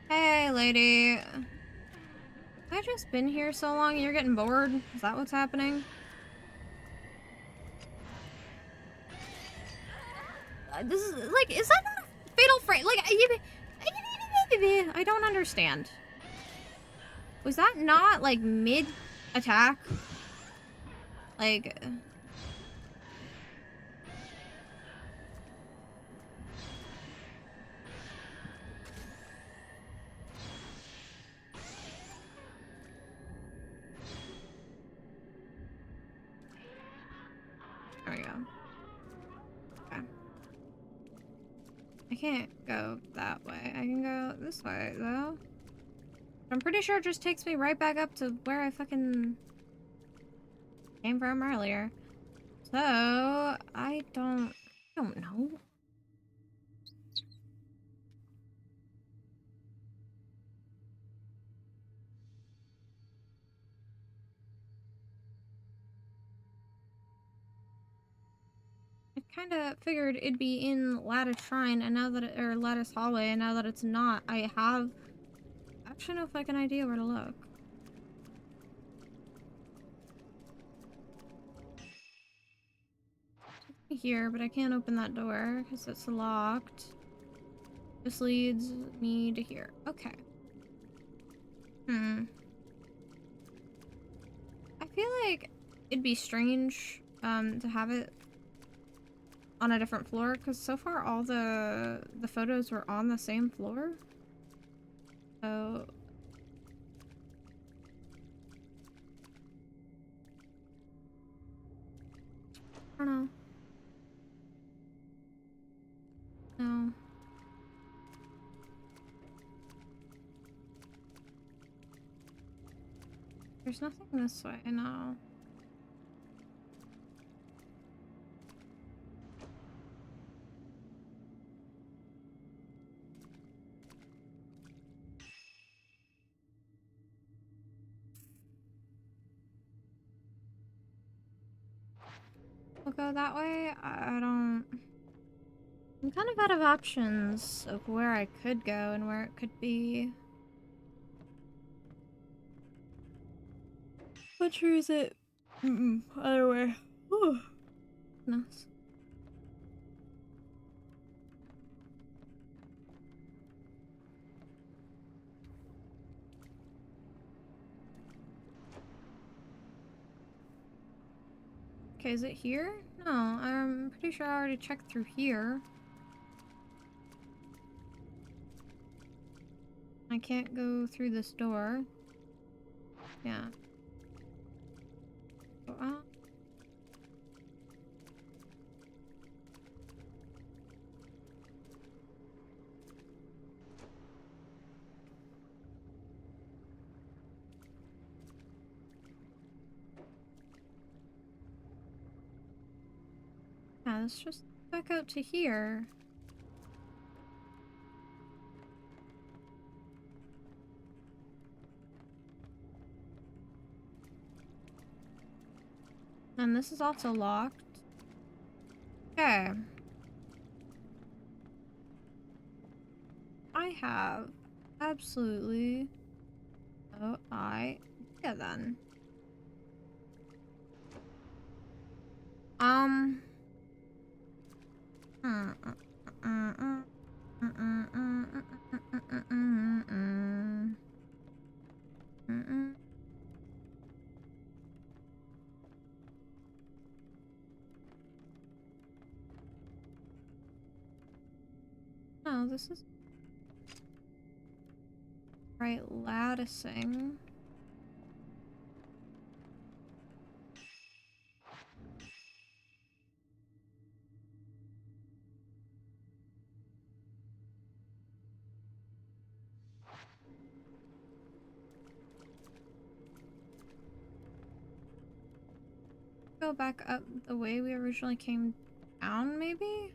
Hey, lady. I just been here so long, you're getting bored? Is that what's happening? This is, like, is that not a fatal frame? Like, I don't understand. Was that not, like, mid-attack? Like... There we go. Okay. I can't go that way. I can go this way, though. I'm pretty sure it just takes me right back up to where I fucking came from earlier. So, I don't know. I kind of figured it'd be in Lattice Shrine, and now that or Lattice Hallway, and now that it's not, I have actually no fucking idea where to look. It's here, but I can't open that door because it's locked. This leads me to here. Okay. I feel like it'd be strange to have it on a different floor, because so far all the photos were on the same floor. So I don't know. No. There's nothing this way, no. We'll go that way. I don't... I'm kind of out of options of where I could go and where it could be. Which is it? Other way. Whew. Goodness. Okay, is it here? No, I'm pretty sure I already checked through here. I can't go through this door. Yeah. Go out. Yeah, let's just back out to here. And this is also locked. Okay. I have absolutely no idea then. No, this is right latticing. Go back up the way we originally came down, maybe?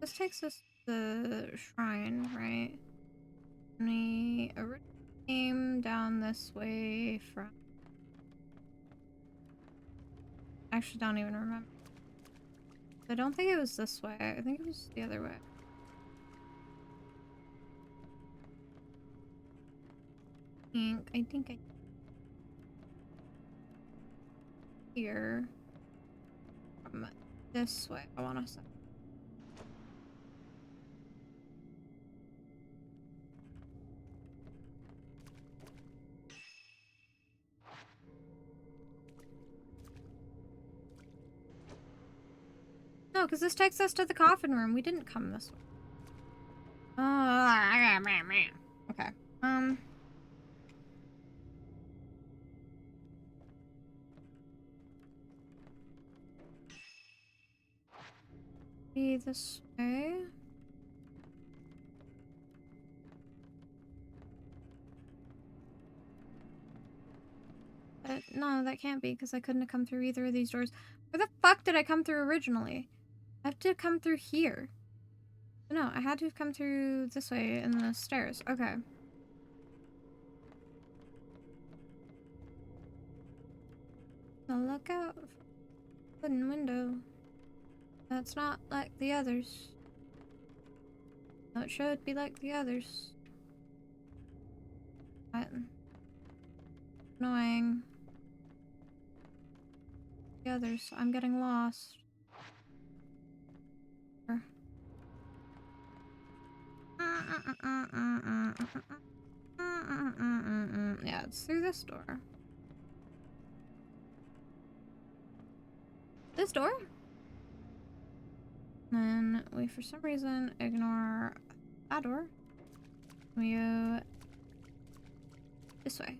This takes us to the shrine, right? And we originally came down this way from... I actually don't even remember. I don't think it was this way. I think it was the other way. I think here from this way, I want to say. No, because this takes us to the coffin room. We didn't come this way. Okay. Be this way. No, that can't be because I couldn't have come through either of these doors. Where the fuck did I come through originally? I have to come through here. No, I had to have come through this way in the stairs. Okay. Now look out for the wooden window. That's not like the others. No, it should be like the others. What? Annoying. The others. I'm getting lost. Yeah, it's through this door. This door? Then we, for some reason, ignore that door. We go this way.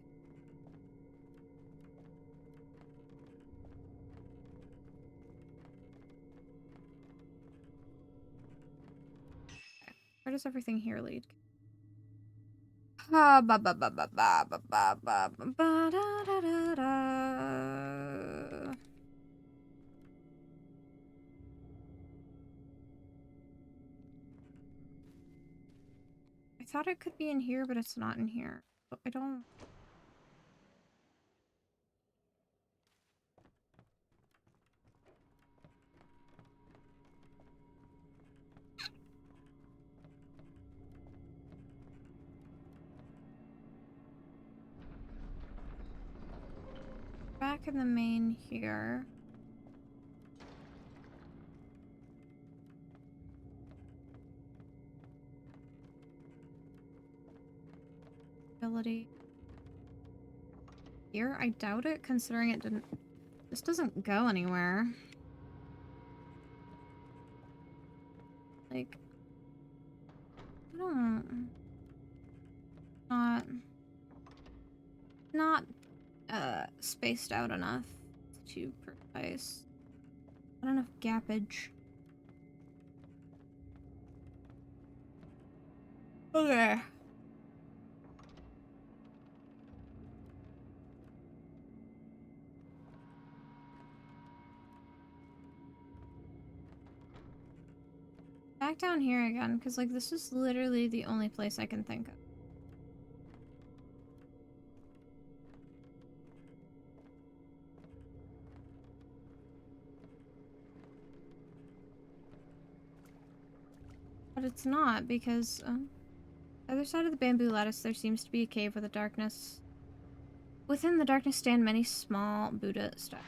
Okay. Where does everything here lead? Ba ba ba ba ba ba ba ba ba ba da da da da. I thought it could be in here, but it's not in here. But I don't. Back in the main here. Ability. Here? I doubt it, considering it didn't... This doesn't go anywhere. Like... I don't... Not... spaced out enough to precise. Not enough gappage. Okay. Back down here again, because, like, this is literally the only place I can think of. But it's not, because, other side of the bamboo lattice, there seems to be a cave with a darkness. Within the darkness stand many small Buddha statues.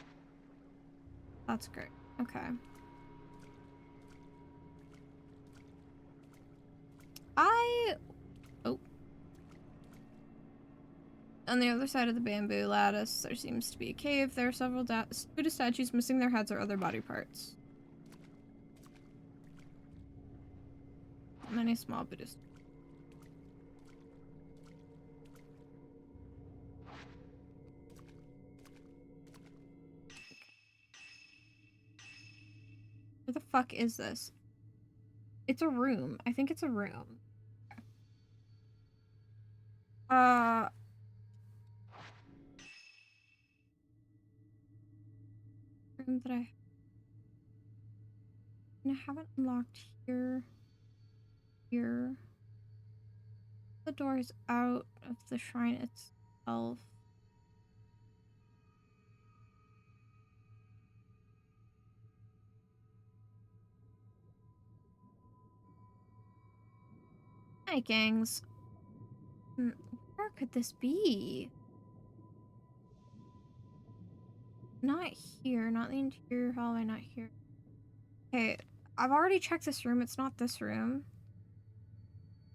That's great. Okay. Oh. On the other side of the bamboo lattice, there seems to be a cave. There are several Buddha statues missing their heads or other body parts. Many small Buddhist. Where the fuck is this? It's a room. I think it's a room. Room that I haven't unlocked here. Here. The door is out of the shrine itself. Hi, gangs. Where could this be? Not here. Not the interior hallway. Not here. Okay, I've already checked this room. It's not this room.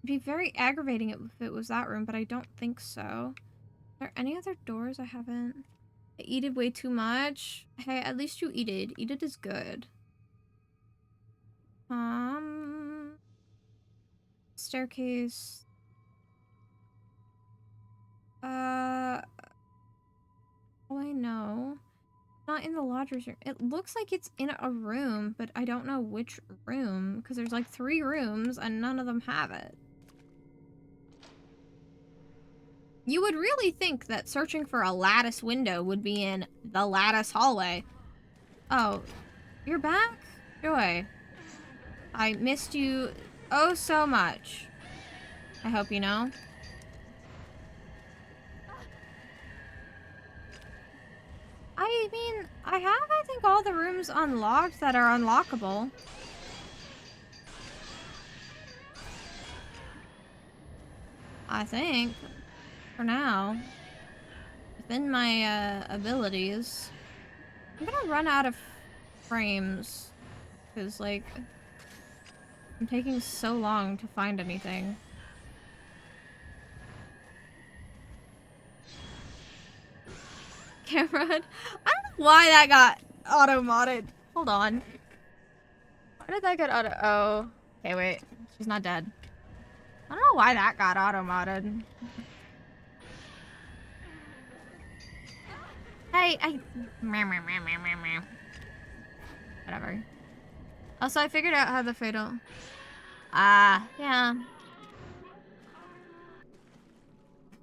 It'd be very aggravating if it was that room, but I don't think so. Are there any other doors I haven't... I eated way too much. Hey, at least you eated. Eated is good. Staircase. Oh, I know. Not in the lodger's room. It looks like it's in a room, but I don't know which room, because there's like 3 rooms and none of them have it. You would really think that searching for a lattice window would be in the lattice hallway. Oh, you're back? Joy. I missed you oh so much. I hope you know. I mean, I have, I think, all the rooms unlocked that are unlockable. I think. For now. Within my, abilities. I'm gonna run out of frames. Because, like, I'm taking so long to find anything. Cameron, I don't know why that got auto-modded. Hold on. Why did that get auto- oh. Okay, wait. She's not dead. I don't know why that got auto-modded. Hey, whatever. Also, I figured out how the fatal... yeah.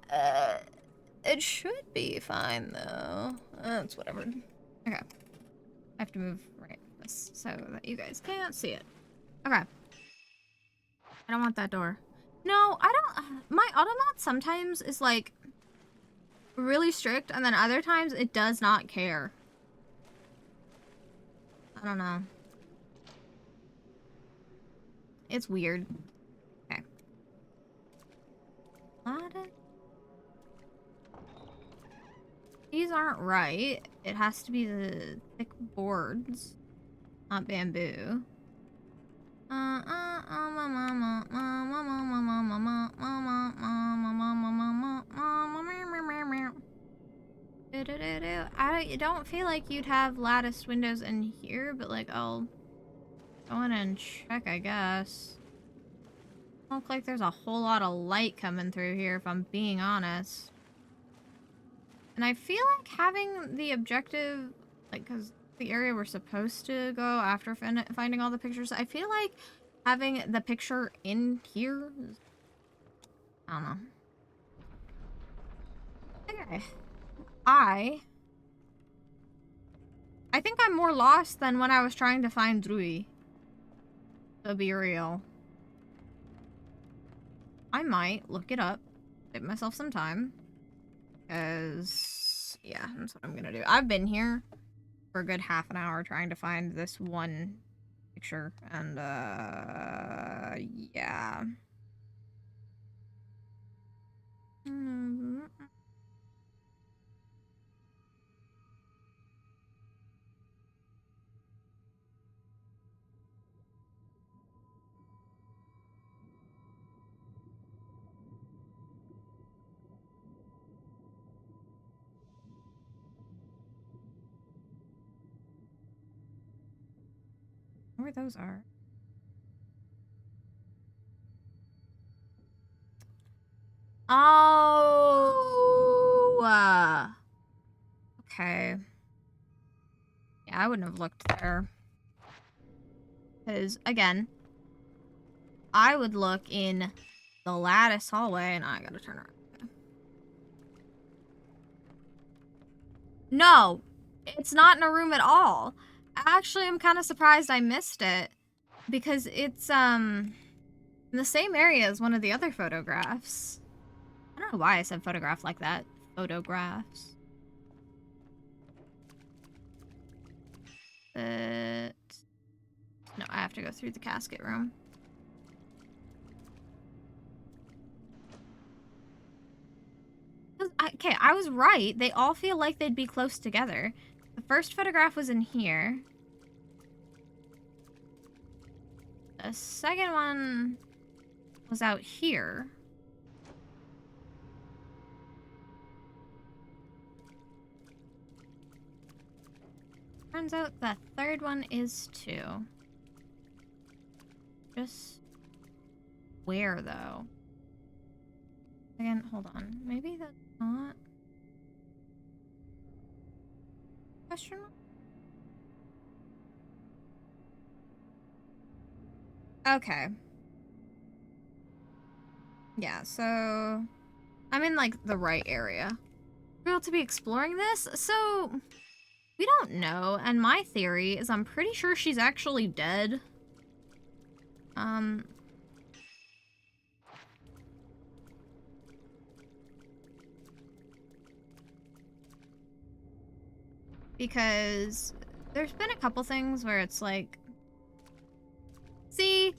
It should be fine though. It's whatever. Okay. I have to move right this so that you guys can't see it. Okay. I don't want that door. No, I don't. My Automat sometimes is like really strict, and then other times it does not care. I don't know. It's weird. Okay. These aren't right. It has to be the thick boards, not bamboo. I don't feel like you'd have latticed windows in here, but like I'll go in and check, I guess. Look like there's a whole lot of light coming through here, if I'm being honest. And I feel like having the objective, like, because the area we're supposed to go after finding all the pictures, I feel like having the picture in here is, I don't know. Okay. I think I'm more lost than when I was trying to find Drui. To be real. I might look it up. Give myself some time. Because, yeah, that's what I'm gonna do. I've been here for a good half an hour trying to find this one picture. And, yeah. Where those are. Oh, okay. Yeah, I wouldn't have looked there. Because, again, I would look in the lattice hallway, and I gotta turn around. No, it's not in a room at all. Actually, I'm kind of surprised I missed it. Because it's, in the same area as one of the other photographs. I don't know why I said photograph like that. Photographs. But... no, I have to go through the casket room. Okay, I was right. They all feel like they'd be close together. The first photograph was in here. The second one was out here. Turns out the third one is too. Just where though? Again, hold on. Maybe that's not. Question mark? Okay. Yeah, so I'm in like the right area. We're able to be exploring this, so we don't know. And my theory is I'm pretty sure she's actually dead. Because there's been a couple things where it's like, see?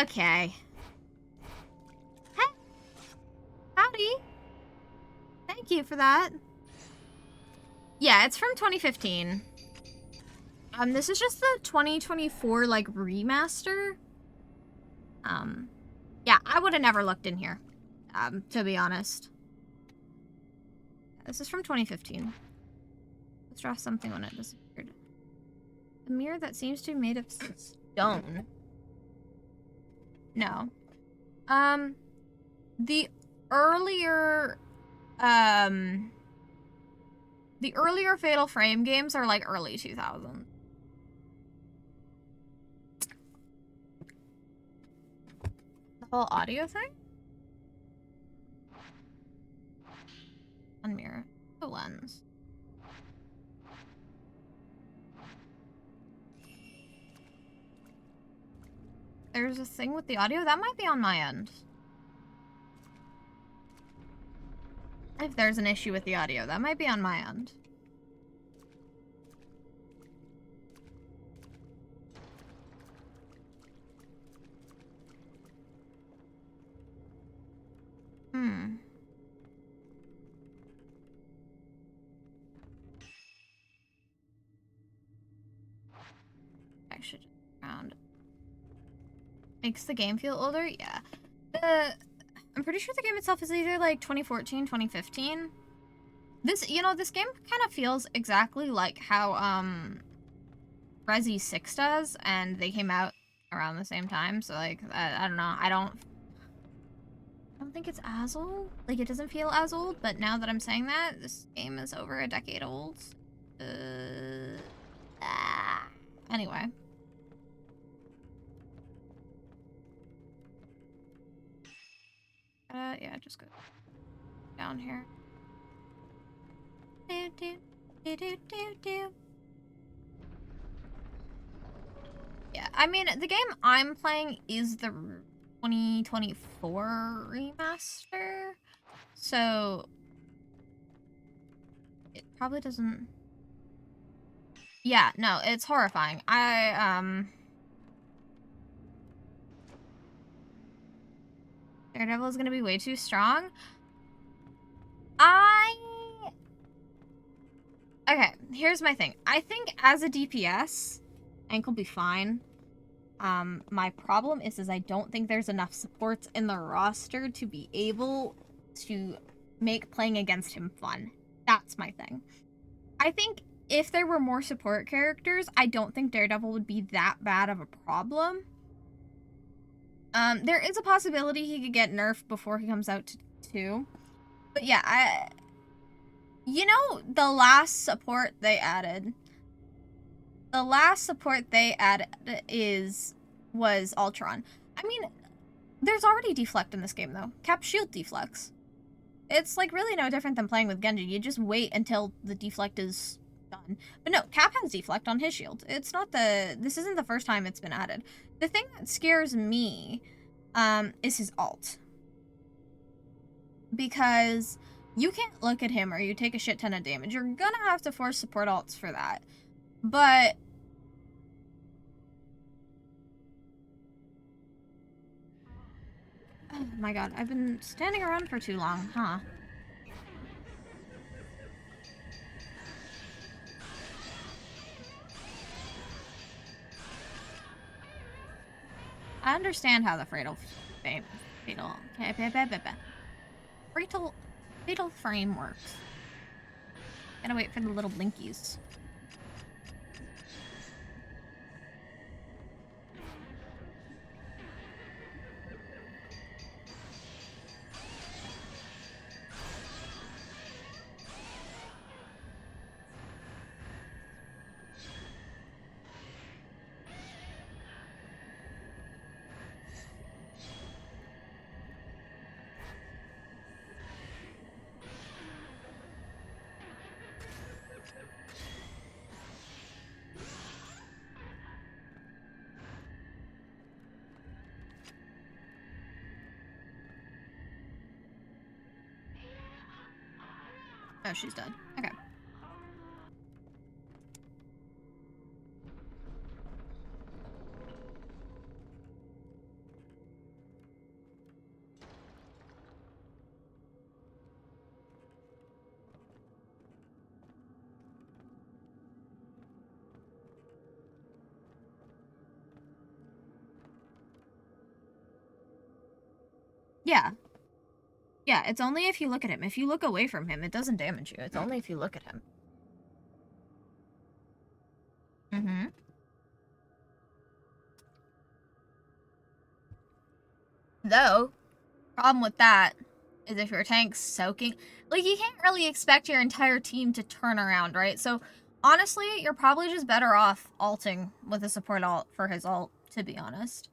Okay. Hey. Howdy. Thank you for that. Yeah, it's from 2015. This is just the 2024, like, remaster. Yeah, I would have never looked in here, to be honest. This is from 2015. Let's draw something when it disappeared. A mirror that seems to be made of stone. No. The earlier Fatal Frame games are like early 2000s. The whole audio thing? lens. There's a thing with the audio? That might be on my end. If there's an issue with the audio, that might be on my end. I should just round. Makes the game feel older? Yeah. I'm pretty sure the game itself is either like 2014, 2015. This, you know, this game kind of feels exactly like how Resi 6 does, and they came out around the same time. So like, I don't know. I don't think it's as old. Like, it doesn't feel as old. But now that I'm saying that, this game is over a decade old. Anyway. Yeah, just go down here. Do, do, do, do, do, do. Yeah, I mean, the game I'm playing is the 2024 remaster, so it probably doesn't... Yeah, no, it's horrifying. Daredevil is gonna be way too strong. Okay, here's my thing. I think as a DPS, Hank will be fine. My problem is I don't think there's enough supports in the roster to be able to make playing against him fun. That's my thing. I think if there were more support characters, I don't think Daredevil would be that bad of a problem. There is a possibility he could get nerfed before he comes out to 2. But yeah, you know, the last support they added was Ultron. I mean, there's already deflect in this game though. Cap shield deflects. It's like really no different than playing with Genji. You just wait until the deflect is done. But no, Cap has deflect on his shield. This isn't the first time it's been added. The thing that scares me is his ult. Because you can't look at him or you take a shit ton of damage. You're gonna have to force support ults for that. But oh my god, I've been standing around for too long, huh? I understand how the fatal frame works. Gotta wait for the little blinkies. Oh, she's dead. Okay. Yeah. Yeah, it's only if you look at him. If you look away from him, it doesn't damage you. It's only if you look at him. Mm-hmm. Though, problem with that is if your tank's soaking... Like, you can't really expect your entire team to turn around, right? So, honestly, you're probably just better off ulting with a support ult for his ult, to be honest.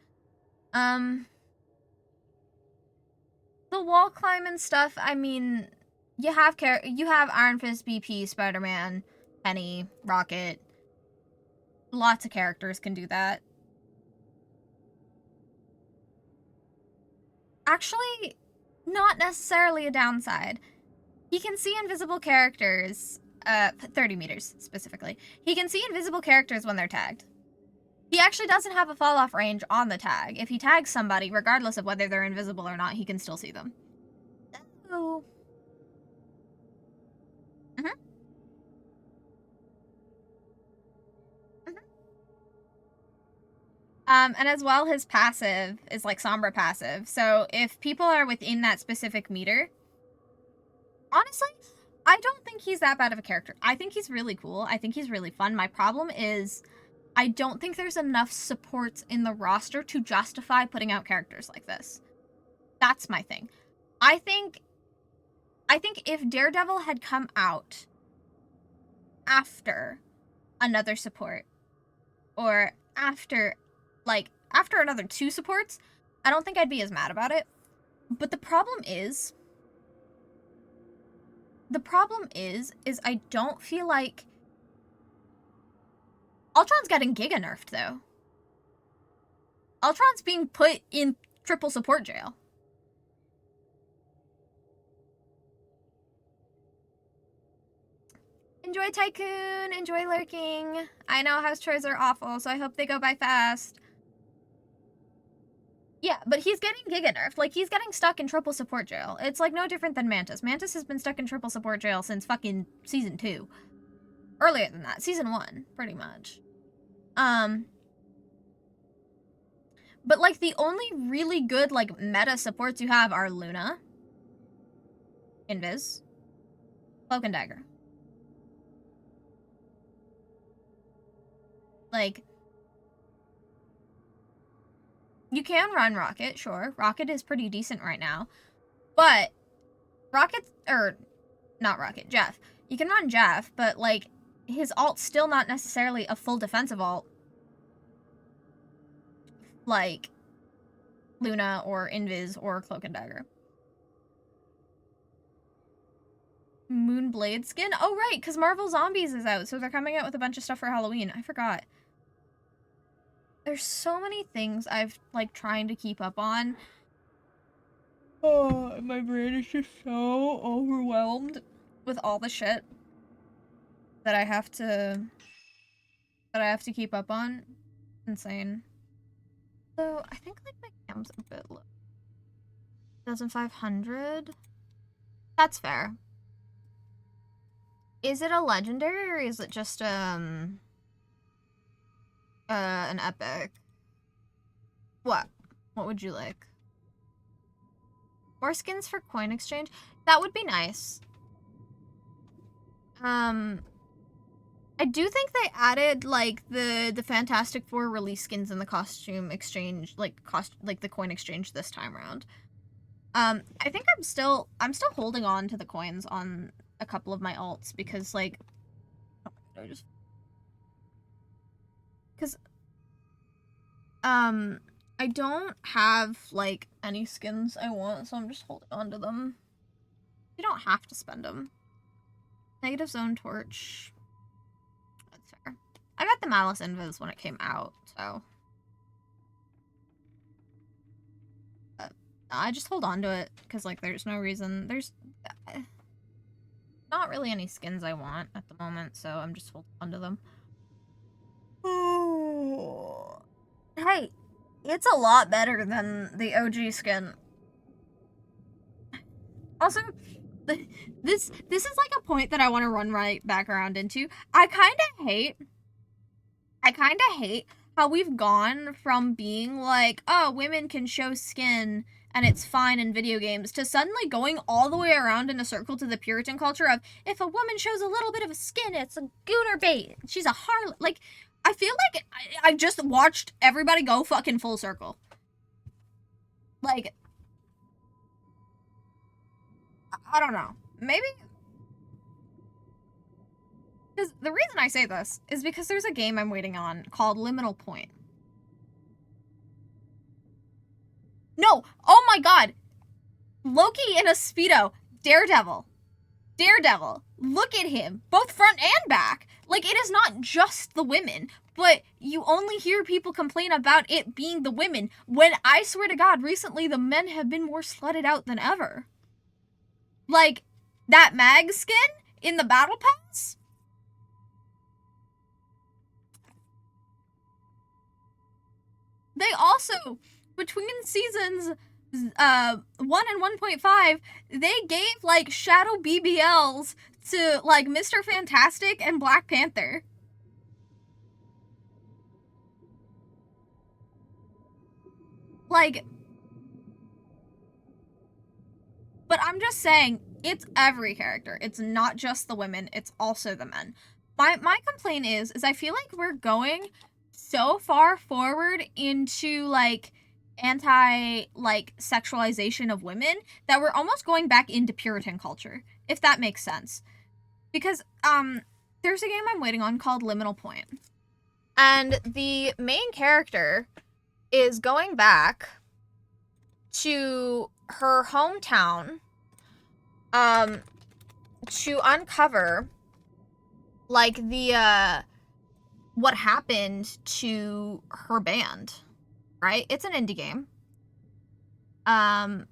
The wall climb and stuff, I mean, you have Iron Fist, BP, Spider-Man, Penny, Rocket. Lots of characters can do that. Actually, not necessarily a downside. He can see invisible characters, 30 meters specifically. He can see invisible characters when they're tagged. He actually doesn't have a fall-off range on the tag. If he tags somebody, regardless of whether they're invisible or not, he can still see them. Oh. And as well, his passive is like Sombra passive. So if people are within that specific meter, honestly, I don't think he's that bad of a character. I think he's really cool. I think he's really fun. My problem is I don't think there's enough supports in the roster to justify putting out characters like this. That's my thing. I think if Daredevil had come out after another support, or after another 2 supports, I don't think I'd be as mad about it. But the problem is I don't feel like Ultron's getting giga nerfed though. Ultron's being put in triple support jail. Enjoy Tycoon, enjoy lurking. I know house chores are awful, so I hope they go by fast. Yeah, but he's getting giga nerfed. Like, he's getting stuck in triple support jail. It's like no different than Mantis. Mantis has been stuck in triple support jail since fucking season 2. Earlier than that, season 1, pretty much. But like the only really good like meta supports you have are Luna, Invis, Cloak and Dagger. Like, you can run Rocket, sure. Rocket is pretty decent right now. But Jeff. You can run Jeff, but like his ult's still not necessarily a full defensive ult. Like Luna or Invis or Cloak and Dagger. Moonblade skin? Oh, right, because Marvel Zombies is out, so they're coming out with a bunch of stuff for Halloween. I forgot. There's so many things I've, like, trying to keep up on. Oh, my brain is just so overwhelmed with all the shit that I have to keep up on. Insane. So, I think, like, my cam's a bit low. 1,500? That's fair. Is it a legendary, or is it just, an epic? What? What would you like? More skins for coin exchange? That would be nice. I do think they added, like, the Fantastic Four release skins in the costume exchange, like, the coin exchange this time around. I think I'm still holding on to the coins on a couple of my alts because, like, I don't have, like, any skins I want, so I'm just holding on to them. You don't have to spend them. Negative Zone Torch. That's fair. I got the Malice Invis when it came out, so. I just hold on to it, because, like, there's no reason. There's not really any skins I want at the moment, so I'm just holding on to them. Oh. Hey, it's a lot better than the OG skin. Also, this is like a point that I want to run right back around into. I kind of hate how we've gone from being like, oh, women can show skin and it's fine in video games, to suddenly going all the way around in a circle to the Puritan culture of, if a woman shows a little bit of a skin, it's a gooner bait. She's a harlot. Like, I feel like I just watched everybody go fucking full circle. Like, I don't know. Maybe. Because the reason I say this is because there's a game I'm waiting on called Liminal Point. No! Oh my god! Loki in a Speedo. Daredevil. Daredevil, look at him, both front and back. Like, it is not just the women, but you only hear people complain about it being the women, when I swear to God, recently the men have been more slutted out than ever. Like, that mag skin in the battle pass? They also, between seasons 1 and 1.5, they gave, like, shadow BBLs to, like, Mr. Fantastic and Black Panther. Like, but I'm just saying, it's every character. It's not just the women, it's also the men. My complaint is I feel like we're going so far forward into, like, anti, like, sexualization of women that we're almost going back into Puritan culture, if that makes sense. Because, there's a game I'm waiting on called Liminal Point. And the main character is going back to her hometown, to uncover, like, the, what happened to her band, right? It's an indie game. And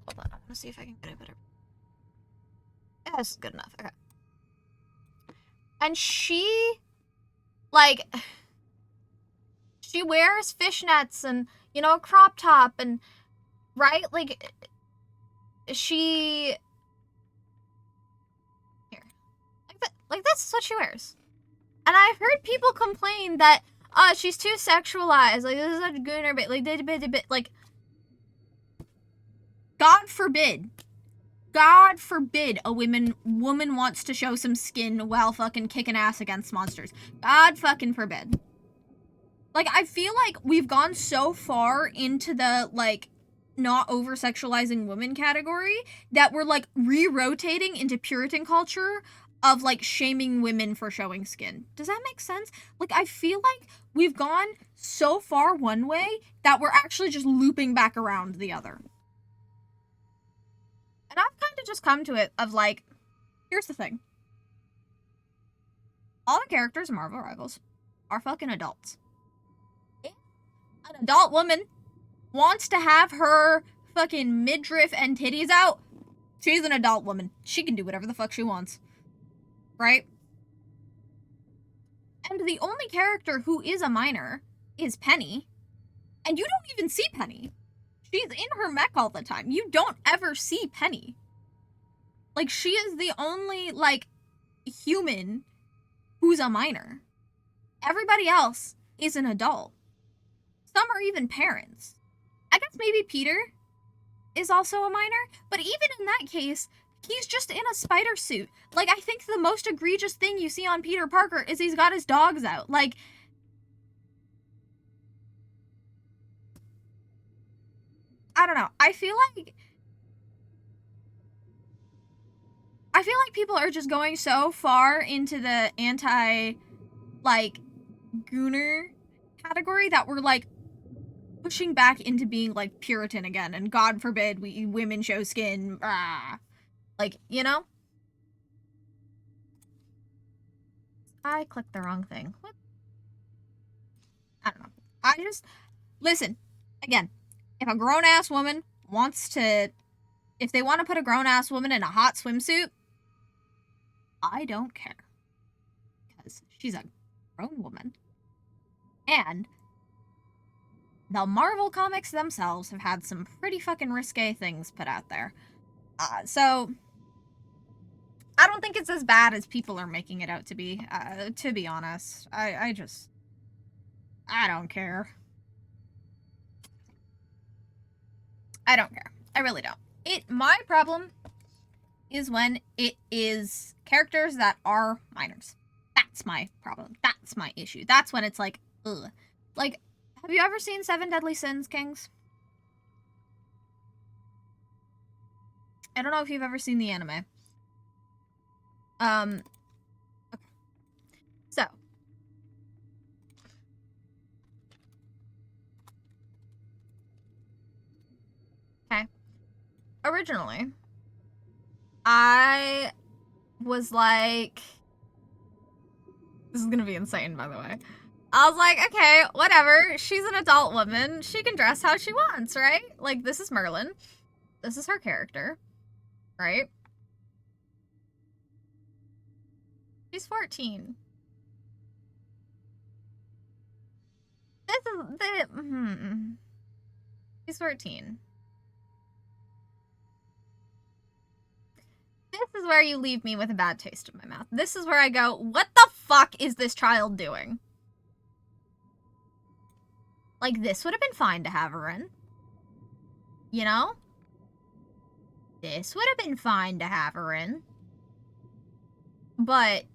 hold on, I want to see if I can get it better. Yeah, this is good enough. Okay. And she, like, she wears fishnets and, you know, a crop top and, right? Like, she, here, like this is what she wears. And I've heard people complain that, she's too sexualized, like, this is such gooner bit, like, God forbid a woman wants to show some skin while fucking kicking ass against monsters. God fucking forbid. Like, I feel like we've gone so far into the, like, not over-sexualizing women category that we're, like, re-rotating into Puritan culture of, like, shaming women for showing skin. Does that make sense? Like, I feel like we've gone so far one way that we're actually just looping back around the other. And I've kind of just come to it of, like, here's the thing. All the characters in Marvel Rivals are fucking adults. If an adult woman wants to have her fucking midriff and titties out, she's an adult woman. She can do whatever the fuck she wants. Right? And the only character who is a minor is Penny. And you don't even see Penny. She's in her mech all the time. You don't ever see Penny. Like, she is the only, like, human who's a minor. Everybody else is an adult. Some are even parents. I guess maybe Peter is also a minor, but even in that case, he's just in a spider suit. Like, I think the most egregious thing you see on Peter Parker is he's got his dogs out. Like, I don't know. I feel like people are just going so far into the anti, like, gooner category that we're, like, pushing back into being, like, Puritan again, and God forbid women show skin, like, you know? I clicked the wrong thing. What? I don't know. Listen, again, if a grown-ass woman wants to, if they want to put a grown-ass woman in a hot swimsuit, I don't care. Because she's a grown woman. And the Marvel comics themselves have had some pretty fucking risque things put out there. So I don't think it's as bad as people are making it out to be honest. I don't care. I don't care. I really don't. My problem is when it is characters that are minors. That's my problem. That's my issue. That's when it's like, ugh. Like, have you ever seen Seven Deadly Sins, Kings? I don't know if you've ever seen the anime. Okay. So. originally, I was like, this is gonna be insane, by the way. I was like, okay, whatever. She's an adult woman. She can dress how she wants, right? Like, this is Merlin. This is her character, right? She's 14. This is the She's 14. This is where you leave me with a bad taste in my mouth. This is where I go, what the fuck is this child doing? Like, this would have been fine to have her in. You know? This would have been fine to have her in. But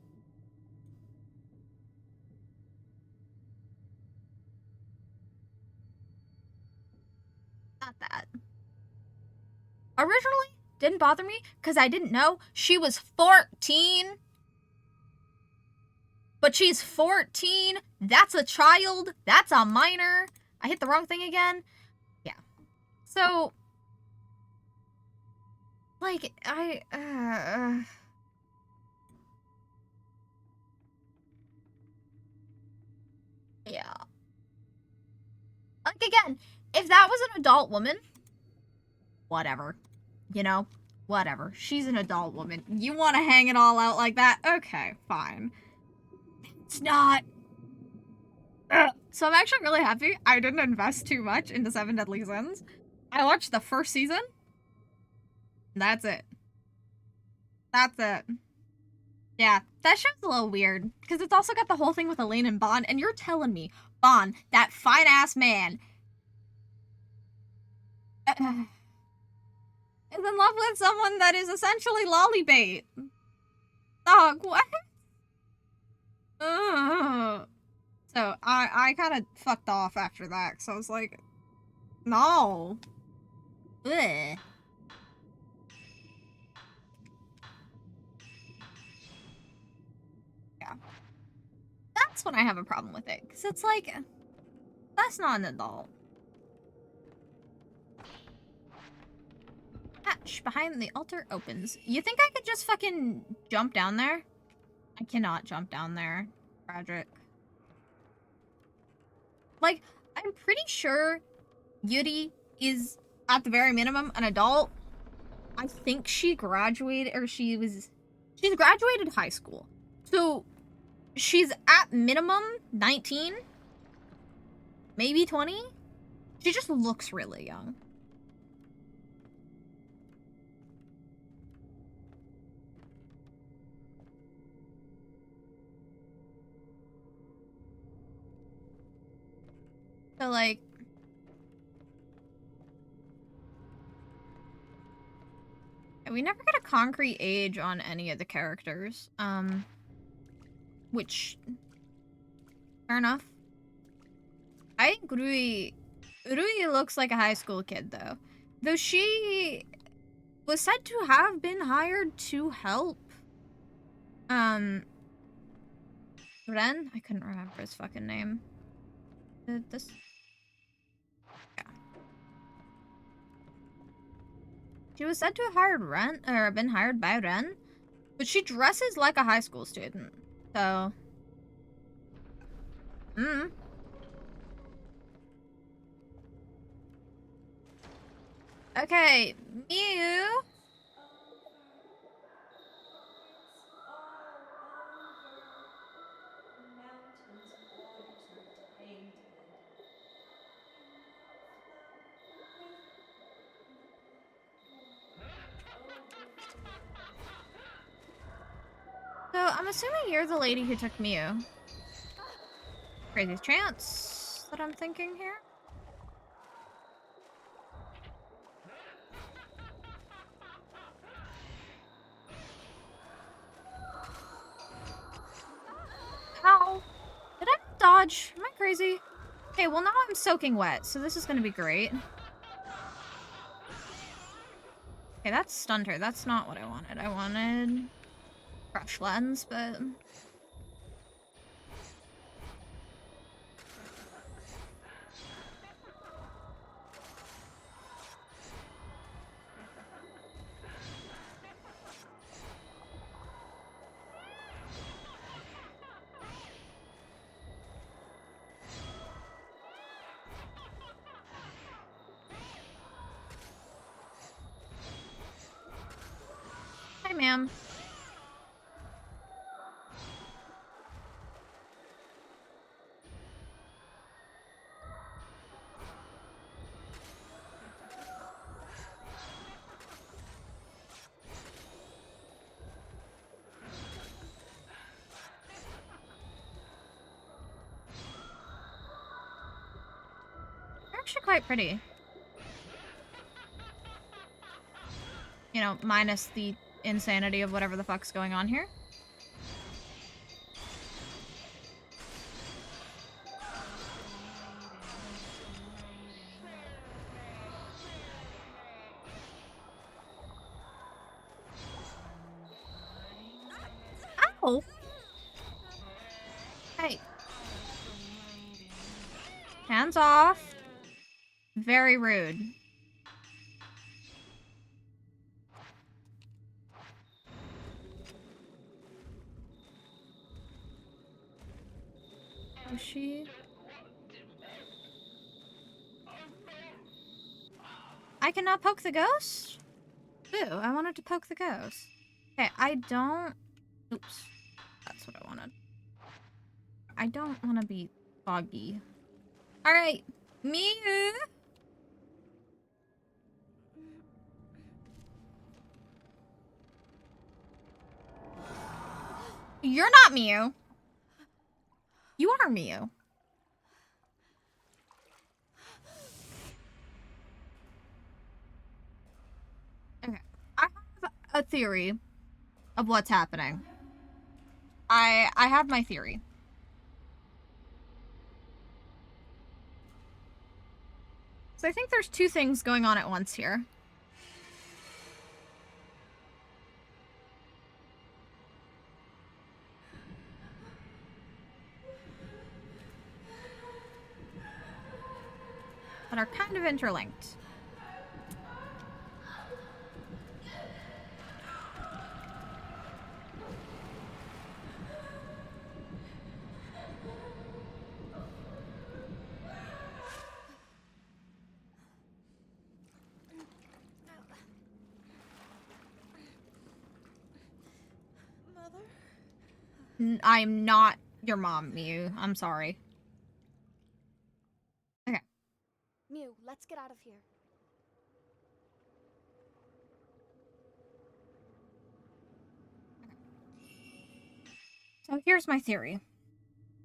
not that. Originally, didn't bother me because I didn't know she was 14. But she's 14. That's a child. That's a minor. I hit the wrong thing again. Yeah. So, like, yeah. Like, again, if that was an adult woman, whatever. You know? Whatever. She's an adult woman. You want to hang it all out like that? Okay, fine. It's not. So I'm actually really happy I didn't invest too much into Seven Deadly Sins. I watched the first season. That's it. That's it. Yeah, that show's a little weird. Because it's also got the whole thing with Elaine and Bond. And you're telling me Bond, that fine-ass man, is in love with someone that is essentially lollybait. Dog, what? So I kind of fucked off after that, so I was like, no. Ugh. Yeah. That's when I have a problem with it, because it's like, that's not an adult. Hatch behind the altar opens. You think I could just fucking jump down there? I cannot jump down there. Tragic. Like, I'm pretty sure Yuri is, at the very minimum, an adult. I think she graduated, or she's graduated high school. So, she's at minimum 19? Maybe 20? She just looks really young. So, like, we never get a concrete age on any of the characters. Which, fair enough. I think Rui looks like a high school kid, though. Though she was said to have been hired to help, Ren? I couldn't remember his fucking name. This... Yeah. She was said to have hired Ren, or been hired by Ren, but she dresses like a high school student, so... Okay, Mew! So, I'm assuming you're the lady who took Mew. Crazy chance that I'm thinking here. Ow! Did I dodge? Am I crazy? Okay, well now I'm soaking wet, so this is gonna be great. Okay, that stunned her. That's not what I wanted. I wanted... Crush lens, but... ma'am. They're actually quite pretty. You know, minus the insanity of whatever the fuck's going on here. Ow! Hey. Hands off. Very rude. Is she? I cannot poke the ghost? Ooh, I wanted to poke the ghost. Okay, I don't... Oops. That's what I wanted. I don't want to be foggy. Alright, Miu! You're not Miu. You are Miu. Okay. I have a theory of what's happening. I have my theory. So I think there's two things going on at once here. That are kind of interlinked. Mother? I'm not your mom, Miu. I'm sorry. Okay. Miu, let's get out of here. So here's my theory.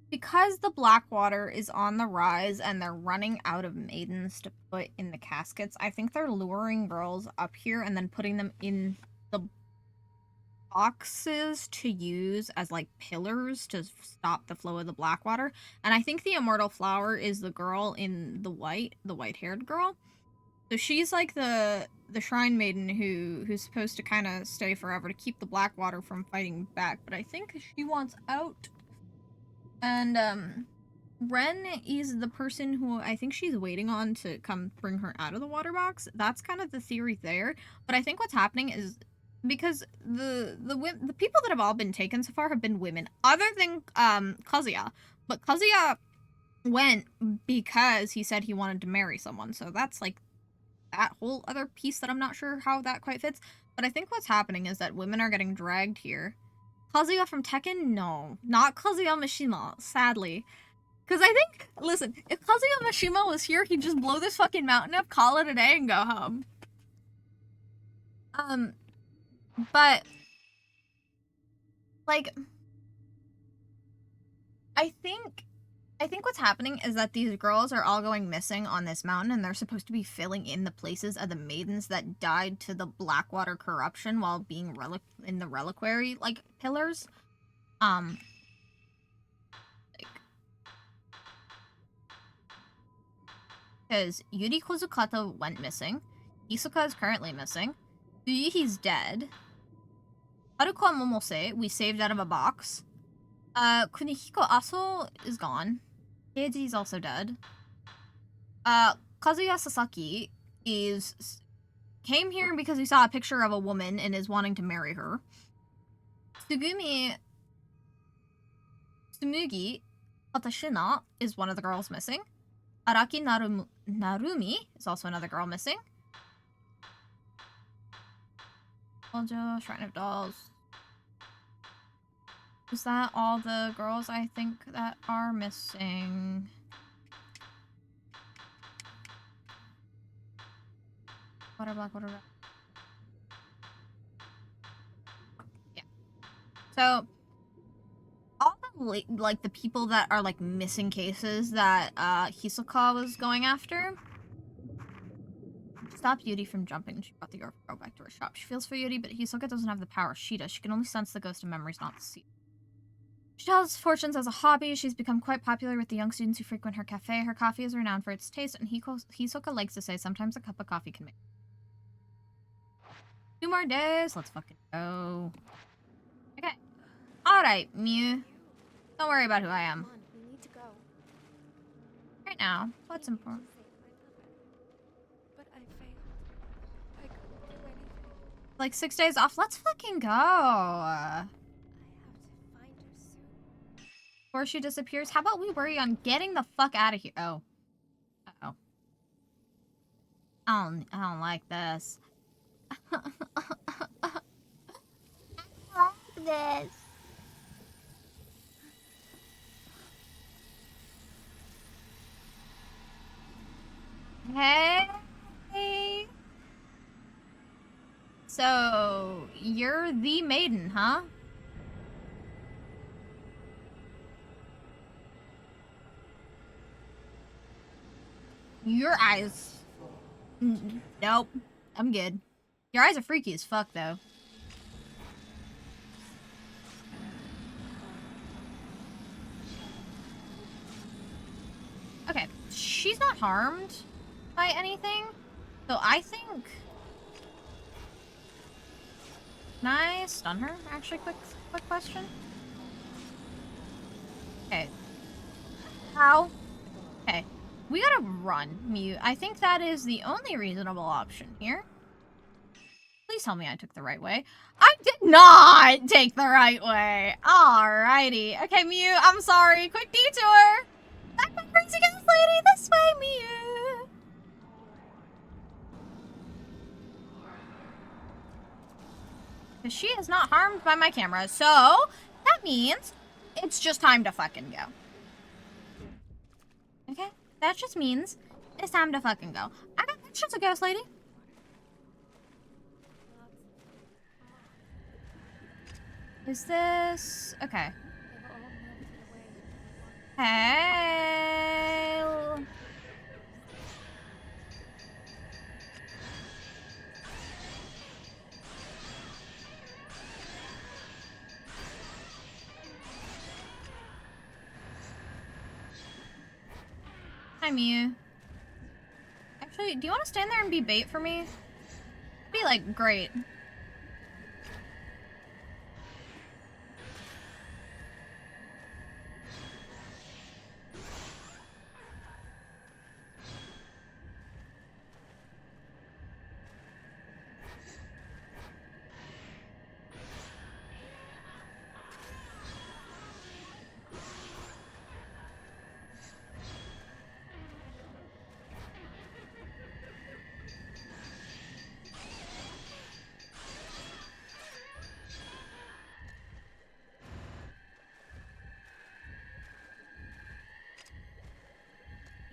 Because the Blackwater is on the rise and they're running out of maidens to put in the caskets, I think they're luring girls up here and then putting them in the boxes to use as like pillars to stop the flow of the Blackwater. And I think the Immortal Flower is the girl in the white-haired girl. So she's like the shrine maiden who's supposed to kind of stay forever to keep the Blackwater from fighting back, but I think she wants out. And Ren is the person who I think she's waiting on to come bring her out of the water box. That's kind of the theory there. But I think what's happening is because the people that have all been taken so far have been women, other than Kazuya. But Kazuya went because he said he wanted to marry someone. So that's like that whole other piece that I'm not sure how that quite fits. But I think what's happening is that women are getting dragged here. Kazuya from Tekken? No. Not Kazuya Mishima, sadly. Because I think, listen, if Kazuya Mishima was here, he'd just blow this fucking mountain up, call it a day, and go home. But, like, I think what's happening is that these girls are all going missing on this mountain, and they're supposed to be filling in the places of the maidens that died to the Blackwater corruption while being in the reliquary, like, pillars. Because Yuri Kozukata went missing. Hisoka is currently missing. Uyuhi's dead. Haruka Momose, we saved out of a box. Kunihiko Aso is gone. Keiji's also dead. Kazuya Sasaki came here because he saw a picture of a woman and is wanting to marry her. Tsumugi Hatashina is one of the girls missing. Araki Narumi is also another girl missing. Soldier, Shrine of Dolls. Is that all the girls I think that are missing? Water block, water block. Yeah. So, all the like the people that are like missing cases that Hisoka was going after. Stop Yuri from jumping. She brought the girl back to her shop. She feels for Yuri, but Hisoka doesn't have the power she does. She can only sense the ghost of memories, not see. She tells fortunes as a hobby. She's become quite popular with the young students who frequent her cafe. Her coffee is renowned for its taste, and Hisoka likes to say sometimes a cup of coffee can make 2 more days. Let's fucking go. Okay. Alright, Mew. Don't worry about who I am. Come on, we need to go. Right now, what's important? But I failed. I couldn't do anything. Like 6 days off. Let's fucking go. I have to find her soon. Before she disappears, how about we worry on getting the fuck out of here? Oh. Uh-oh. I don't like this. I don't like this. Hey. So, you're the maiden, huh? Your eyes. Nope. I'm good. Your eyes are freaky as fuck, though. Okay. She's not harmed by anything. So I think... Can I stun her? Actually, quick question. Okay. How? Okay. We gotta run, Mew. I think that is the only reasonable option here. Please tell me I took the right way. I did not take the right way. Alrighty. Okay, Mew, I'm sorry. Quick detour. Back by Crazy Gas Lady. This way, Mew. Because she is not harmed by my camera. So, that means it's just time to fucking go. Okay? That just means it's time to fucking go. I got pictures of Ghost Lady. Is this... Okay. They were all melted away. Hey. Hi, Mew. Actually, do you want to stand there and be bait for me? Be like, great.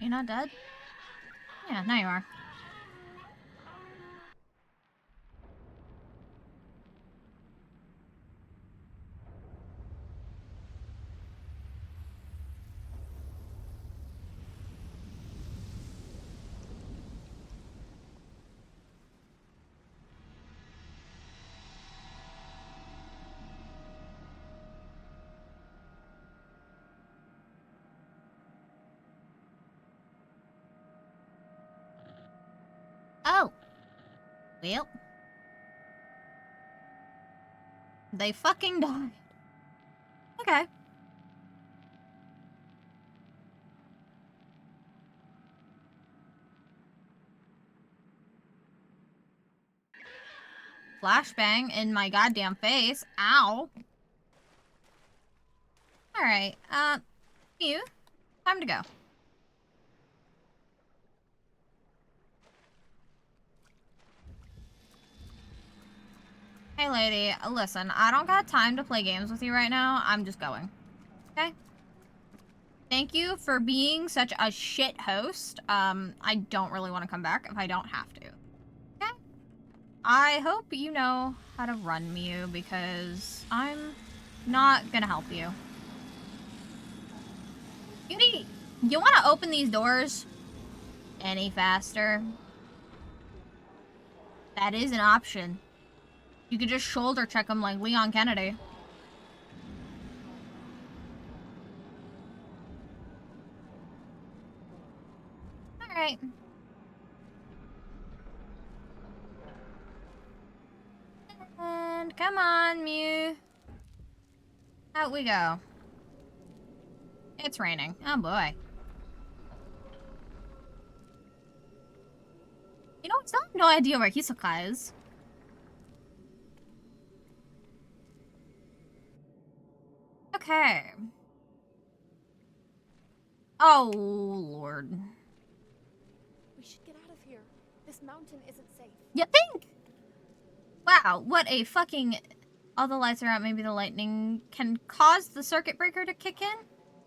You're not dead? Yeah, now you are. Oh. Well. They fucking died. Okay. Flashbang in my goddamn face. Ow. Alright, Mew, time to go. Hey lady, listen, I don't got time to play games with you right now. I'm just going. Okay? Thank you for being such a shit host. I don't really want to come back if I don't have to. Okay? I hope you know how to run Mew because I'm not gonna help you. You want to open these doors any faster? That is an option. You could just shoulder check them like Leon Kennedy. Alright. And come on, Mew. Out we go. It's raining. Oh boy. You know, I still have no idea where Hisoka is. Okay. Oh, Lord. We should get out of here. This mountain isn't safe. You think? Wow, what a fucking... All the lights are out. Maybe the lightning can cause the circuit breaker to kick in?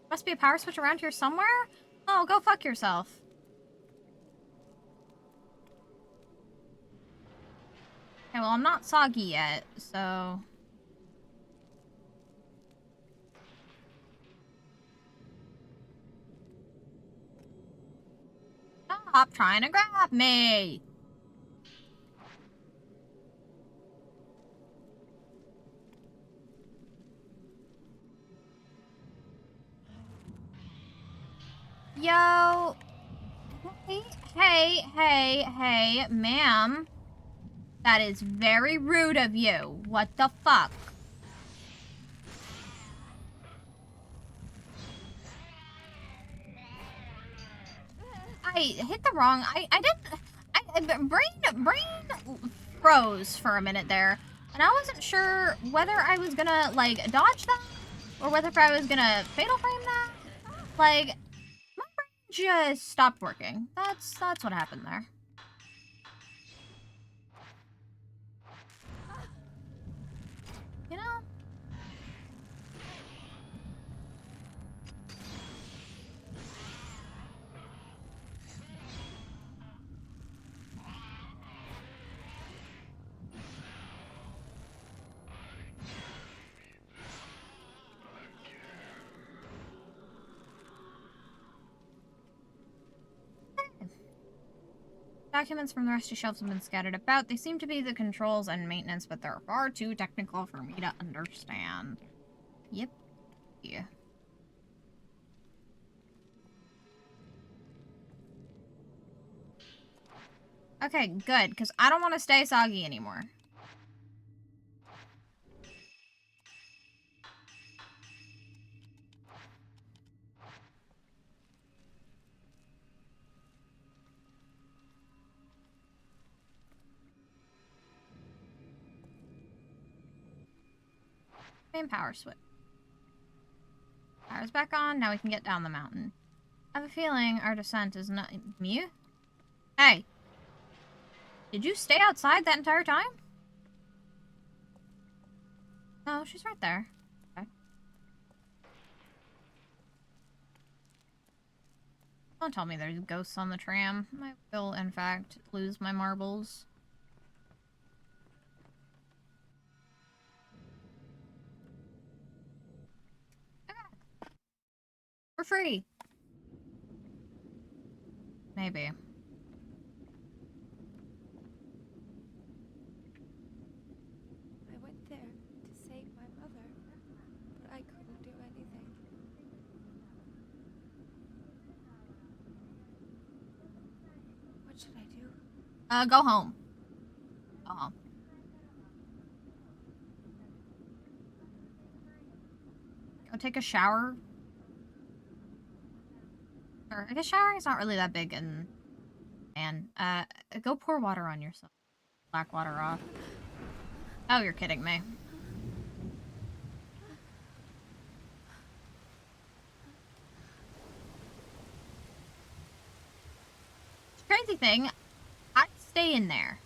Must be a power switch around here somewhere? Oh, go fuck yourself. Okay, well, I'm not soggy yet, so... Stop trying to grab me! Yo! Hey, ma'am. That is very rude of you. What the fuck? I hit the wrong... Brain froze for a minute there. And I wasn't sure whether I was gonna, like, dodge that or whether I was gonna fatal frame that. Like, my brain just stopped working. That's what happened there. You know? Documents from the rusty shelves have been scattered about. They seem to be the controls and maintenance, but they're far too technical for me to understand. Yep. Yeah. Okay, good, because I don't want to stay soggy anymore. Main power switch. Power's back on, now we can get down the mountain. I have a feeling our descent is not... Mew? Hey! Did you stay outside that entire time? No, she's right there. Okay. Don't tell me there's ghosts on the tram. I will, in fact, lose my marbles. Okay. For free. Maybe. I went there to save my mother, but I couldn't do anything. What should I do? Go home. Go home. Go take a shower. Or, I guess showering is not really that big and go pour water on yourself. Black water off. Oh, you're kidding me. Crazy thing, I'd stay in there.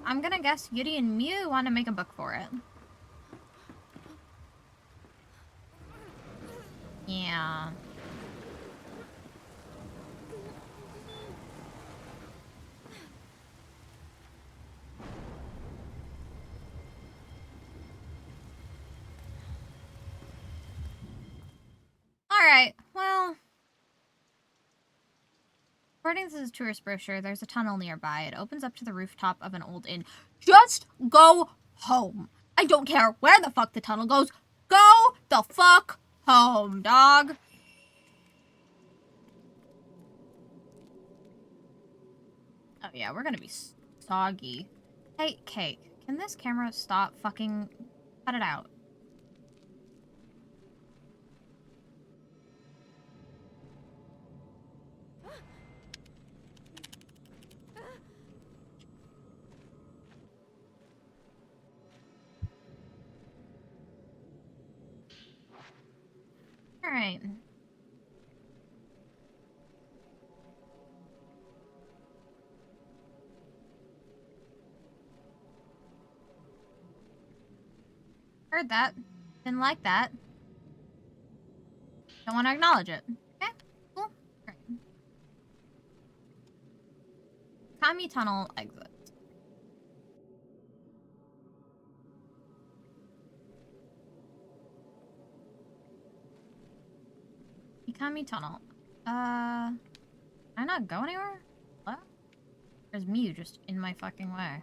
I'm gonna guess Yuri and Mew want to make a book for it. Yeah. Alright, well... According to the tourist brochure, there's a tunnel nearby. It opens up to the rooftop of an old inn. Just go home. I don't care where the fuck the tunnel goes. Go the fuck home, dog. Oh yeah, we're gonna be soggy. Hey, Cake, can this camera stop fucking... Cut it out. Alright. Heard that. Didn't like that. Don't want to acknowledge it. Okay, cool. Great. Kami Tunnel exit. Mikami Tunnel. Can I not go anywhere? What? There's Mew just in my fucking way.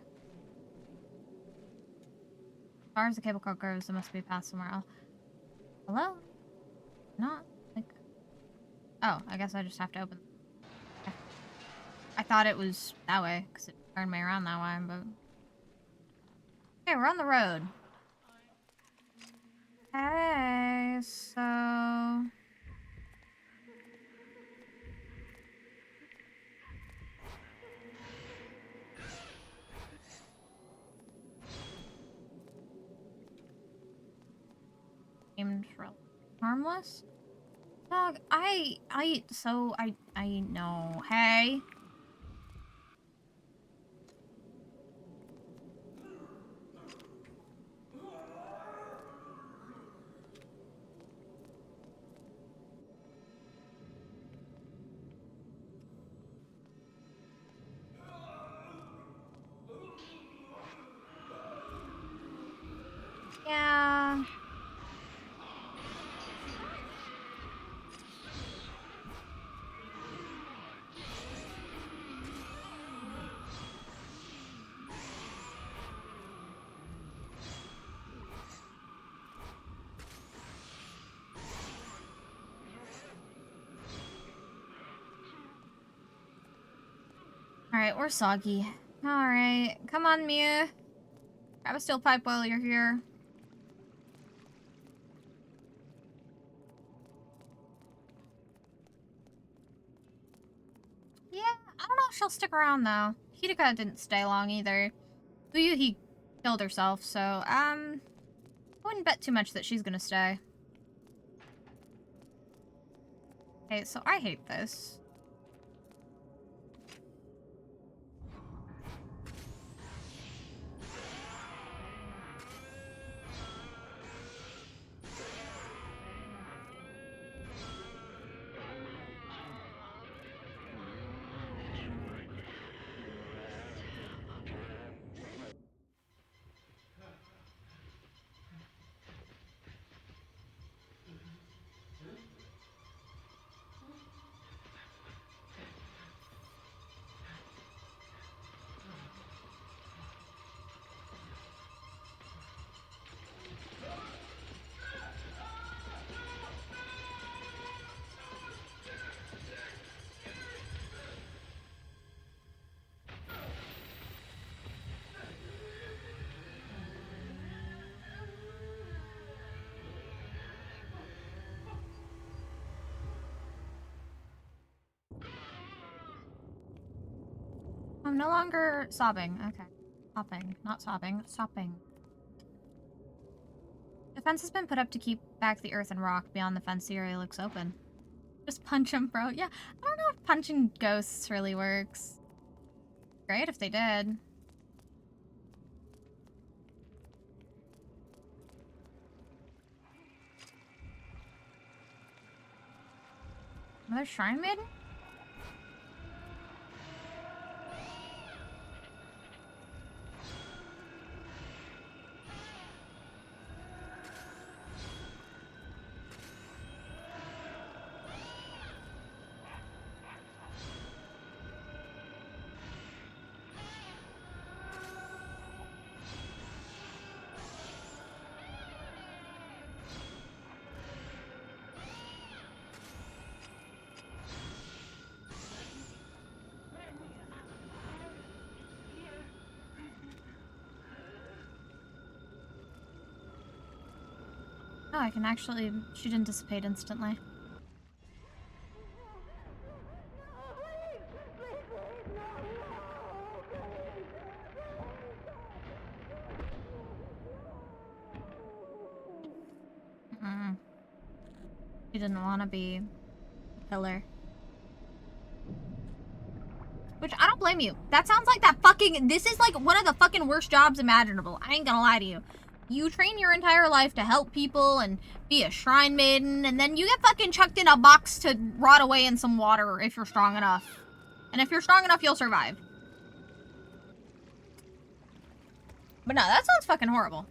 As far as the cable car goes, there must be a path somewhere else. Hello? Not, like... Oh, I guess I just have to open... Okay. I thought it was that way, because it turned me around that way, but... Okay, we're on the road. Hey, so... Aimed for harmless? Dog, I know. Hey? Yeah. Alright, we're soggy. Alright, come on, Mew. Grab a steel pipe while you're here. Yeah, I don't know if she'll stick around, though. Hidaka didn't stay long, either. Uyuhi killed herself, so, I wouldn't bet too much that she's gonna stay. Okay, so I hate this. I'm no longer sobbing. Okay. Stopping. Not sobbing. Stopping. The fence has been put up to keep back the earth and rock. Beyond the fence, the area looks open. Just punch him, bro. Yeah, I don't know if punching ghosts really works. Great if they did. Another shrine maiden? Oh, I can actually... She didn't dissipate instantly. She didn't want to be a killer. Which, I don't blame you. That sounds like that fucking... This is like one of the fucking worst jobs imaginable. I ain't gonna lie to you. You train your entire life to help people and be a shrine maiden, and then you get fucking chucked in a box to rot away in some water if you're strong enough. And if you're strong enough, you'll survive. But no, that sounds fucking horrible.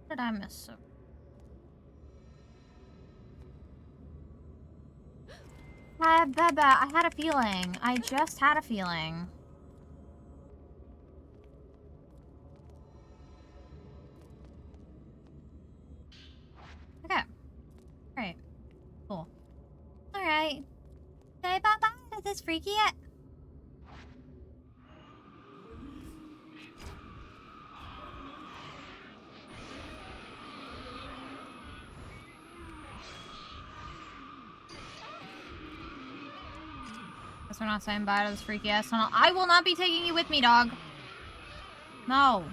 What did I miss? So Beba, I had a feeling. I just had a feeling. Okay. Alright. Cool. Alright. Say bye-bye to this freaky yet? Guess we're not saying bye to this freaky ass tunnel. I will not be taking you with me, dog. No.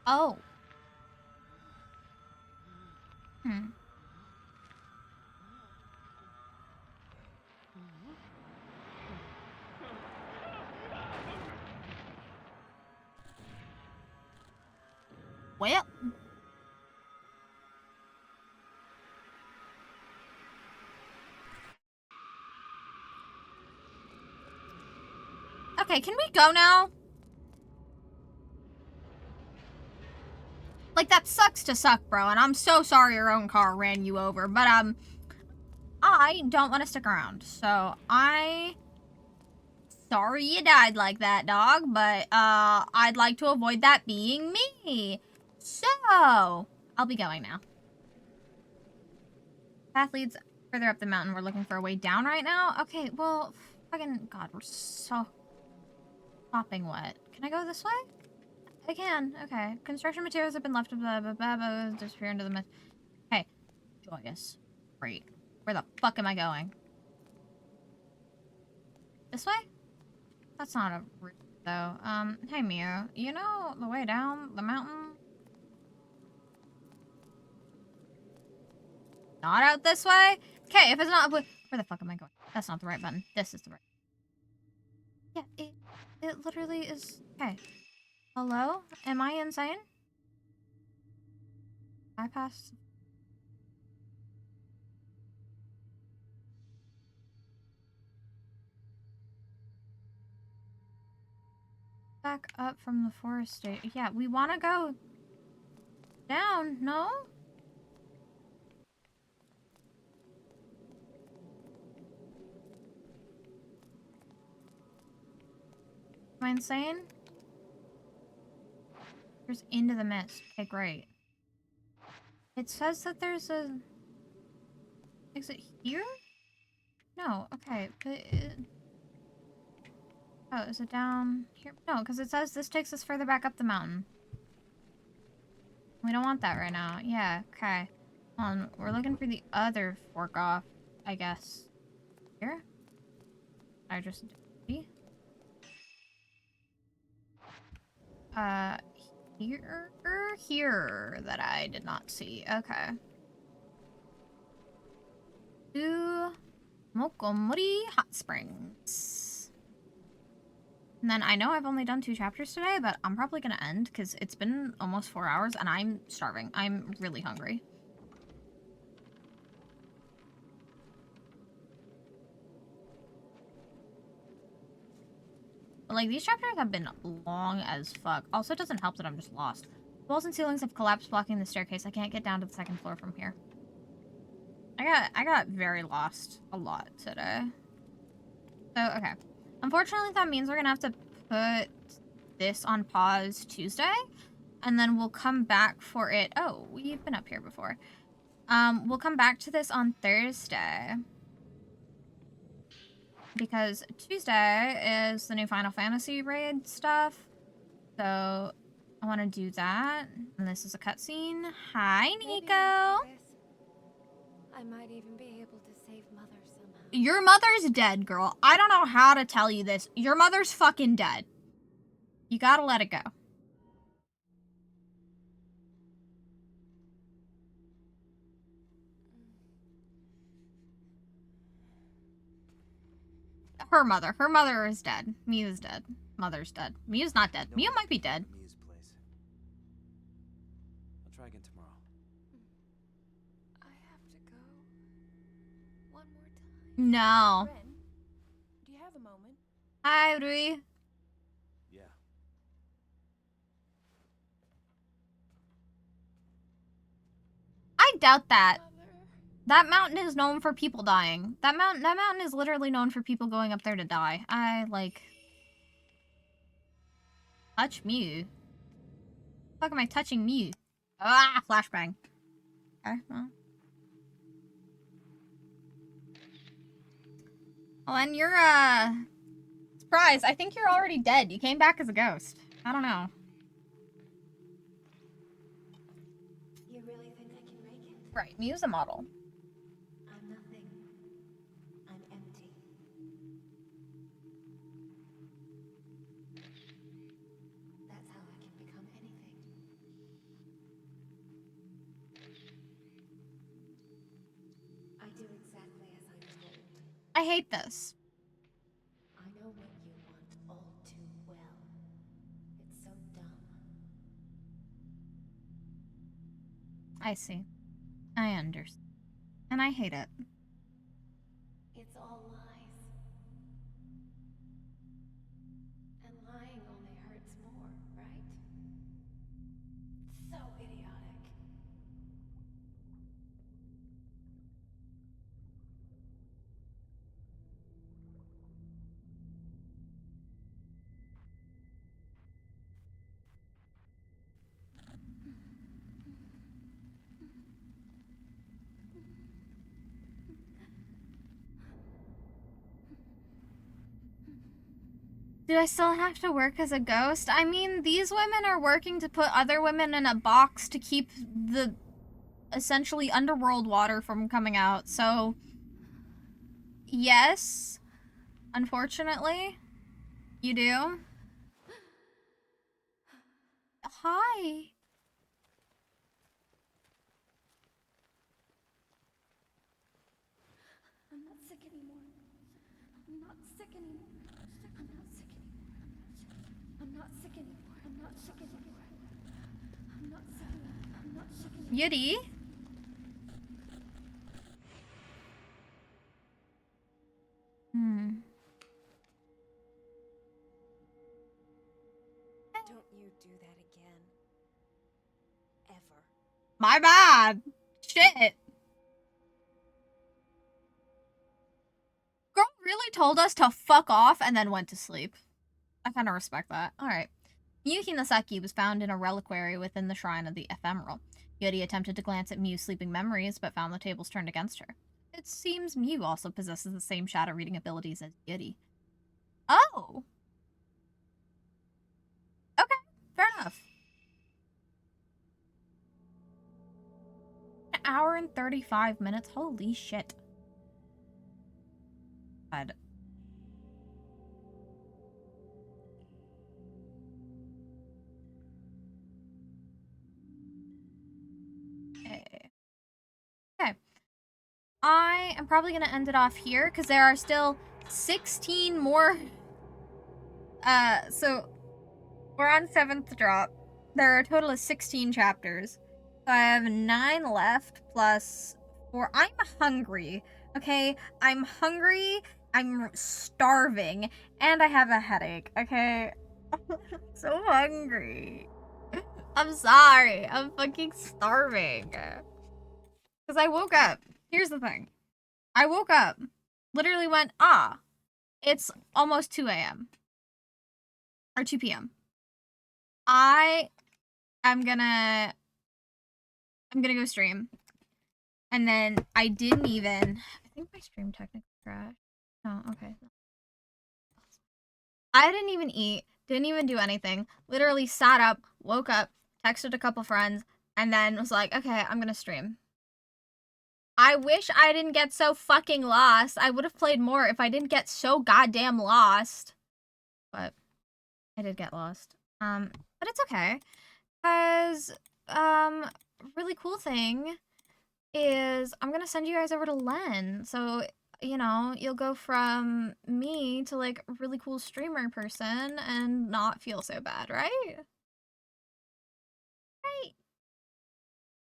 Oh. Well. Okay, can we go now? Like, that sucks to suck, bro, and I'm so sorry your own car ran you over, but, I don't want to stick around, so sorry you died like that, dog, but, I'd like to avoid that being me. So, I'll be going now. Path leads further up the mountain. We're looking for a way down right now? Okay, well, fucking, God, we're so sopping wet. Can I go this way? I can. Okay. Construction materials have been left. Blah, blah, blah, blah, disappear into the mist. Okay. Joyous. Great. Where the fuck am I going? This way? That's not a route, though. Hey, Mio. You know the way down the mountain? Not out this way? Okay, if it's not... Where the fuck am I going? That's not the right button. This is the right... Yeah, it literally is... Okay. Hello? Am I insane? Bypass. Back up from the forest state. Yeah, we want to go down, no? Am I insane? There's into the mist. Okay, great. It says that there's a... Is it here? No, okay. But oh, is it down here? No, because it says this takes us further back up the mountain. We don't want that right now. Yeah, okay. We're looking for the other fork off, I guess. Here? I just... Here that I did not see. Okay. To Mokomori Hot Springs. And then I know I've only done 2 chapters today, but I'm probably gonna end because it's been almost 4 hours and I'm starving. I'm really hungry. But, like, these chapters have been long as fuck. Also, it doesn't help that I'm just lost. Walls and ceilings have collapsed, blocking the staircase. I can't get down to the 2nd floor from here. I got very lost a lot today. So, okay. Unfortunately, that means we're gonna have to put this on pause Tuesday. And then we'll come back for it. Oh, we've been up here before. We'll come back to this on Thursday. Because Tuesday is the new Final Fantasy raid stuff. So, I want to do that. And this is a cutscene. Hi, Maybe Nico! after this, I might even be able to save Mother somehow. Your mother's dead, girl. I don't know how to tell you this. Your mother's fucking dead. You gotta let it go. Her mother. Her mother is dead. Mia's dead. Mother's dead. Mia's not dead. Mia might be dead. Mia's place. I'll try again tomorrow. I have to go. One more time. No. Ren, do you have a moment? Hi, Rui. Yeah. I doubt that. Mother. That mountain is known for people dying. That mountain is literally known for people going up there to die. Touch Mew. Fuck am I touching Mew? Ah, flashbang. Okay, well. Well, and you're, surprise, I think you're already dead. You came back as a ghost. I don't know. You really think I can make it? Right, Mew's a model. I'm nothing. I'm empty. That's how I can become anything. I do exactly as I'm told. I hate this. I know what you want all too well. It's so dumb. I see. I understand. And I hate it. It's all lies. And lying only hurts more, right? So idiotic. Do I still have to work as a ghost? I mean, these women are working to put other women in a box to keep the essentially underworld water from coming out, so yes, unfortunately, you do. Hi. I'm not sick anymore. I'm not sick anymore. I'm not sick anymore. I'm not sick anymore. I'm not sick anymore. I'm not sick anymore. I'm not sick anymore. Yuri? do that again. Ever. My bad. Shit. Girl really told us to fuck off and then went to sleep. I kind of respect that. Alright. Miyuki Nasaki was found in a reliquary within the shrine of the Ephemeral. Yuri attempted to glance at Mew's sleeping memories, but found the tables turned against her. It seems Mew also possesses the same shadow reading abilities as Yuri. Oh! Okay, fair enough. An hour and 35 minutes. Holy shit. God. Okay. I am probably going to end it off here because there are still 16 more. So we're on 7th drop. There are a total of 16 chapters. So I have 9 left plus 4. I'm hungry. Okay? I'm hungry. I'm starving. And I have a headache. Okay? I'm so hungry. I'm sorry. I'm fucking starving. Because I woke up. Here's the thing. I woke up. Literally went, it's almost 2 a.m. Or 2 p.m. I'm gonna go stream. And then I didn't even... I think my stream technically crashed. Oh, okay. I didn't even eat. Didn't even do anything. Literally sat up, woke up, texted a couple friends, and then was like, okay, I'm gonna stream. I wish I didn't get so fucking lost. I would have played more if I didn't get so goddamn lost. But I did get lost. But it's okay. Because, really cool thing is I'm gonna send you guys over to Len. So, you know, you'll go from me to, like, a really cool streamer person and not feel so bad, right? Right.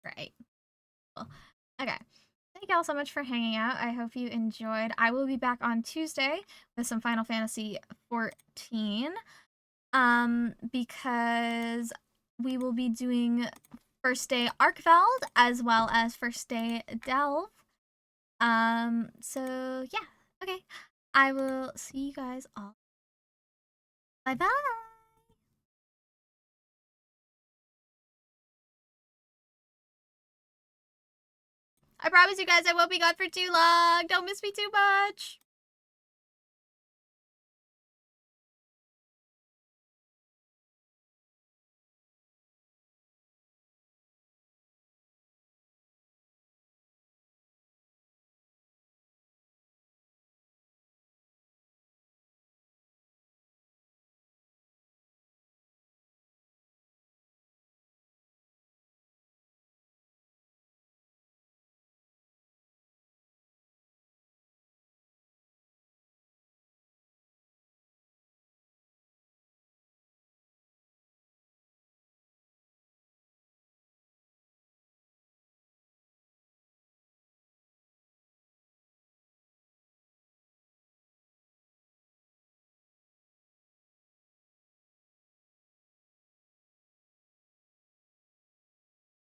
Right. Cool. Okay. Thank y'all so much for hanging out. I hope you enjoyed. I will be back on Tuesday with some Final Fantasy 14. Because we will be doing First Day Arkveld as well as First Day Delve. So yeah. Okay. I will see you guys all. Bye-bye. I promise you guys I won't be gone for too long. Don't miss me too much.